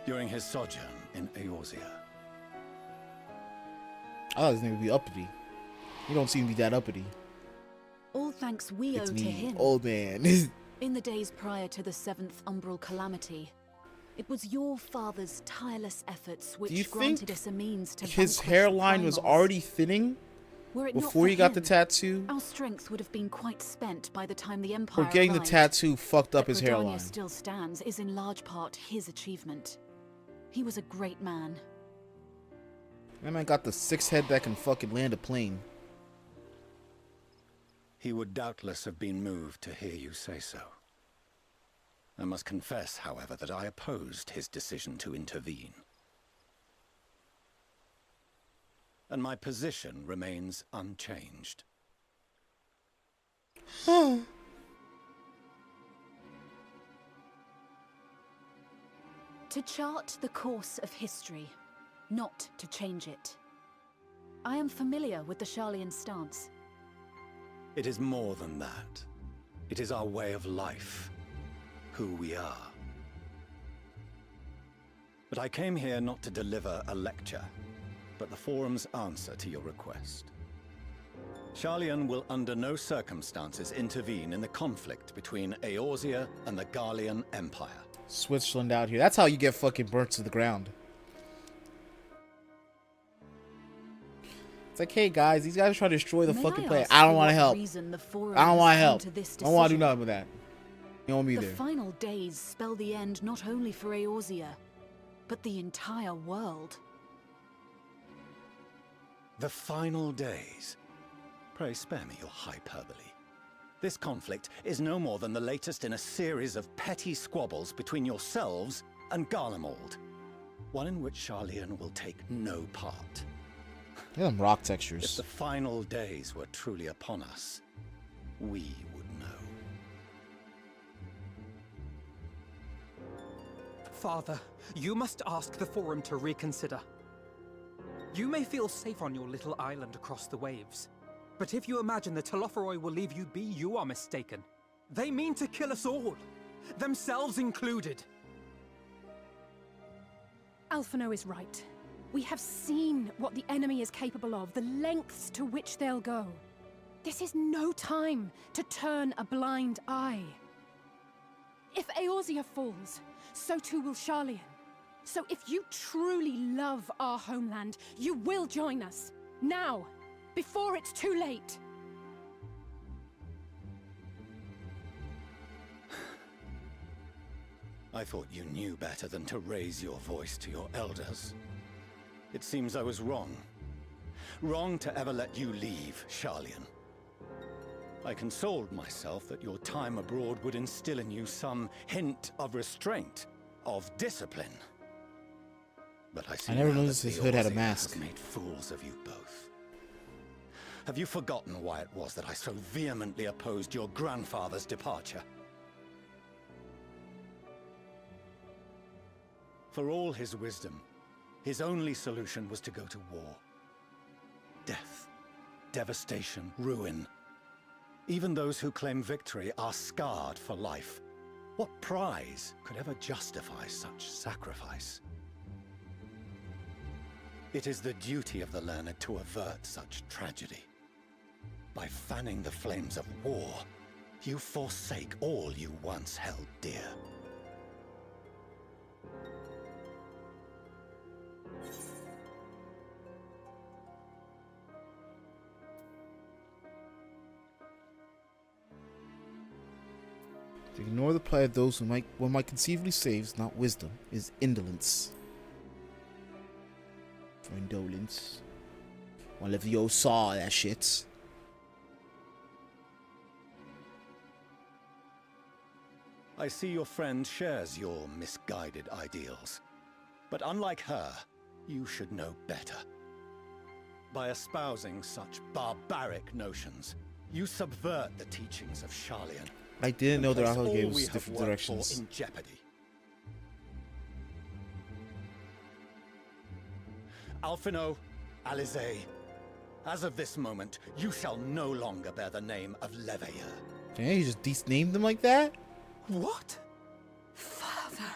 during his sojourn in Eorzea. I thought his name would be uppity. You don't seem to be that uppity. All thanks we It's owe me, to him. old man. In the days prior to the 7th Umbral Calamity, it was your father's tireless efforts which Do you granted think us a means to his vanquish hairline was primals. already thinning Were it not before for he got the him, tattoo? Our strength would have been quite spent by the time the Empire Or getting the arrived. tattoo fucked up That his Redania hairline. still stands is in large part his achievement. He was a great man. That man got the 6 head that can fucking land a plane. He would doubtless have been moved to hear you say so. I must confess, however, that I opposed his decision to intervene. And my position remains unchanged. To chart the course of history, not to change it. I am familiar with the Sharlayan stance. It is more than that. It is our way of life. Who we are. But I came here not to deliver a lecture, but the Forum's answer to your request. Sharlayan will under no circumstances intervene in the conflict between Eorzea and the Garlean Empire. Switzerland out here. That's how you get fucking burnt to the ground. It's like, hey guys, these guys are trying to destroy the May fucking I planet. ask I don't for want to what help. reason the Forum I don't want to has help. come to this I don't want to do decision? nothing with that. You don't want me The there. final days spell the end not only for Eorzea, but the entire world. The final days. Pray spare me your hyperbole. This conflict is no more than the latest in a series of petty squabbles between yourselves and Garlemald. One in which Sharlayan will take no part. Yeah, them rock textures. If the final days were truly upon us, we would know. Father, you must ask the Forum to reconsider. You may feel safe on your little island across the waves, but if you imagine the Telophoroi will leave you be, you are mistaken. They mean to kill us all, themselves included. Alphino is right. We have seen what the enemy is capable of, the lengths to which they'll go. This is no time to turn a blind eye. If Eorzea falls, so too will Sharlayan. So if you truly love our homeland, you will join us. Now, before it's too late. I thought you knew better than to raise your voice to your elders. It seems I was wrong. Wrong to ever let you leave, Sharlayan. I consoled myself that your time abroad would instill in you some hint of restraint, of discipline. But I never noticed his hood had a mask. Has made fools of you both. Have you forgotten why it was that I so vehemently opposed your grandfather's departure? For all his wisdom, his only solution was to go to war. Death, devastation, ruin. Even those who claim victory are scarred for life. What prize could ever justify such sacrifice? It is the duty of the learned to avert such tragedy. By fanning the flames of war, you forsake all you once held dear. To ignore the plight of those who one might conceivably save is not wisdom, is indolence. For indolence. One of you saw that shit. I see your friend shares your misguided ideals. But unlike her, you should know better. By espousing such barbaric notions, you subvert the teachings of Sharlayan. I didn't know there place are all games we with have different worked for directions. in jeopardy. Alphino, Alizé, as of this moment, you shall no longer bear the name of Leveilleur. Damn, you just named them like that? What? Father.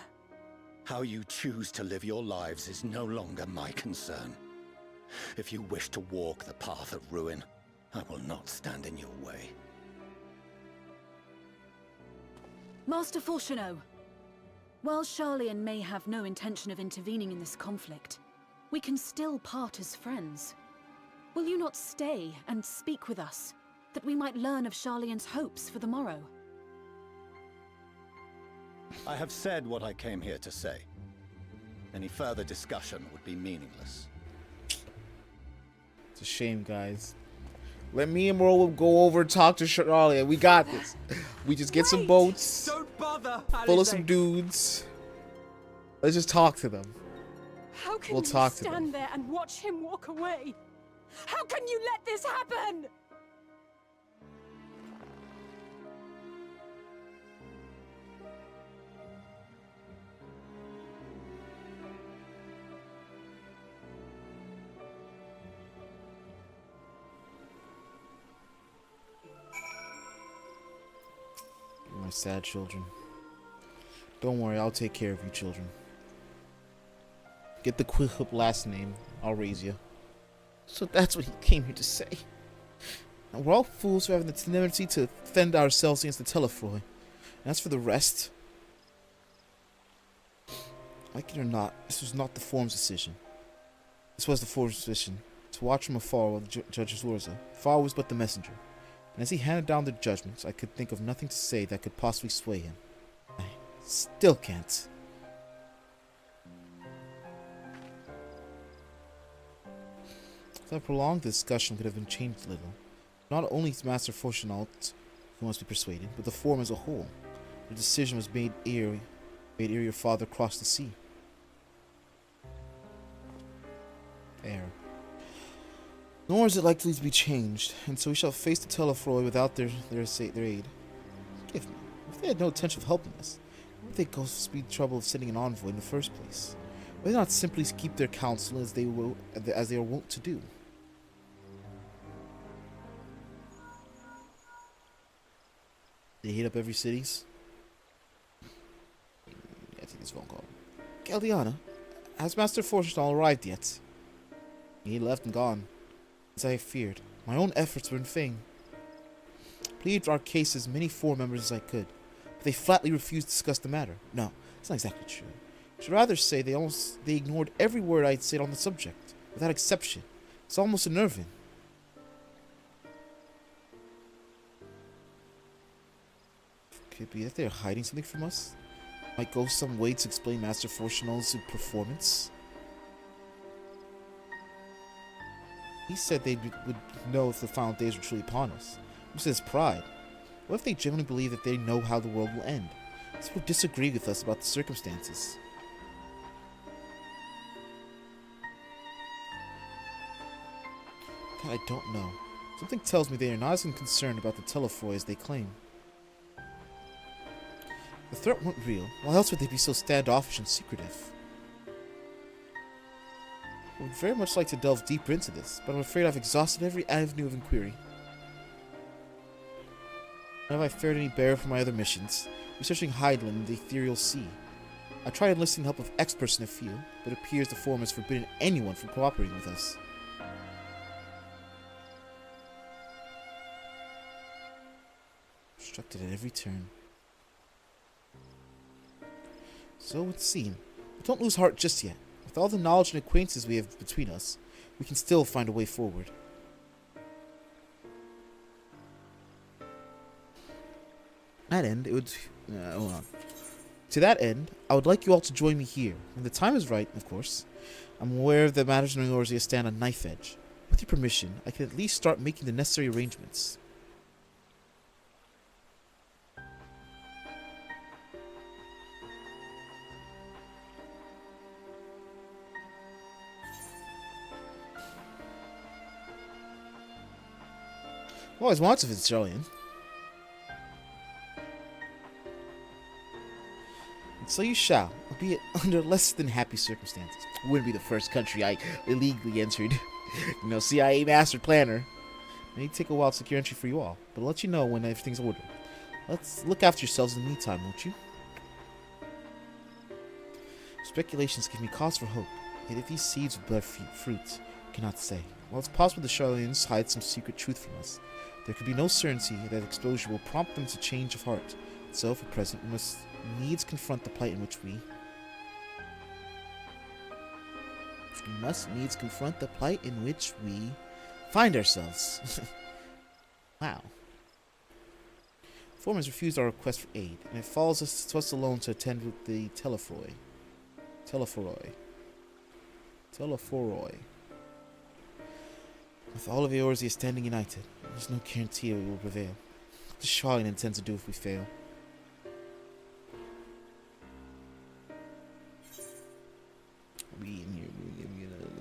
How you choose to live your lives is no longer my concern. If you wish to walk the path of ruin, I will not stand in your way. Master Fourcheneau, while Sharlayan may have no intention of intervening in this conflict, we can still part as friends. Will you not stay and speak with us, that we might learn of Sharlayan's hopes for the morrow? I have said what I came here to say. Any further discussion would be meaningless. It's a shame, guys. Let me and Merle go over and talk to Sharlayan. We got this. We just get some boats. Don't bother, Full of some dudes. Let's just talk to them. How can We'll you talk to them. stand there and watch him walk away? How can you let this happen? My sad children. Don't worry, I'll take care of you children. Get the Quick last name. I'll raise you. So that's what he came here to say. And we're all fools for having the temerity to defend ourselves against the Telophoroi. And as for the rest, like it or not, this was not the Forum's decision. This was the Forum's decision. To watch from afar while the judge is Lorza. Far was but the messenger. And as he handed down the judgments, I could think of nothing to say that could possibly sway him. I still can't. Without prolonged discussion could have been changed a little. Not only is Master Fortunaut who must be persuaded, but the forum as a whole. The decision was made ere your father crossed the sea. Air. Nor is it likely to be changed, and so we shall face the Telefroi without their aid. Forgive me, if they had no intention of helping us, why would they go to speed trouble of sending an envoy in the first place? Why not simply keep their counsel as they are wont to do? They hit up every cities? I think this phone call. Galdiana, has Master Fortunal arrived yet? He left and gone. As I feared, my own efforts were in vain. Pleaded our case as many forum members as I could, but they flatly refused to discuss the matter. No, it's not exactly true. I should rather say they ignored every word I'd said on the subject, without exception. It's almost unnerving. Could it be that they're hiding something from us? Might go some way to explain Master Fortunal's performance. He said they would know if the final days were truly upon us. It was his pride. What if they genuinely believe that they know how the world will end? Some people disagree with us about the circumstances. God, I don't know. Something tells me they are not as concerned about the Telefroi as they claim. The threat weren't real. Why else would they be so standoffish and secretive? I would very much like to delve deeper into this, but I'm afraid I've exhausted every avenue of inquiry. Nor have I fared any better for my other missions, researching Hydaelyn and the Ethereal Sea. I tried enlisting the help of experts in the field, but it appears the forum has forbidden anyone from cooperating with us. Obstructed at every turn. So it would seem. But don't lose heart just yet. With all the knowledge and acquaintances we have between us, we can still find a way forward. That end, it would... hold on. To that end, I would like you all to join me here. When the time is right, of course. I'm aware that matters in Eorzea stand on knife edge. With your permission, I can at least start making the necessary arrangements. Always wants of it, Charlian. And so you shall, albeit under less than happy circumstances. Wouldn't be the first country I illegally entered. You know, CIA master planner. It may take a while to secure entry for you all, but I'll let you know when everything's ordered. Let's look after yourselves in the meantime, won't you? Speculations give me cause for hope, yet if these seeds will bear fruit, I cannot say. While it's possible the Charlians hide some secret truth from us, there could be no certainty that exposure will prompt them to change of heart. So, for present, we must needs confront the plight in which we... find ourselves. Wow. The forum has refused our request for aid, and it falls to us alone to attend with the Telefroi. With all of Eorzea standing united, there's no guarantee we will prevail. What does Charlian intend to do if we fail?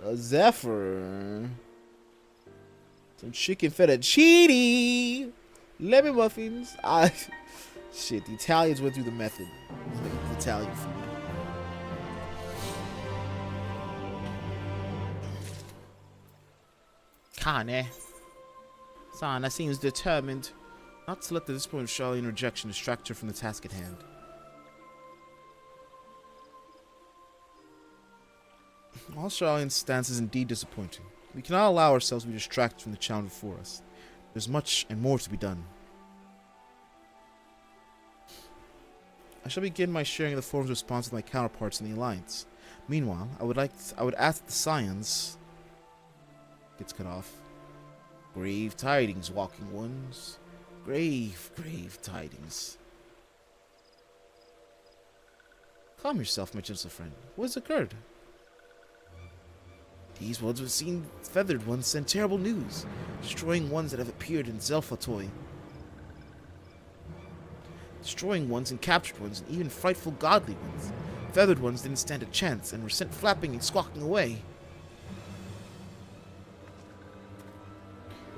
A Zephyr. Some chicken fettuccine. Lemon muffins. Shit, the Italians went through the method. Italian food. Kane. Sana seems determined not to let the disappointment of Charlian rejection distract her from the task at hand. While Charlian's stance is indeed disappointing, we cannot allow ourselves to be distracted from the challenge before us. There's much and more to be done. I shall begin my sharing of the forum's response with my counterparts in the Alliance. Meanwhile, I would ask that the Scions... Gets cut off. Grave tidings, walking ones. Grave tidings. Calm yourself, my gentle friend. What has occurred? These ones have seen feathered ones send terrible news, destroying ones that have appeared in Zelfatoi. Destroying ones and captured ones, and even frightful godly ones. Feathered ones didn't stand a chance and were sent flapping and squawking away.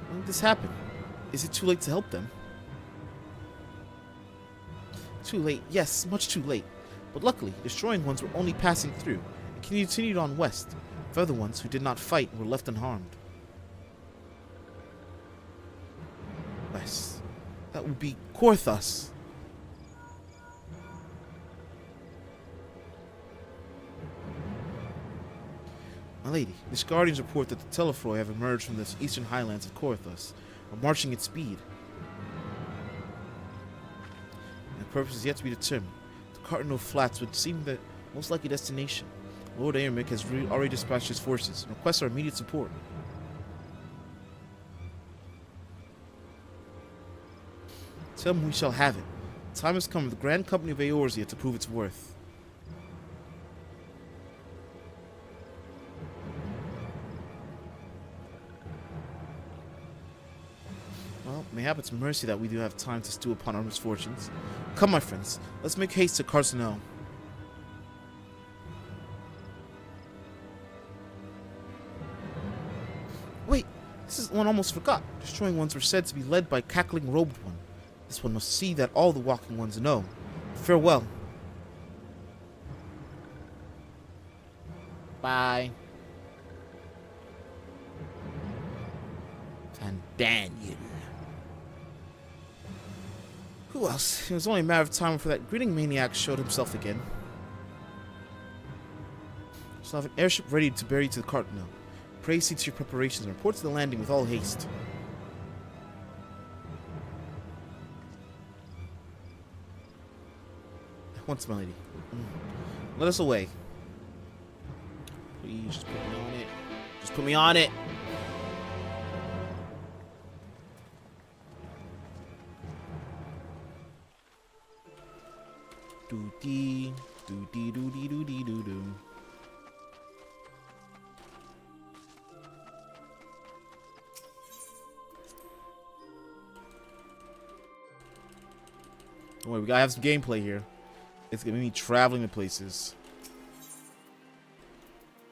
When did this happen? Is it too late to help them? Too late, yes, much too late. But luckily, destroying ones were only passing through, and continued on west. Feathered ones who did not fight were left unharmed. West. That would be Korthus. My lady, these guardians report that the Telefroi have emerged from the eastern highlands of Korthus, are marching at speed. Their purpose is yet to be determined. The Cardinal Flats would seem the most likely destination. Lord Aermic has already dispatched his forces and requests our immediate support. Tell him we shall have it. The time has come for the Grand Company of Eorzea to prove its worth. Well, mayhap it's mercy that we do have time to stew upon our misfortunes. Come, my friends, let's make haste to Carcinel. Wait, this is one I almost forgot. Destroying ones were said to be led by cackling robed one. This one must see that all the walking ones know. Farewell. Bye. And Daniel. Who else? It was only a matter of time before that grinning maniac showed himself again. So have an airship ready to bear you to the Cardinal. Pray see to your preparations and report to the landing with all haste. Once, my lady. Let us away. Please, just put me on it. Just put me on it. Doo-dee, doo-dee, doo-dee, doo-dee, doo-doo. Don't worry, we gotta have some gameplay here. It's gonna be me traveling to places.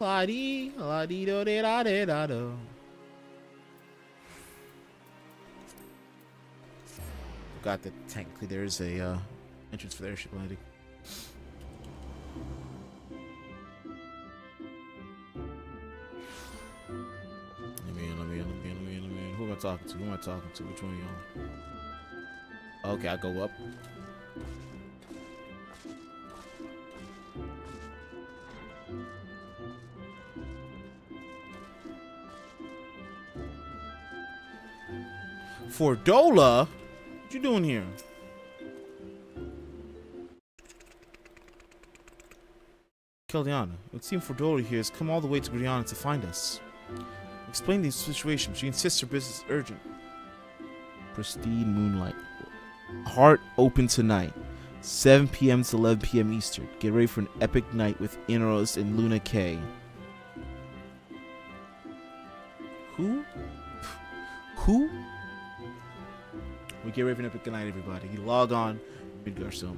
La-dee, la-dee-do-de-da-de-da-do. Forgot that technically there is a entrance for the airship landing. Let me. Who am I talking to? Who am I talking to? Which one of y'all? Okay, I'll go up. Fordola? What you doing here? Keldiana, it would seem Fordola here has come all the way to Griana to find us. Explain the situation. She insists her business is urgent. Pristine moonlight. Heart open tonight. 7 p.m. to 11 p.m. Eastern. Get ready for an epic night with Inaros and Luna K. Who? Who? We get ready for an epic night, everybody. You log on. Midgar Silver.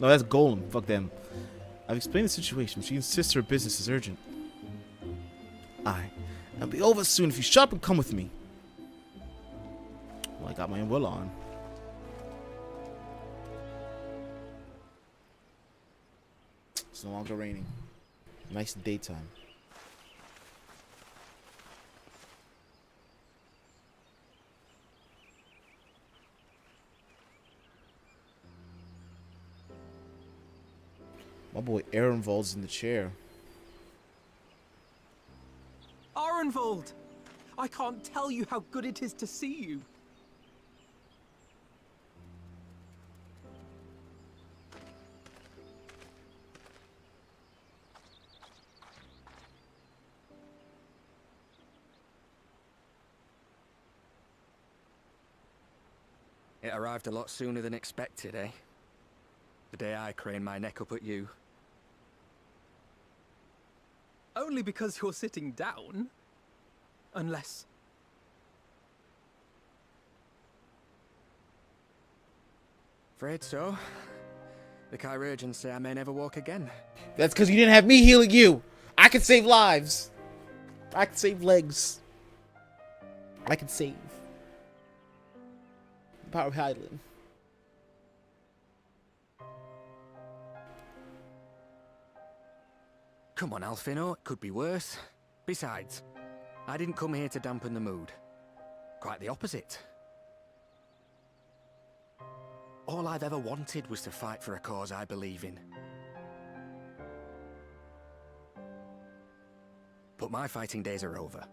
No, that's Golem. Fuck them. I've explained the situation. She insists her business is urgent. Aye. I'll be over soon if you shop and come with me. Well, I got my umbrella on. It's no longer raining. Nice daytime. My boy Arenvold's in the chair. Arenvold! I can't tell you how good it is to see you. It arrived a lot sooner than expected, eh? The day I craned my neck up at you. Only because you're sitting down. Unless... Afraid so. The chirurgeons say I may never walk again. That's because you didn't have me healing you. I can save lives. I can save legs. I can save. Power of Hyland. Come on, Alfino, it could be worse. Besides, I didn't come here to dampen the mood. Quite the opposite. All I've ever wanted was to fight for a cause I believe in. But my fighting days are over.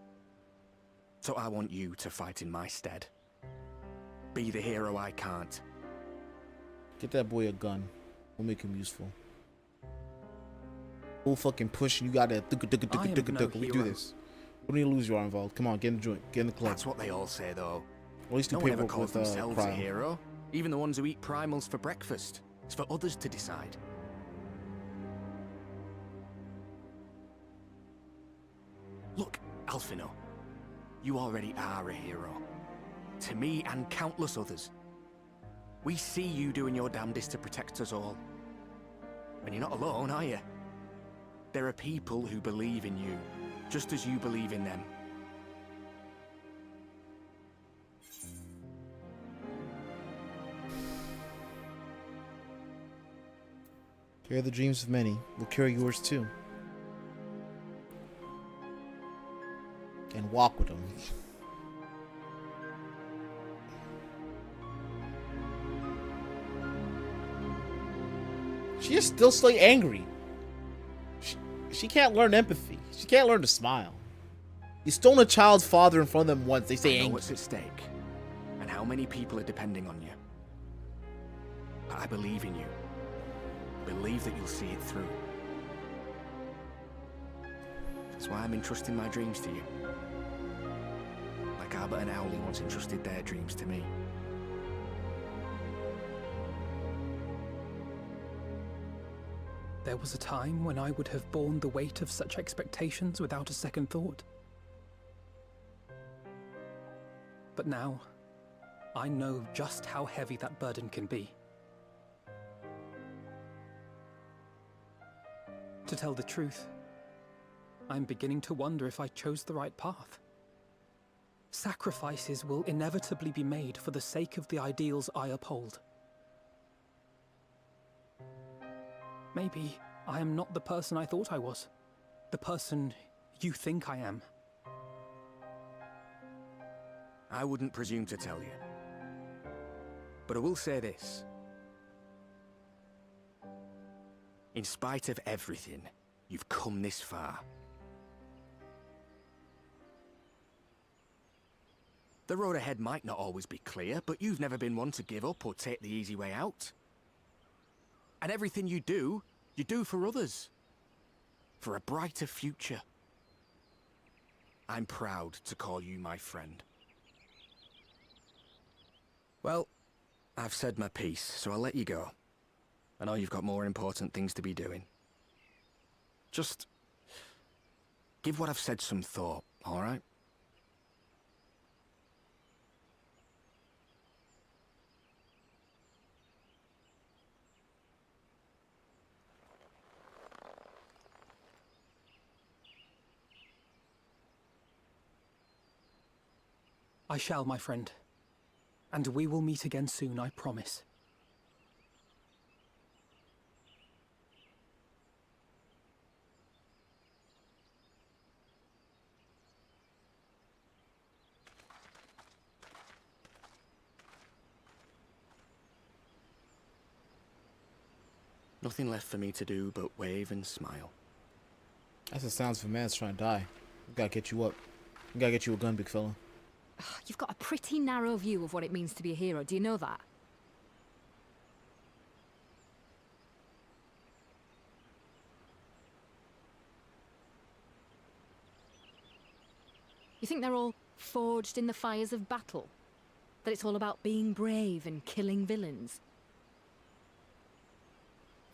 So I want you to fight in my stead. Be the hero I can't. Get that boy a gun. We'll make him useful. Full fucking push. You got that. We do this. We don't need to lose. You are involved. Come on, get in the joint. Get in the club. That's what they all say, though. At least do no one ever paperwork calls with themselves a Cryo. hero. Even the ones who eat primals for breakfast. It's for others to decide. Look, Alfino. You already are a hero. To me and countless others. We see you doing your damnedest to protect us all. And you're not alone, are you? There are people who believe in you, just as you believe in them. Carry the dreams of many. We'll carry yours too. And walk with them. She is still slightly angry. She can't learn empathy. She can't learn to smile. You stole a child's father in front of them once. They say I know angry. what's at stake, and how many people are depending on you. But I believe in you. Believe that you'll see it through. That's why I'm entrusting my dreams to you. Like Albert and Owlie once entrusted their dreams to me. There was a time when I would have borne the weight of such expectations without a second thought. But now, I know just how heavy that burden can be. To tell the truth, I'm beginning to wonder if I chose the right path. Sacrifices will inevitably be made for the sake of the ideals I uphold. Maybe I am not the person I thought I was. The person you think I am. I wouldn't presume to tell you. But I will say this. In spite of everything, you've come this far. The road ahead might not always be clear, but you've never been one to give up or take the easy way out. And everything you do for others. For a brighter future. I'm proud to call you my friend. Well, I've said my piece, so I'll let you go. I know you've got more important things to be doing. Just give what I've said some thought, all right? I shall, my friend. And we will meet again soon, I promise. Nothing left for me to do but wave and smile. That's the sounds of a man that's trying to die. We gotta get you up. We gotta get you a gun, big fella. You've got a pretty narrow view of what it means to be a hero. Do you know that? You think they're all forged in the fires of battle? That it's all about being brave and killing villains?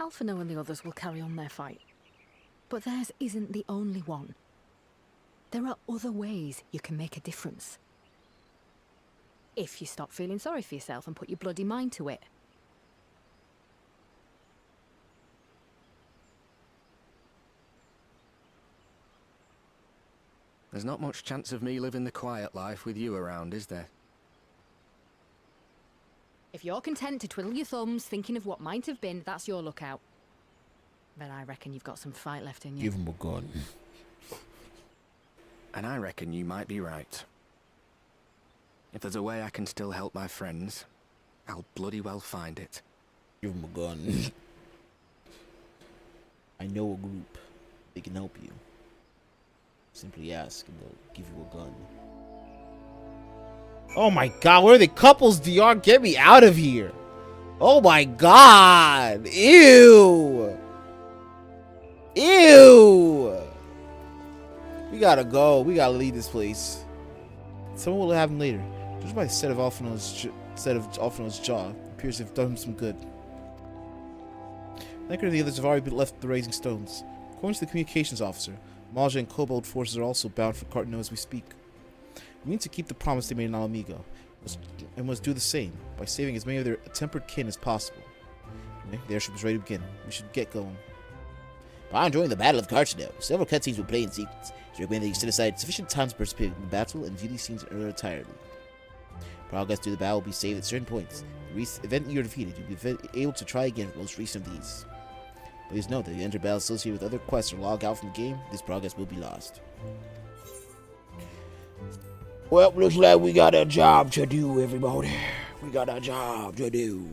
Alphino and the others will carry on their fight. But theirs isn't the only one. There are other ways you can make a difference. If you stop feeling sorry for yourself and put your bloody mind to it. There's not much chance of me living the quiet life with you around, is there? If you're content to twiddle your thumbs thinking of what might have been, that's your lookout. But I reckon you've got some fight left in you. Give him a gun. And I reckon you might be right. If there's a way I can still help my friends, I'll bloody well find it. Give him a gun. I know a group. They can help you. Simply ask and they'll give you a gun. Oh my god, where are the couples, DR? Get me out of here. Oh my god. Ew. Ew. We gotta go. We gotta leave this place. Someone will have him later. Just by the set of Alphinaud's jaw, it appears to have done him some good. Necker and the others have already been left the Raising Stones. According to the communications officer, Malja and Kobold forces are also bound for Cartano as we speak. We need to keep the promise they made in Alamigo, and must do the same by saving as many of their tempered kin as possible. Anyway, the airship is ready to begin. We should get going. Upon joining the Battle of Cartano, several cutscenes will play in sequence. It's recommended that you set aside sufficient time to participate in the battle and view these scenes in their entirety. Progress through the battle will be saved at certain points. The event you're defeated, you'll be able to try again for the most recent of these. Please note that if you enter battles associated with other quests or log out from the game, this progress will be lost. Well, looks like we got a job to do, everybody. We got a job to do.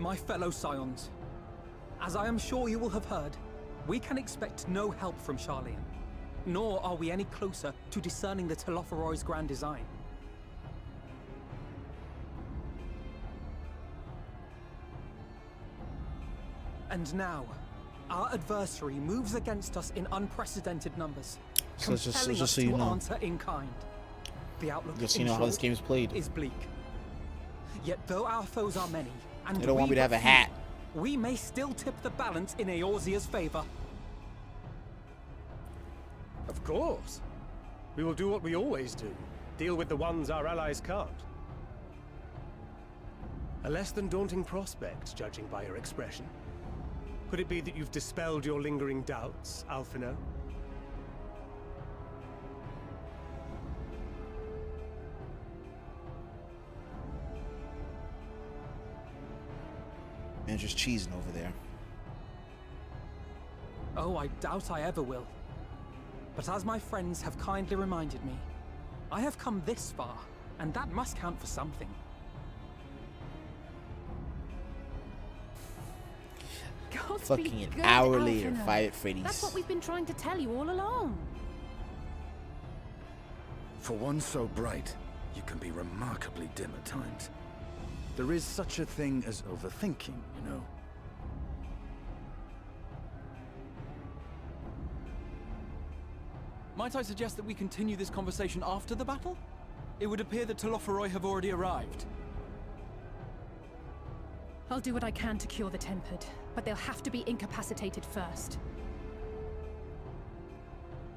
My fellow Scions, as I am sure you will have heard, we can expect no help from Sharlayan, nor are we any closer to discerning the Telophoroi's grand design. And now, our adversary moves against us in unprecedented numbers, compelling us to answer in kind. The outlook, just so you know how this game is played, is bleak. Yet though our foes are many, and they don't want me to have a hat, we may still tip the balance in Eorzea's favor. Of course. We will do what we always do. Deal with the ones our allies can't. A less than daunting prospect, judging by your expression. Could it be that you've dispelled your lingering doubts, Alphinaud? Man, just cheesing over there. Oh, I doubt I ever will. But as my friends have kindly reminded me, I have come this far, and that must count for something. Fucking an hour later, Five at Freddy's. That's what we've been trying to tell you all along. For one so bright, you can be remarkably dim at times. There is such a thing as overthinking, you know. Might I suggest that we continue this conversation after the battle? It would appear that Telophoroi have already arrived. I'll do what I can to cure the Tempered, but they'll have to be incapacitated first.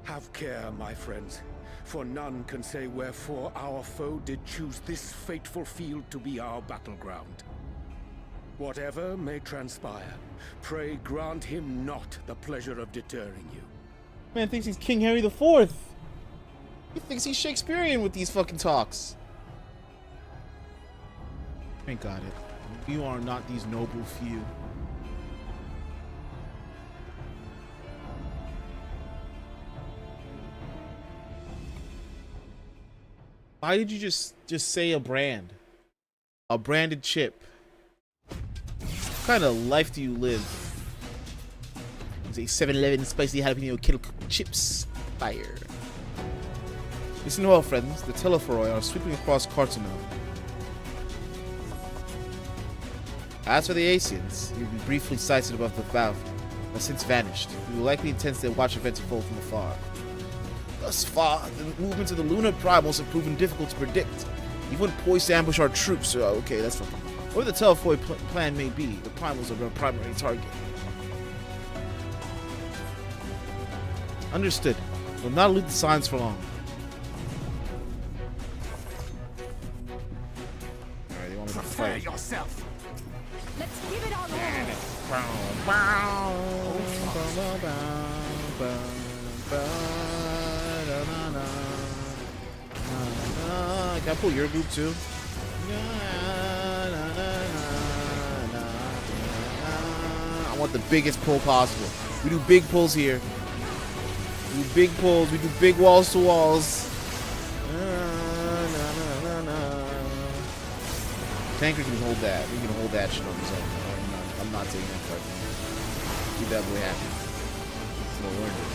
Have care, my friends, for none can say wherefore our foe did choose this fateful field to be our battleground. Whatever may transpire, pray grant him not the pleasure of deterring you. Man thinks he's King Henry IV. He thinks he's Shakespearean with these fucking talks. Ain't got it. You are not these noble few. Why did you just say a brand? A branded chip. What kind of life do you live? It's a 7-Eleven spicy jalapeno kettle chips fire. Listen well, friends. The Telephoroi are sweeping across Cartano. As for the Asians, you've been briefly sighted above the valve, but since vanished. We will likely intend to watch events unfold from afar. Thus far, the movements of the lunar primals have proven difficult to predict, even when poised to ambush our troops. So, okay, that's fine. Whatever the Telephoroi plan may be, the primals are our primary target. Understood. We'll not elude the signs for long. Alright, they want me to Prepare fight. yourself. Let's give it our Can I pull your group too? I want the biggest pull possible. We do big pulls here. We do big pulls. We do big walls to walls. Tanker can hold that. We can hold that shit on his own. I'm not taking that fight. Keep that boy happy. No wonder.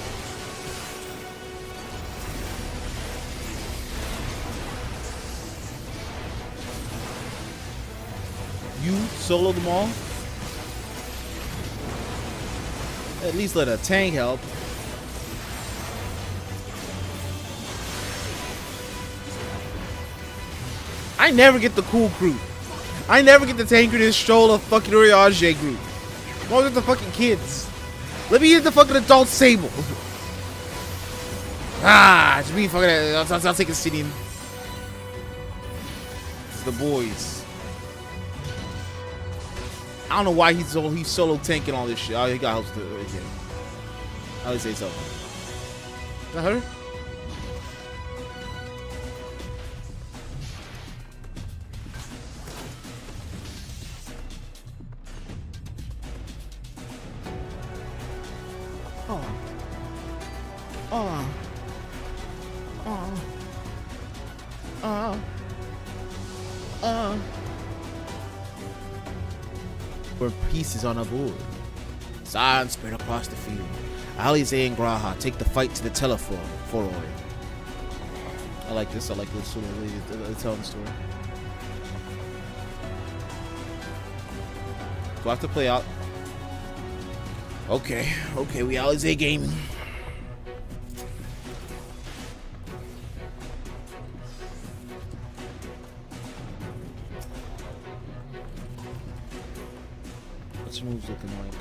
You solo them all? At least let a tank help. I never get the cool crew. I never get the tanker to stroll a fucking Urianger group. I'm always with the fucking kids. Let me get the fucking adult Sable. It's me fucking. I'll take a city. It's the boys. I don't know why he's solo tanking all this shit. Oh, he got help to do it again. I would say so. Is that her? We're pieces on a board. Signs spread across the field. Alize and Graha take the fight to the Telephoroi. I like this. I like this sort of lady telling the story. Do I have to play out? Okay, we Alize gaming. What's your moves looking like?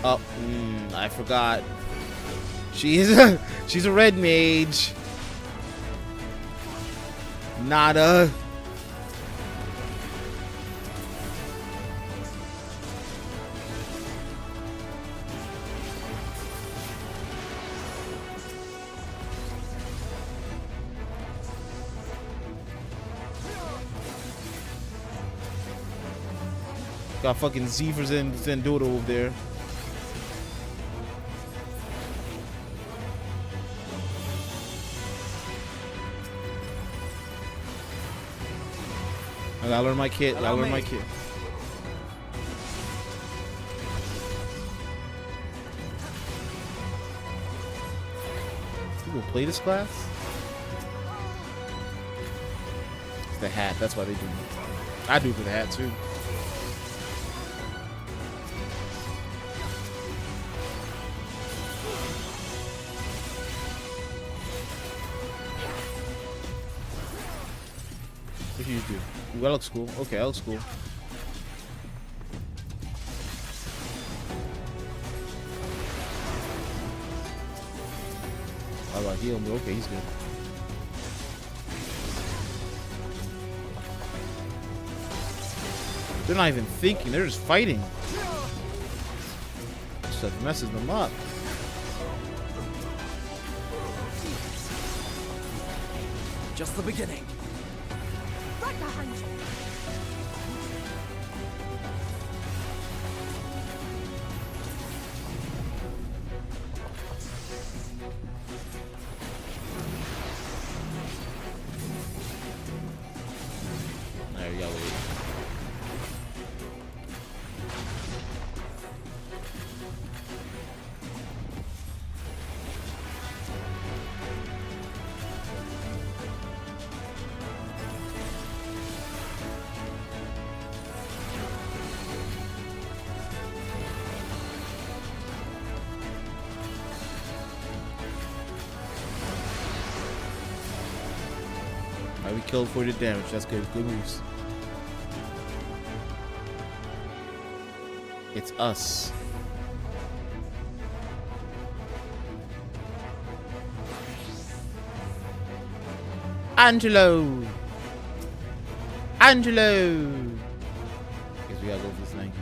Oh, I forgot. She's a red mage. Nada. Got fucking Zephyrs and Zenduro over there. I gotta learn my kit. I gotta learn my kit. People play this class? It's the hat. That's why they do it. I do it for the hat too. What do you do? Ooh, that looks cool. Okay, that looks cool. I like heal him, but okay, he's good. They're not even thinking, they're just fighting. Stuff messes them up. Just the beginning. Right behind you. There we go. Alright, we killed for the damage. That's good. Good moves. It's us. Angelo! Angelo! Guess we gotta go for this 19.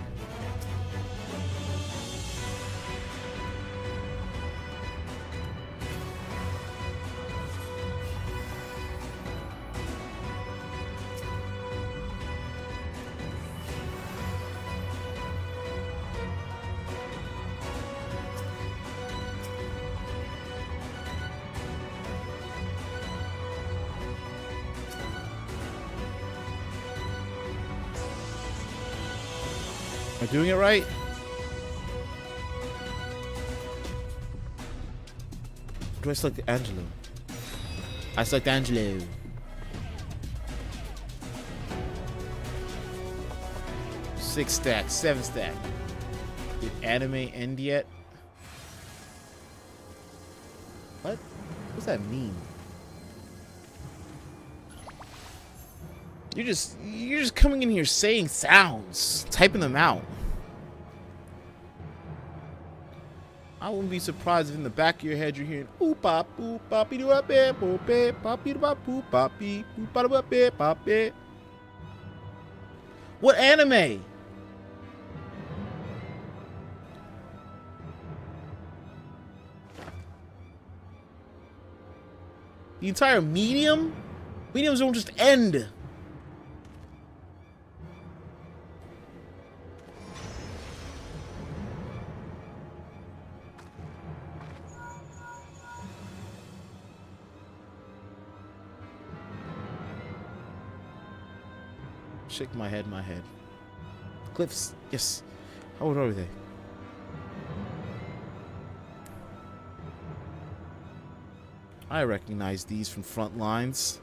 Am I doing it right? Do I select Angelo? I select Angelo. Six stack, 7 stack. Did anime end yet? What? What's that mean? You're just coming in here saying sounds, typing them out. I wouldn't be surprised if in the back of your head you're hearing ooh pop ooh poppy doo up beep boop beep poppy doo pop ooh poppy ooh pop up beep pop beep. What anime? The entire medium? Mediums don't just end. Shake my head, my head. Glyphs, yes. How old are they? I recognize these from front lines.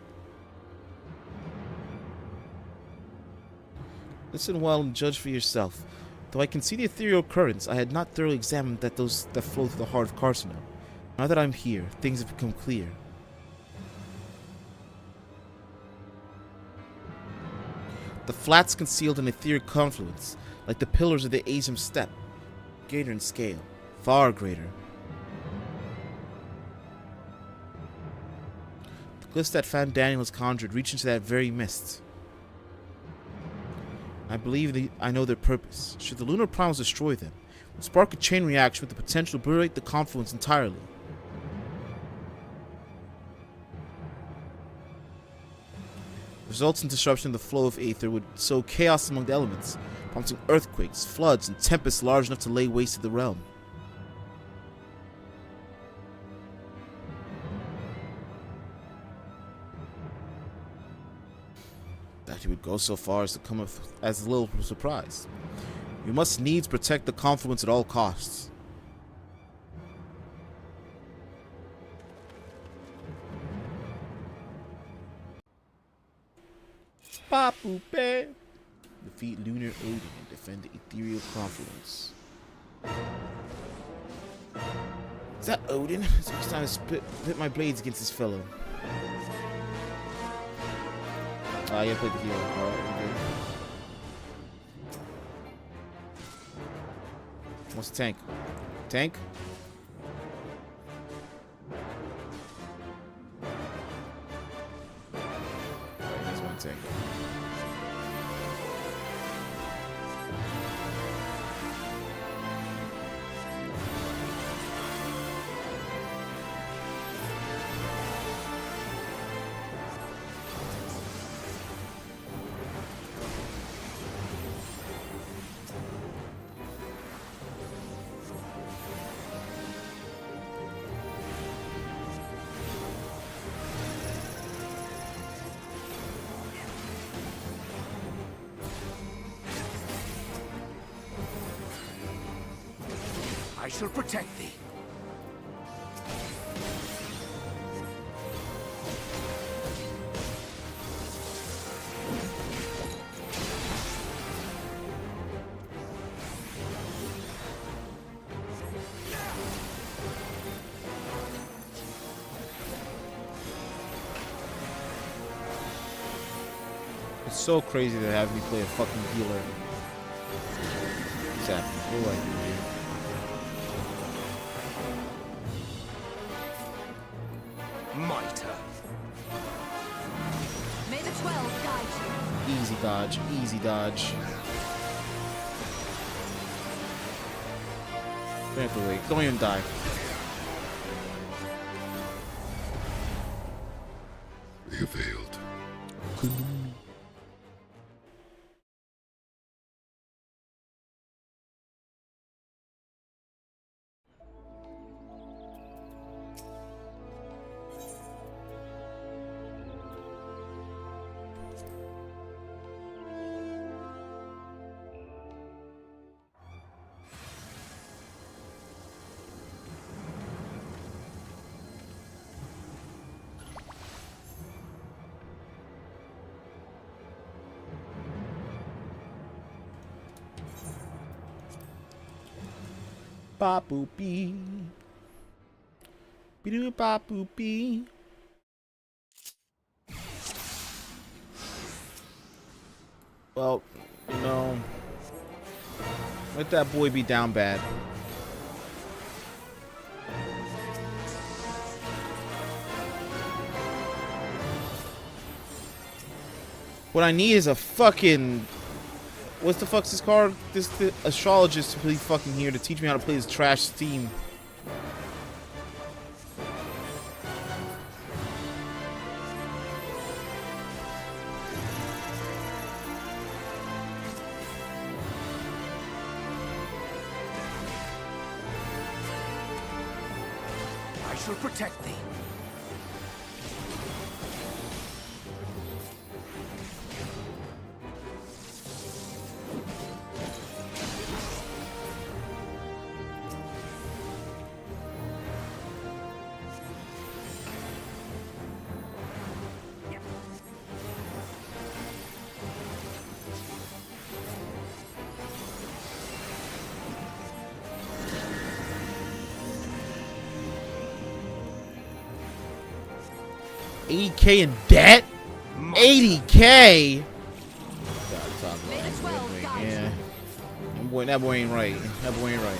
Listen well and judge for yourself. Though I can see the ethereal currents, I had not thoroughly examined those that flow through the heart of Carcinel. Now that I'm here, things have become clear. The flats concealed an ethereal confluence, like the pillars of the Asian steppe. Greater in scale, far greater. The glyphs that Fan Daniel has conjured reach into that very mist. I believe I know their purpose. Should the lunar primes destroy them, it will spark a chain reaction with the potential to obliterate the confluence entirely. Results in disruption of the flow of aether would sow chaos among the elements, prompting earthquakes, floods, and tempests large enough to lay waste to the realm. That he would go so far as to come up as a little surprise. We must needs protect the confluence at all costs. Papupe. Defeat Lunar Odin and defend the ethereal confluence. Is that Odin? It's time to split my blades against this fellow. I gotta play the hero. Alright, okay. What's the tank? Tank? Alright, there's one tank. I shall protect thee. It's so crazy to have me play a fucking healer. Exactly. What do I do here? Mitre. May the 12 guide you. Easy dodge. Easy dodge. Don't have to wait. Don't even die. The Veiled. Ba boop bee. Be ba boop bee. Well, you know, let that boy be down bad. What I need is a fucking... What's the fuck's this card? This the astrologist to be fucking here to teach me how to play this trash Steam. I shall protect thee. $80K in debt? $80K? Yeah. That boy ain't right. That boy ain't right.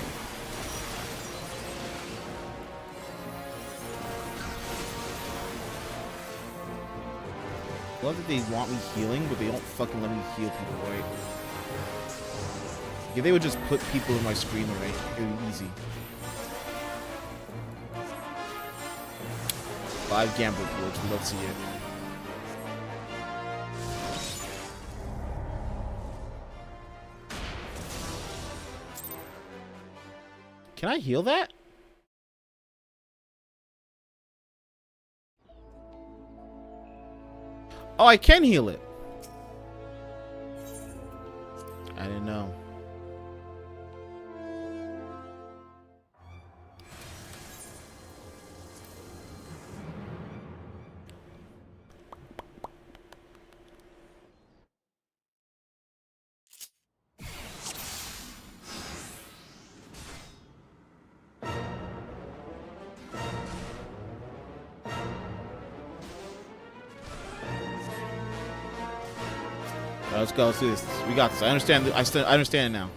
I love that they want me healing, but they don't fucking let me heal people right. Yeah, they would just put people in my screen right. It would be easy. 5 gamble boards, we don't see it. Can I heal that? Oh, I can heal it. I didn't know. Let's go. Let's do this. We got this. I understand. I understand it now.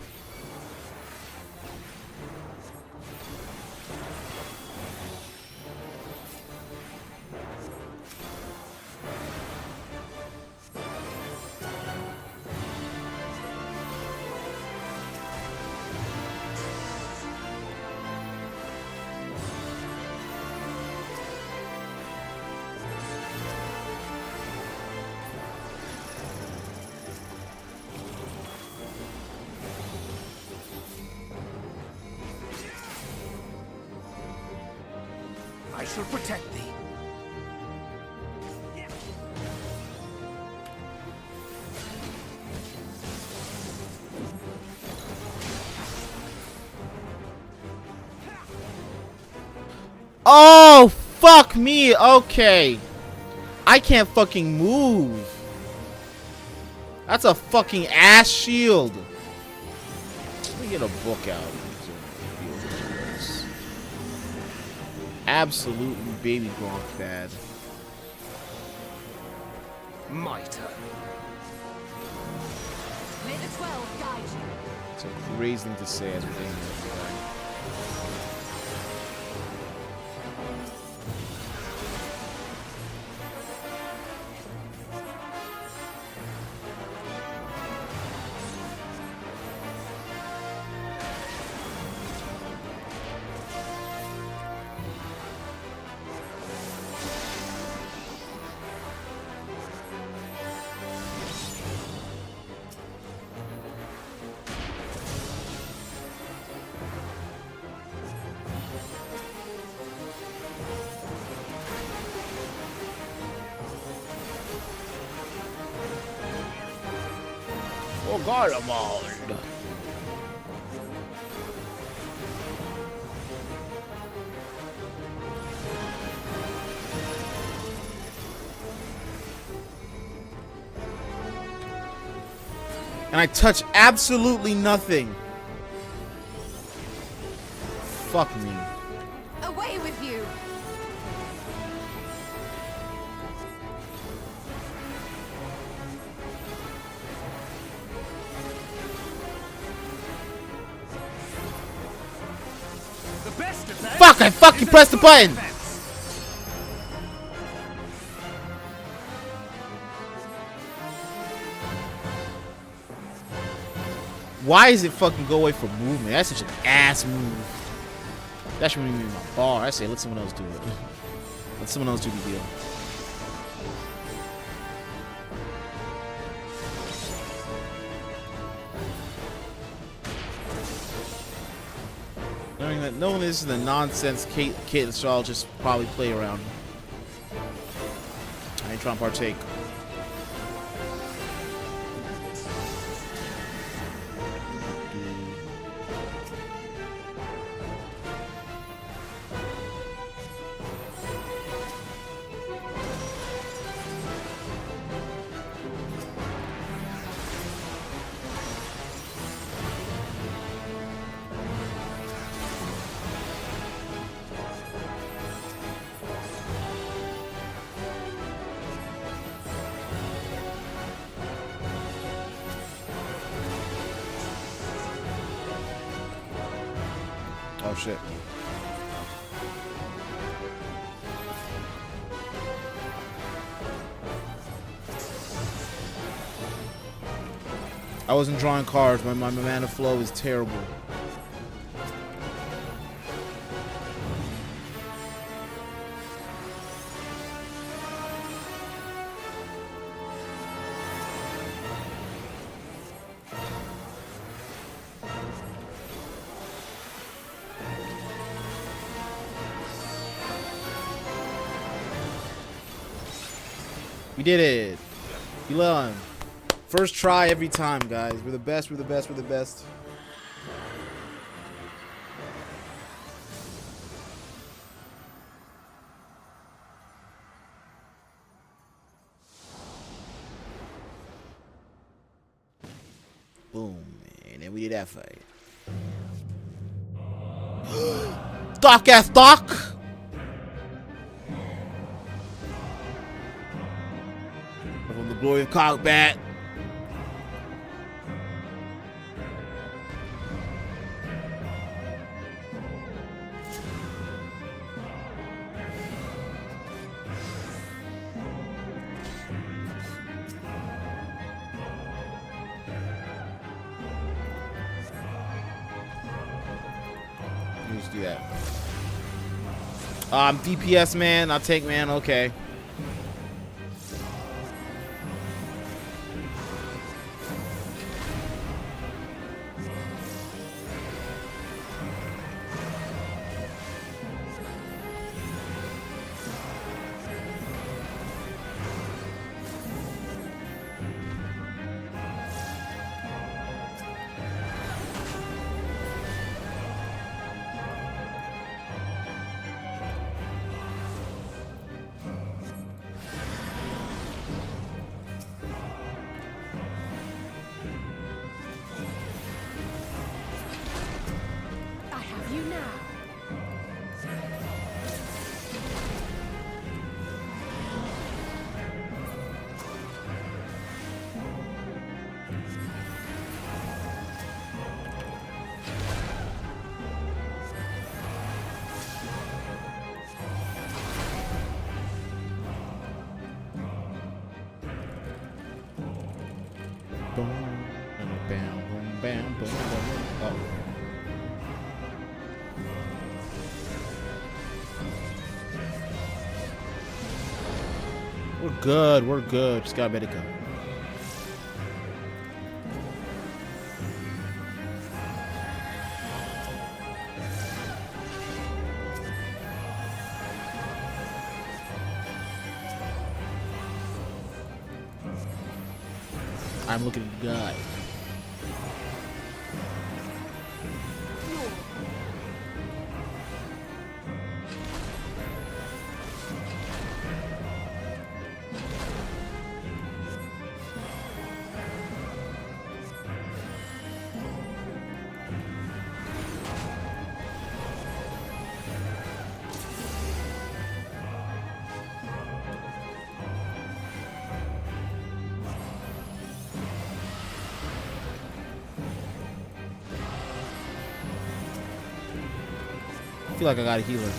I shall protect thee. Oh, fuck me. Okay. I can't fucking move. That's a fucking ass shield. Let me get a book out. Absolutely baby Gronk bad. Mitre. May the 12 guide you. It's a crazy thing to say as we're doing this. Oh God, I'm old. And I touch absolutely nothing. Fuck me. Away with you! Fuck! I fucking pressed the button! Why does it fucking go away from movement? That's such an ass move. That should be me in my bar. I say let someone else do it. Let someone else do the deal. Knowing this is the nonsense Kate and Shaw just probably play around. I ain't trying to partake. Oh shit. I wasn't drawing cards. My mana flow is terrible. We did it. Elon. First try every time, guys. We're the best, we're the best, we're the best. Boom. And then we did that fight. Dark ass dark! From the glory of combat. Let's do that. DPS man, I'll take man, okay. boom, bam, boom, bam, boom, boom. We're good. We're good. Just gotta let it go. I'm looking at the guy. I feel like I got a healer.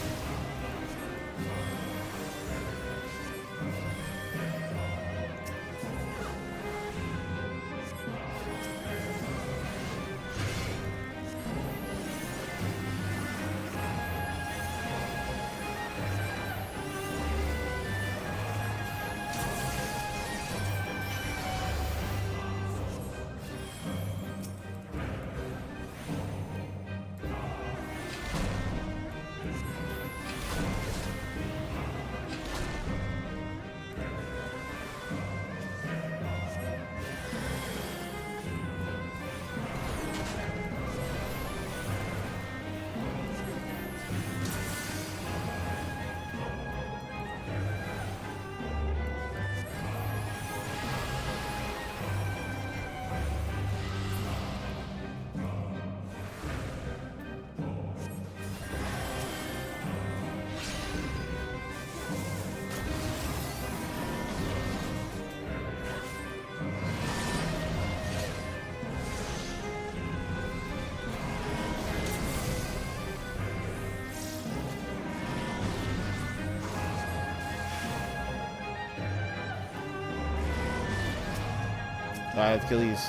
Alright, let's kill these.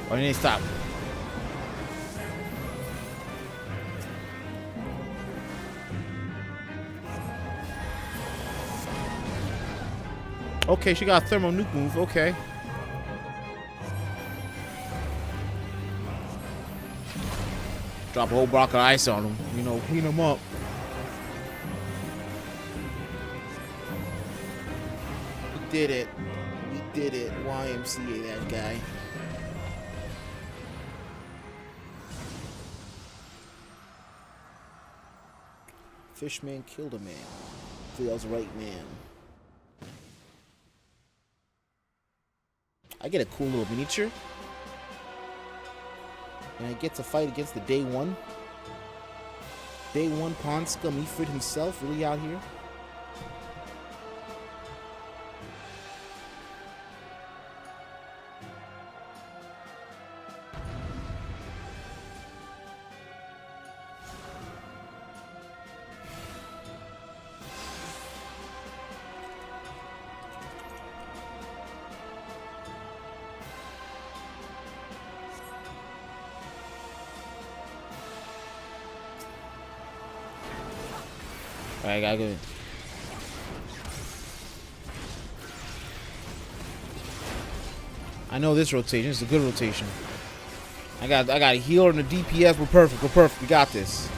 Why didn't he stop? Okay, she got a thermal nuke move. Okay. Drop a whole block of ice on him. You know, clean him up. We did it. We did it. YMCA that guy. Fishman killed a man. I think that was the right man. I get a cool little miniature. And I get to fight against the Day 1. Day 1 Pawn Scum Ifrit himself, really out here. Alright, I gotta go. I know this rotation. It's a good rotation. I got a healer and a DPS. We're perfect. We're perfect. We got this.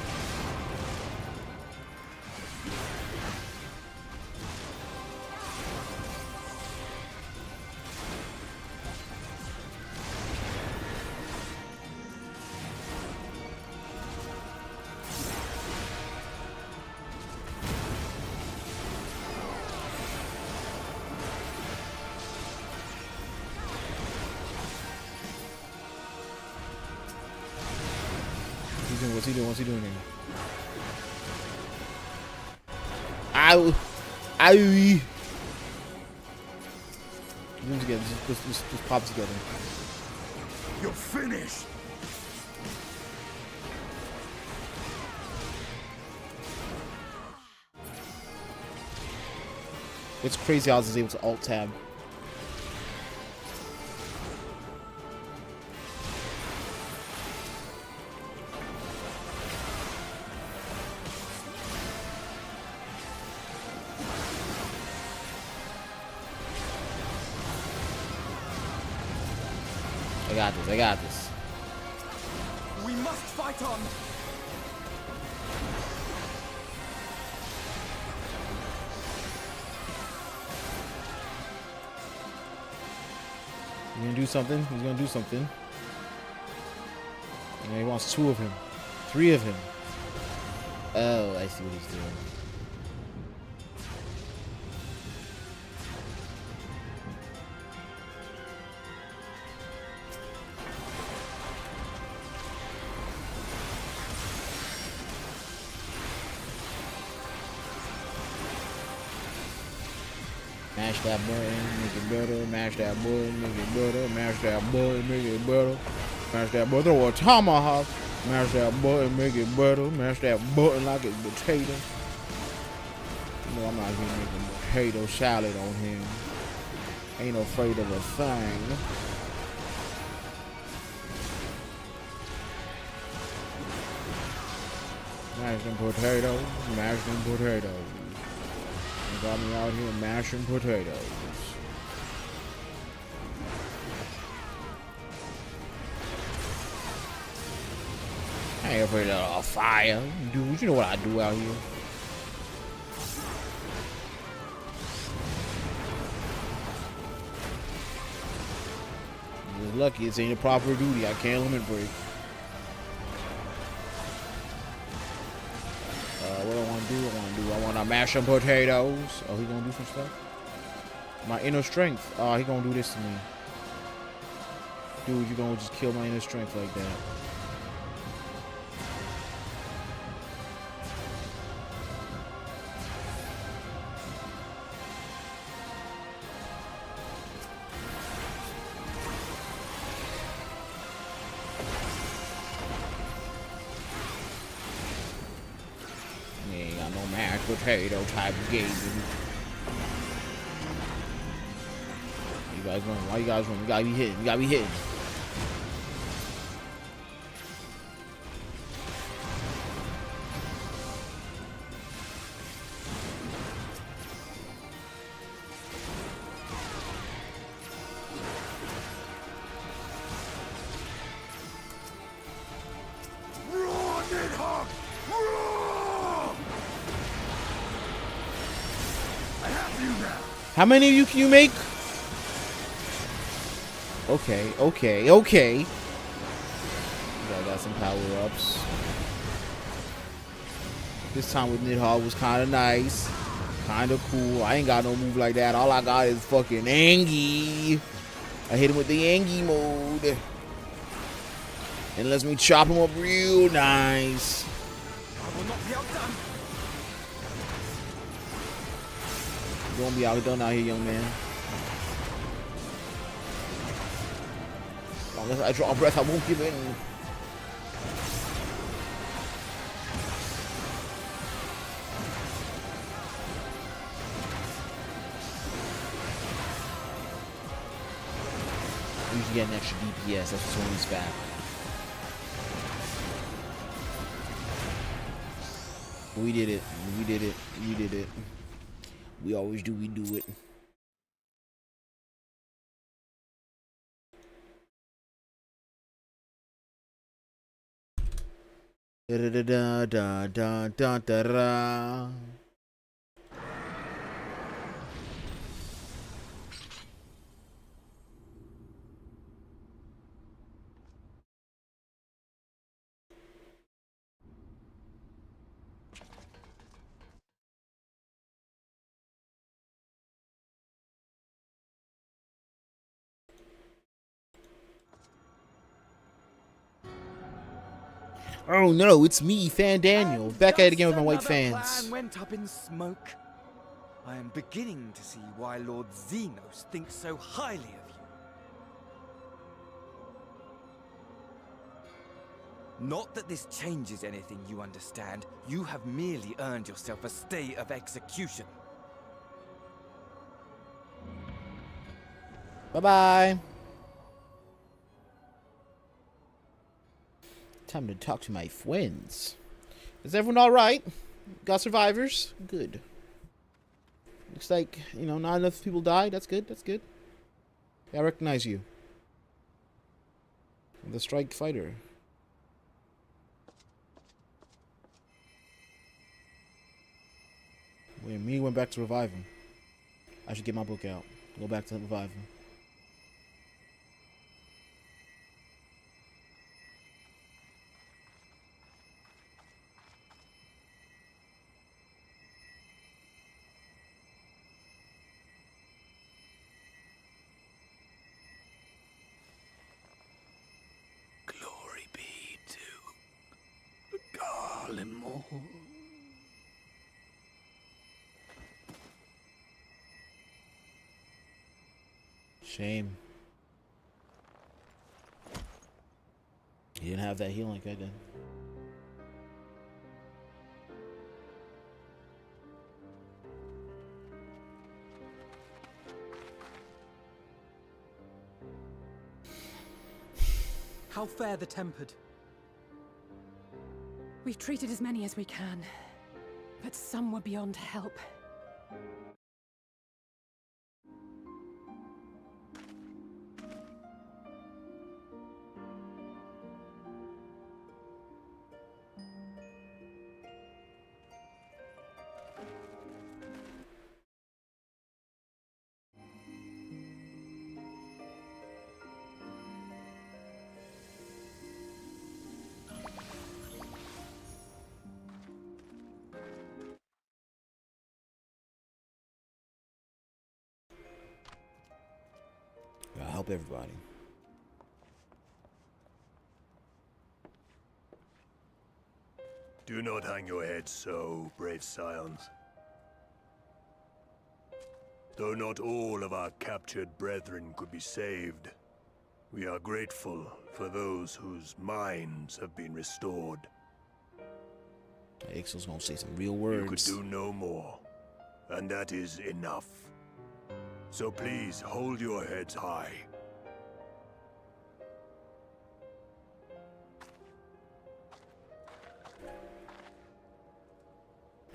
What's he doing? What's he doing here? Ow! Owie! Zoom together. Just pop together. You're finished. It's crazy how I was able to alt tab. I got this. I got this. We must fight on. He's gonna do something. He's gonna do something. And he wants 2 of him. 3 of him. Oh, I see what he's doing. Mash that button, make it better. Mash that button, make it better. Mash that button, make it better. Mash that button, throw a tomahawk. Mash that button, make it better. Mash that button like it's potato. You know I'm not here making potato salad on him. Ain't afraid of a thing. Mash them potatoes, mash them potatoes. They got me out here mashing potatoes. I ain't afraid of a fire. Dude, you know what I do out here. You're lucky this ain't a proper duty. I can't limit break. What do I want to do? I want to mash some potatoes. Oh, he gonna do some stuff? My inner strength. Oh, he gonna do this to me. Dude, you gonna just kill my inner strength like that. Potato type of game. You guys run. Why you guys run? You gotta be hitting. You gotta be hitting. How many of you can you make? Okay, okay, okay. I got some power-ups. This time with Nidhogg was kind of nice. Kind of cool. I ain't got no move like that. All I got is fucking Angie. I hit him with the Angie mode. And lets me chop him up real nice. I will not be outdone. You won't be outdone out here, young man. Unless I draw a breath, I won't give in. I usually get an extra DPS, that's what's when he's back. We did it. We did it. We did it. We always do, we do it. Da da da da da da da da. Oh no, it's me, Fan Daniel, back at it again with my white fans. Plan went up in smoke. I am beginning to see why Lord Xenos thinks so highly of you. Not that this changes anything, you understand. You have merely earned yourself a stay of execution. Bye-bye. Time to talk to my friends. Is everyone alright? Got survivors? Good. Looks like, you know, not enough people died. That's good, that's good. Yeah, I recognize you. The strike fighter. Me went back to revive him. I should get my book out. Go back to revive him. Glory be to Garlemore. Shame. He didn't have that healing like I did. How fare the tempered? We've treated as many as we can, but some were beyond help. Gotta help everybody. Do not hang your heads so, brave scions. Though not all of our captured brethren could be saved, we are grateful for those whose minds have been restored. Ixal's gonna say some real words. You could do no more, and that is enough. So please hold your heads high.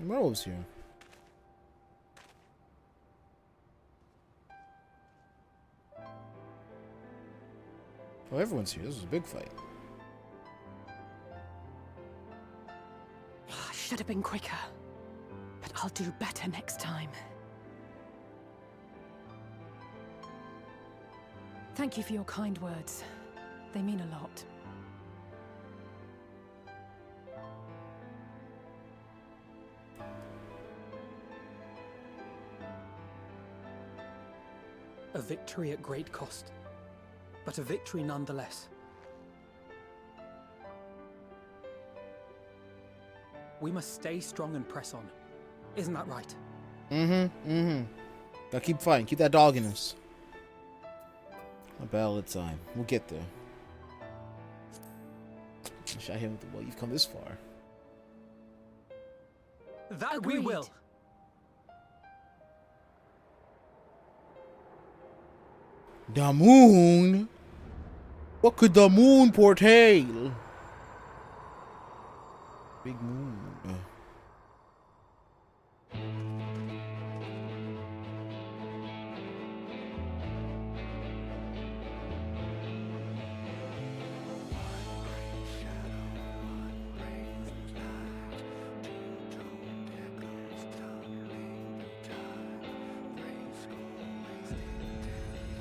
Merle's here. Oh, everyone's here. This was a big fight. I should have been quicker, but I'll do better next time. Thank you for your kind words. They mean a lot. A victory at great cost, but a victory nonetheless. We must stay strong and press on. Isn't that right? Gotta keep fighting. Keep that dog in us. A battle at a time. We'll get there. I shot him with the well. You've come this far. That we will. The moon? What could the moon portray? Big moon.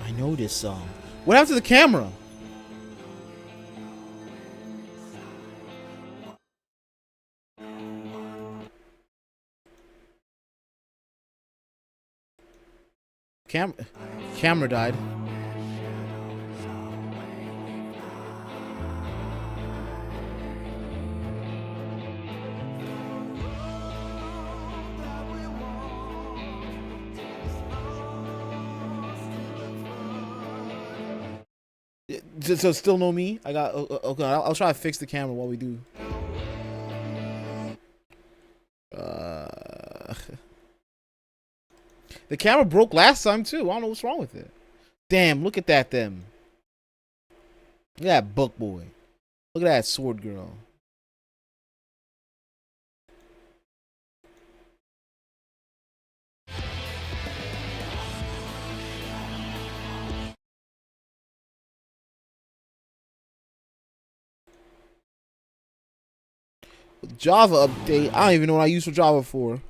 I know this song. What happened to the camera? Camera died. So still no me? I got okay. I'll try to fix the camera while we do. The camera broke last time too. I don't know what's wrong with it. Damn, look at that them. Look at that buck boy. Look at that sword girl. Java update. I don't even know what I use for Java for.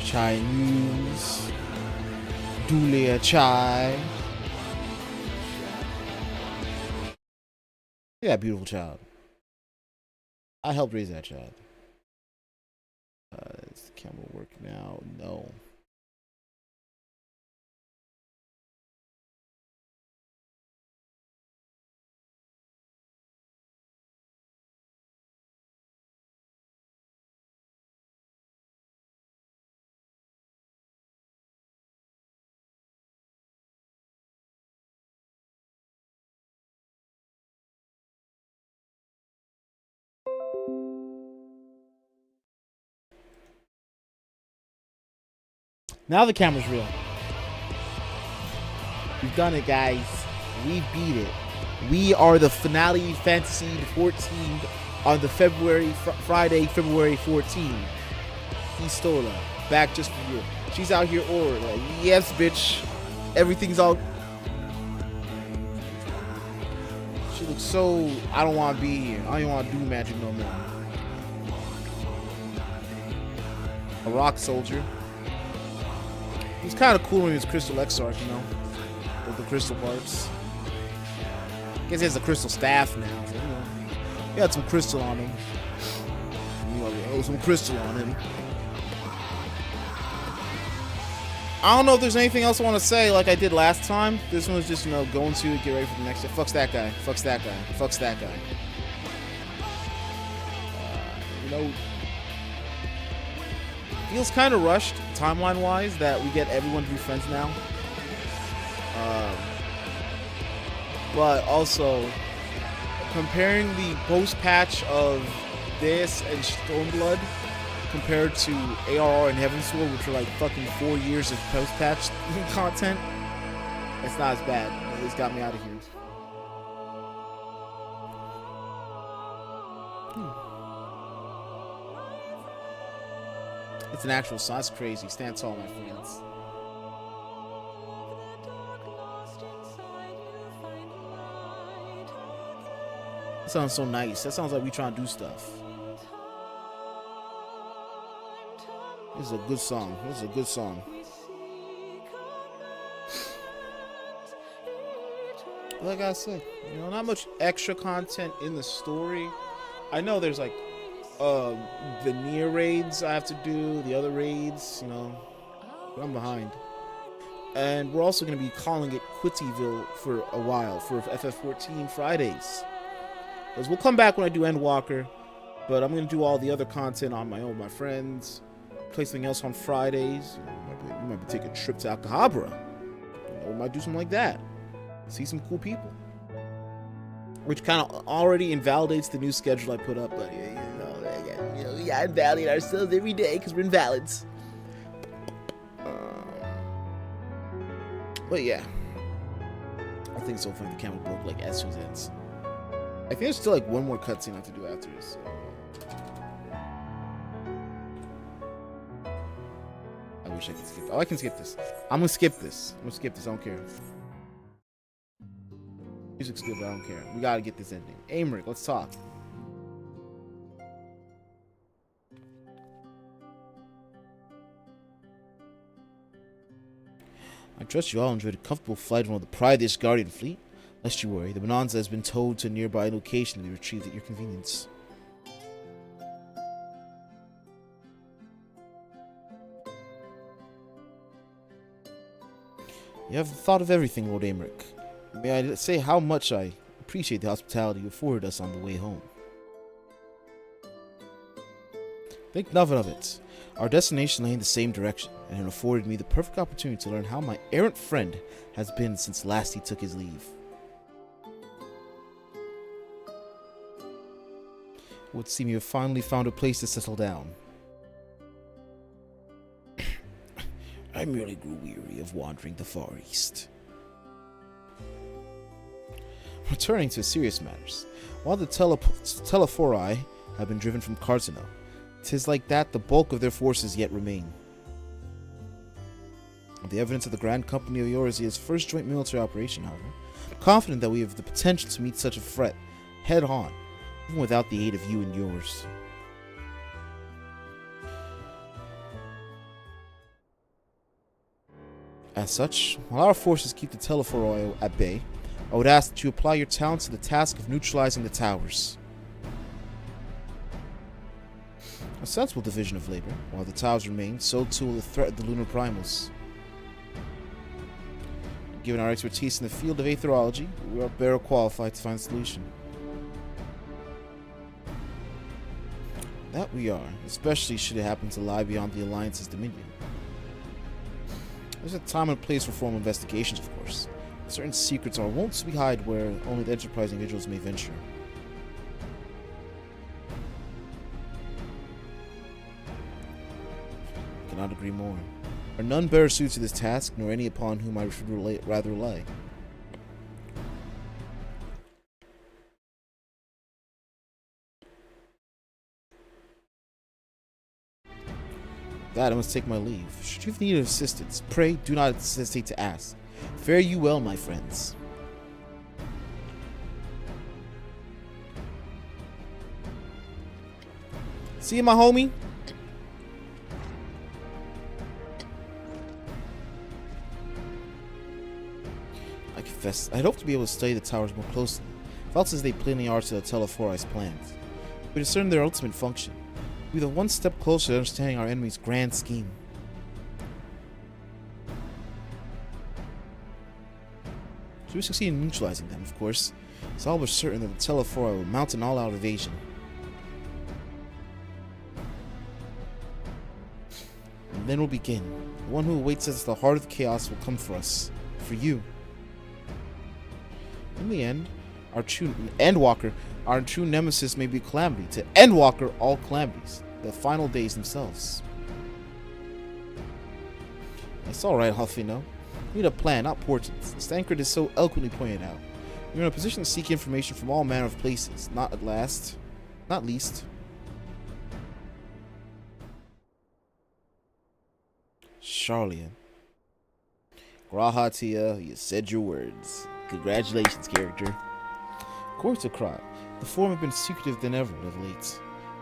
Chinese. Dulia Chai. Yeah, beautiful child. I helped raise that child. Does the camera work now? No. Now the camera's real. We've done it, guys. We beat it. We are the finale fantasy 14 on the Friday, February 14. Istola, back just for you. She's out here or like, yes, bitch. Everything's all. She looks so. I don't want to be here. I don't even want to do magic no more. A rock soldier. He's kind of cool when he was Crystal Exarch, you know, with the crystal parts. I guess he has a crystal staff now. So, you know, he had some crystal on him. You know, some crystal on him. I don't know if there's anything else I want to say like I did last time. This one was just, you know, going to get ready for the next. Fucks that guy. Fucks that guy. Fucks that guy. You know. Feels kind of rushed, timeline-wise, that we get everyone to be friends now. But also, comparing the post-patch of this and Stormblood compared to ARR and Heavensward, which are like fucking 4 years of post-patch content, it's not as bad. At least got me out of here. It's an actual song. That's crazy. Stand tall, my friends. That sounds so nice. That sounds like we trying to do stuff. This is a good song. This is a good song. Like I said, you know, not much extra content in the story. I know there's like the near raids I have to do, the other raids, you know, but I'm behind. And we're also going to be calling it Quittyville for a while, for FF14 Fridays. Because we'll come back when I do Endwalker, but I'm going to do all the other content on my own, my friends, play something else on Fridays. You know, we might be taking a trip to Alcahabra. You know, we might do something like that. See some cool people. Which kind of already invalidates the new schedule I put up, but we gotta invalidate ourselves every day because we're invalids. But yeah, I think it's so funny the camera broke like as soon as it ends. I think there's still like one more cutscene I have to do after this. So. I wish I could skip. Oh, I can skip this. I'm gonna skip this. I don't care. Music's good, but I don't care. We gotta get this ending. Aymeric, let's talk. I trust you all enjoyed a comfortable flight on the Pride-ish Guardian fleet. Lest you worry, the Bonanza has been towed to a nearby location to be retrieved at your convenience. You have thought of everything, Lord Amric. May I say how much I appreciate the hospitality you afforded us on the way home. Think nothing of it. Our destination lay in the same direction, and it afforded me the perfect opportunity to learn how my errant friend has been since last he took his leave. It would seem you have finally found a place to settle down. I merely grew weary of wandering the Far East. Returning to serious matters, while the Telephori have been driven from Cartano, 'tis like that the bulk of their forces yet remain. The evidence of the Grand Company of Eorzea's first joint military operation, however, I'm confident that we have the potential to meet such a threat head-on, even without the aid of you and yours. As such, while our forces keep the Telephori at bay, I would ask that you apply your talents to the task of neutralizing the towers. A sensible division of labor. While the towers remain, so too will the threat of the lunar primals. Given our expertise in the field of aetherology, we are better qualified to find a solution. That we are, especially should it happen to lie beyond the Alliance's dominion. There's a time and place for formal investigations, of course. Certain secrets are wont to be hid where only the enterprising individuals may venture. I cannot agree more. There are none better suited to this task, nor any upon whom I should rather rely. That I must take my leave. Should you need assistance, pray do not hesitate to ask. Fare you well, my friends. See you, my homie. I confess, I'd hoped to be able to study the towers more closely. Felt as they plainly are to the Telephori's plans. We discern their ultimate function. We're the one step closer to understanding our enemy's grand scheme. Should we succeed in neutralizing them, of course, it's all but certain that the Telephori will mount an all-out invasion. And then we'll begin. The one who awaits us at the heart of the chaos will come for us. For you. In the end, our true nemesis may be Calamity. To Endwalker all calamities. The final days themselves. It's alright, Huffino. We need a plan, not portents. As Tancred is so eloquently pointed out, we're in a position to seek information from all manner of places, not least. Charlian. Grahatia, you said your words. Congratulations, character. According to Krat, the Forum have been secretive than ever of late.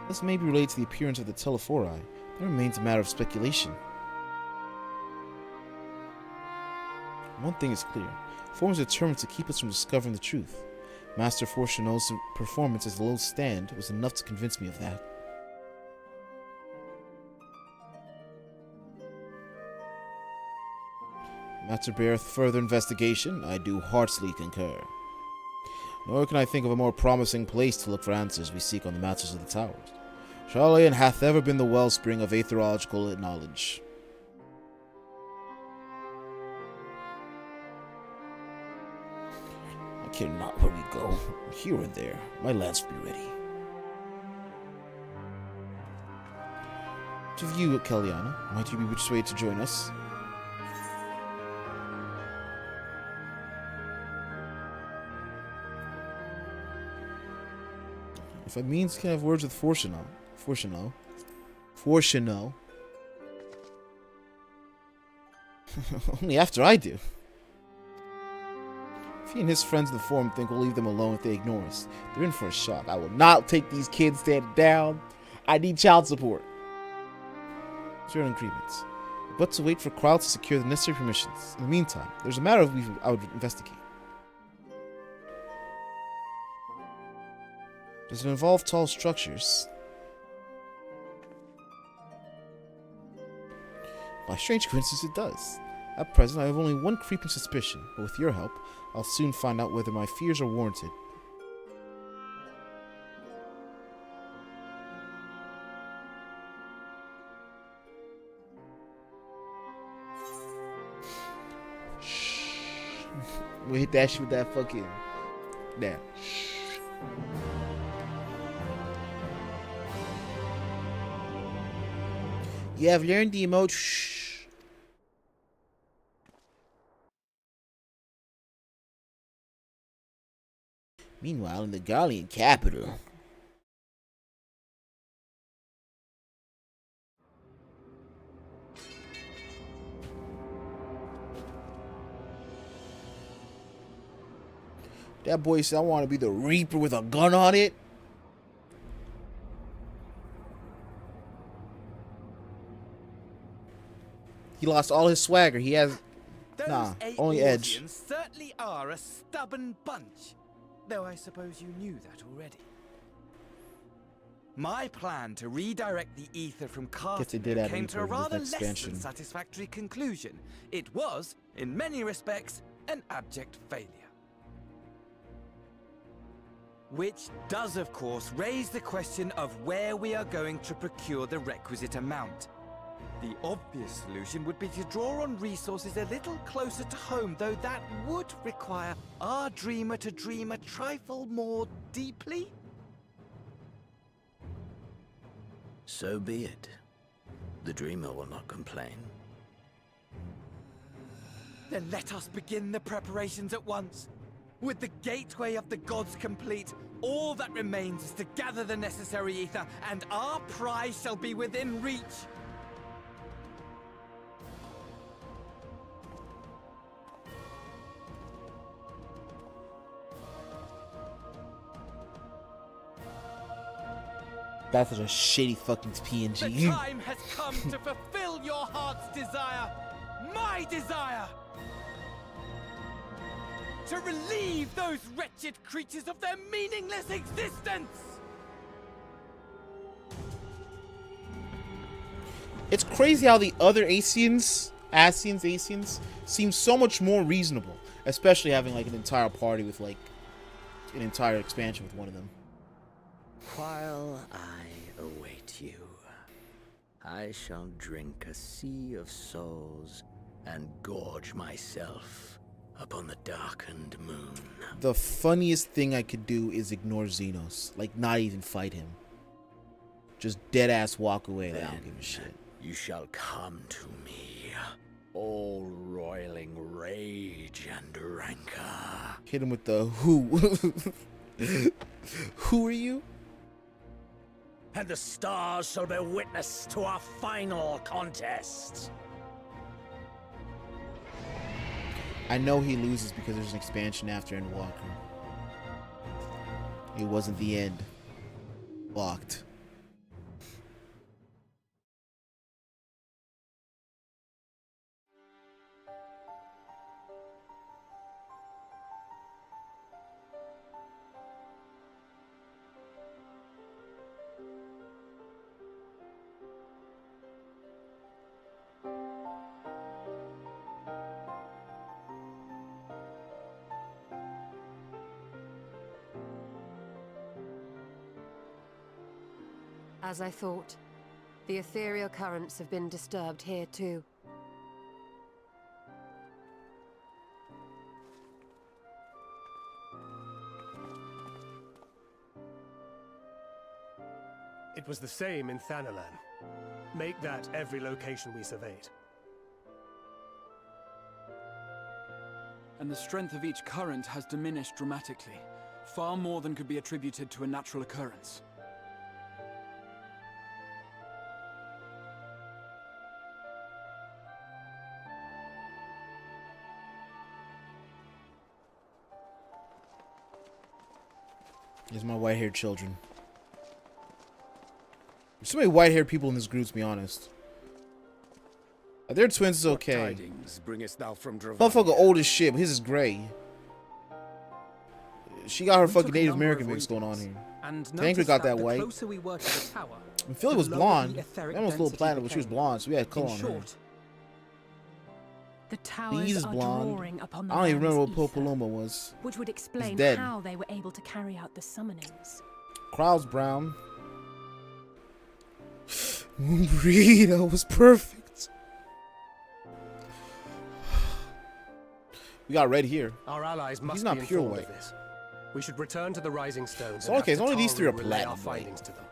This may be related to the appearance of the Telephori, but it remains a matter of speculation. One thing is clear. Forum is determined to keep us from discovering the truth. Master Fortuno's performance as the low stand was enough to convince me of that. Matter beareth further investigation, I do heartily concur. Nor can I think of a more promising place to look for answers we seek on the matters of the towers. Charlian hath ever been the wellspring of aetherological knowledge. I care not where we go, here or there, my lance will be ready. To view, Kellyanna, might you be persuaded to join us? If it means can I have words with Fortuno. Only after I do. If he and his friends in the Forum think we'll leave them alone if they ignore us, they're in for a shock. I will not take these kids standing down. I need child support. We're in agreement. But to wait for Kral to secure the necessary permissions. In the meantime, there's a matter I would investigate. Does it involve tall structures? By strange coincidence, it does. At present, I have only one creeping suspicion, but with your help, I'll soon find out whether my fears are warranted. We hit that shit with that fucking... There. You have learned the emote. Shh. Meanwhile, in the Gallian capital. That boy said, I want to be the Reaper with a gun on it. He lost all his swagger. He has... Those only edge. certainly are a stubborn bunch. Though I suppose you knew that already. My plan to redirect the ether from Carthage came to a rather less than satisfactory conclusion. It was, in many respects, an abject failure. Which does, of course, raise the question of where we are going to procure the requisite amount. The obvious solution would be to draw on resources a little closer to home, though that would require our dreamer to dream a trifle more deeply. So be it. The dreamer will not complain. Then let us begin the preparations at once. With the gateway of the gods complete, all that remains is to gather the necessary ether, and our prize shall be within reach. That's such a shitty fucking PNG. The time has come to fulfill your heart's desire, my desire! To relieve those wretched creatures of their meaningless existence! It's crazy how the other Asians seem so much more reasonable, especially having like an entire party with like an entire expansion with one of them. While I await you, I shall drink a sea of souls and gorge myself upon the darkened moon. The funniest thing I could do is ignore Xenos, like not even fight him. Just dead ass walk away. Like, I don't give a shit. You shall come to me, all roiling rage and rancor. Hit him with the who. Who are you? And the stars shall bear witness to our final contest. I know he loses because there's an expansion after Endwalker. It wasn't the end. Locked. As I thought, the ethereal currents have been disturbed here too. It was the same in Thanalan. Make that every location we surveyed. And the strength of each current has diminished dramatically, far more than could be attributed to a natural occurrence. There's my white-haired children. There's so many white-haired people in this group, to be honest. Their twins is okay. Motherfucker old as shit, but his is gray. She got her fucking Native American mix going on here. Tanker got that white. And Philly was blonde. That was a little platinum, but she was blonde, so we had color on her. The towers Bees is are blonde. drawing upon the I don't even remember land's what ether, Popaloma was. which would explain dead. how they were able to carry out the summonings. Crowd's brown. Burrito was perfect. We got red here. Our allies must He's not be pure informed white. of this. We should return to the Rising Stones. So, and okay, have so only these three are Tataru relay our platinum white. findings to them.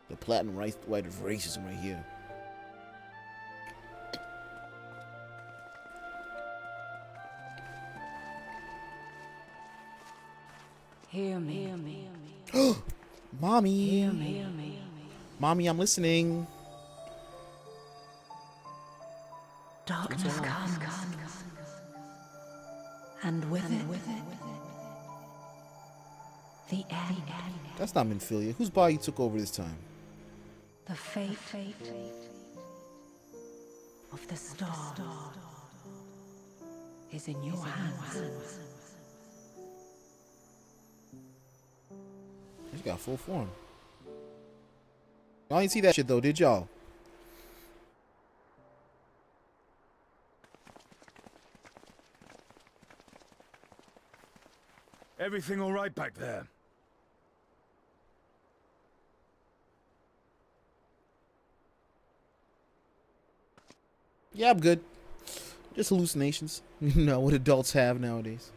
The platinum white of racism right here. Hear me. Hear me. Mommy. Hear me. Mommy, I'm listening. Darkness comes, and with it, the end. That's not Minfilia. Whose body took over this time? The fate of the star is in your hands. He's got full form. Y'all didn't see that shit though, did y'all? Everything all right back there? Yeah, I'm good. Just hallucinations. You know what adults have nowadays.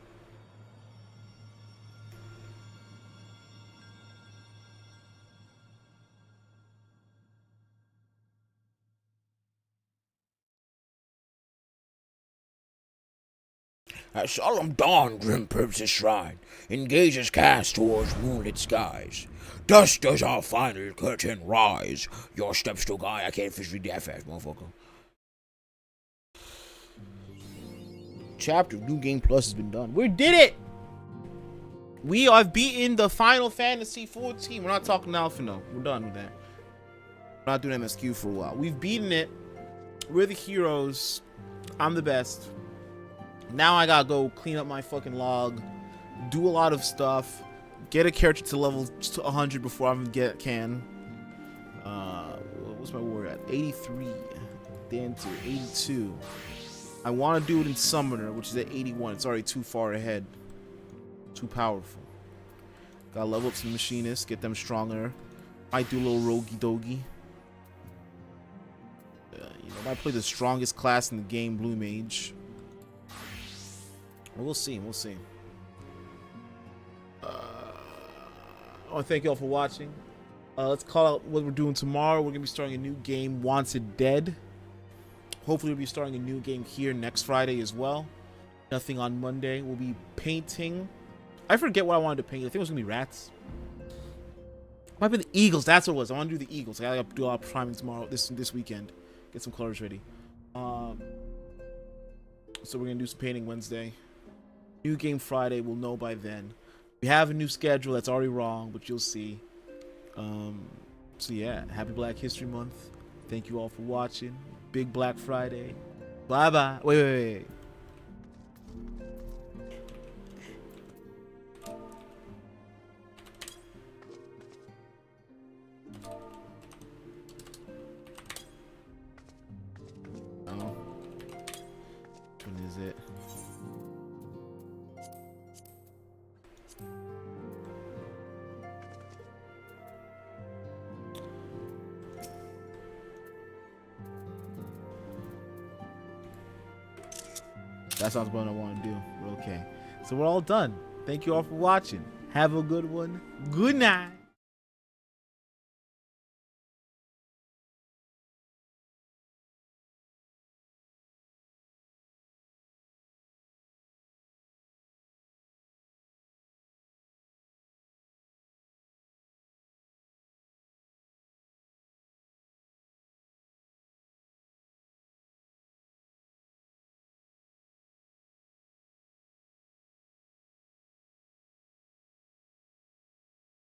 At solemn dawn, grim purposes shrine engages cast towards moonlit skies. Thus does our final curtain rise. Your steps to guide. I can't read that fast, motherfucker. Chapter of New Game Plus has been done. We did it! We have beaten the Final Fantasy 14. We're not talking Alphino. We're done with that. We're not doing MSQ for a while. We've beaten it. We're the heroes. I'm the best. Now I gotta go clean up my fucking log, do a lot of stuff, get a character to level 100 before I even can. What's my war at? 83. Then to 82. I want to do it in Summoner, which is at 81. It's already too far ahead. Too powerful. Gotta level up some machinists, get them stronger. Might do a little roguey dogie. Might play the strongest class in the game, Blue Mage. We'll see. We'll see. I want to thank you all for watching. Let's call out what we're doing tomorrow. We're going to be starting a new game, Wanted Dead. Hopefully we'll be starting a new game here next Friday as well. Nothing on Monday. We'll be painting. I forget what I wanted to paint. I think it was going to be rats. Might be the Eagles. That's what it was. I want to do the Eagles. I got to do a lot of priming tomorrow, this weekend. Get some colors ready. So we're going to do some painting Wednesday. New game Friday. We'll know by then. We have a new schedule that's already wrong, but you'll see. So yeah, happy Black History Month. Thank you all for watching. Big Black Friday. Bye bye. Wait. Oh. When is it? That sounds what I want to do. We're okay. So we're all done. Thank you all for watching. Have a good one. Good night.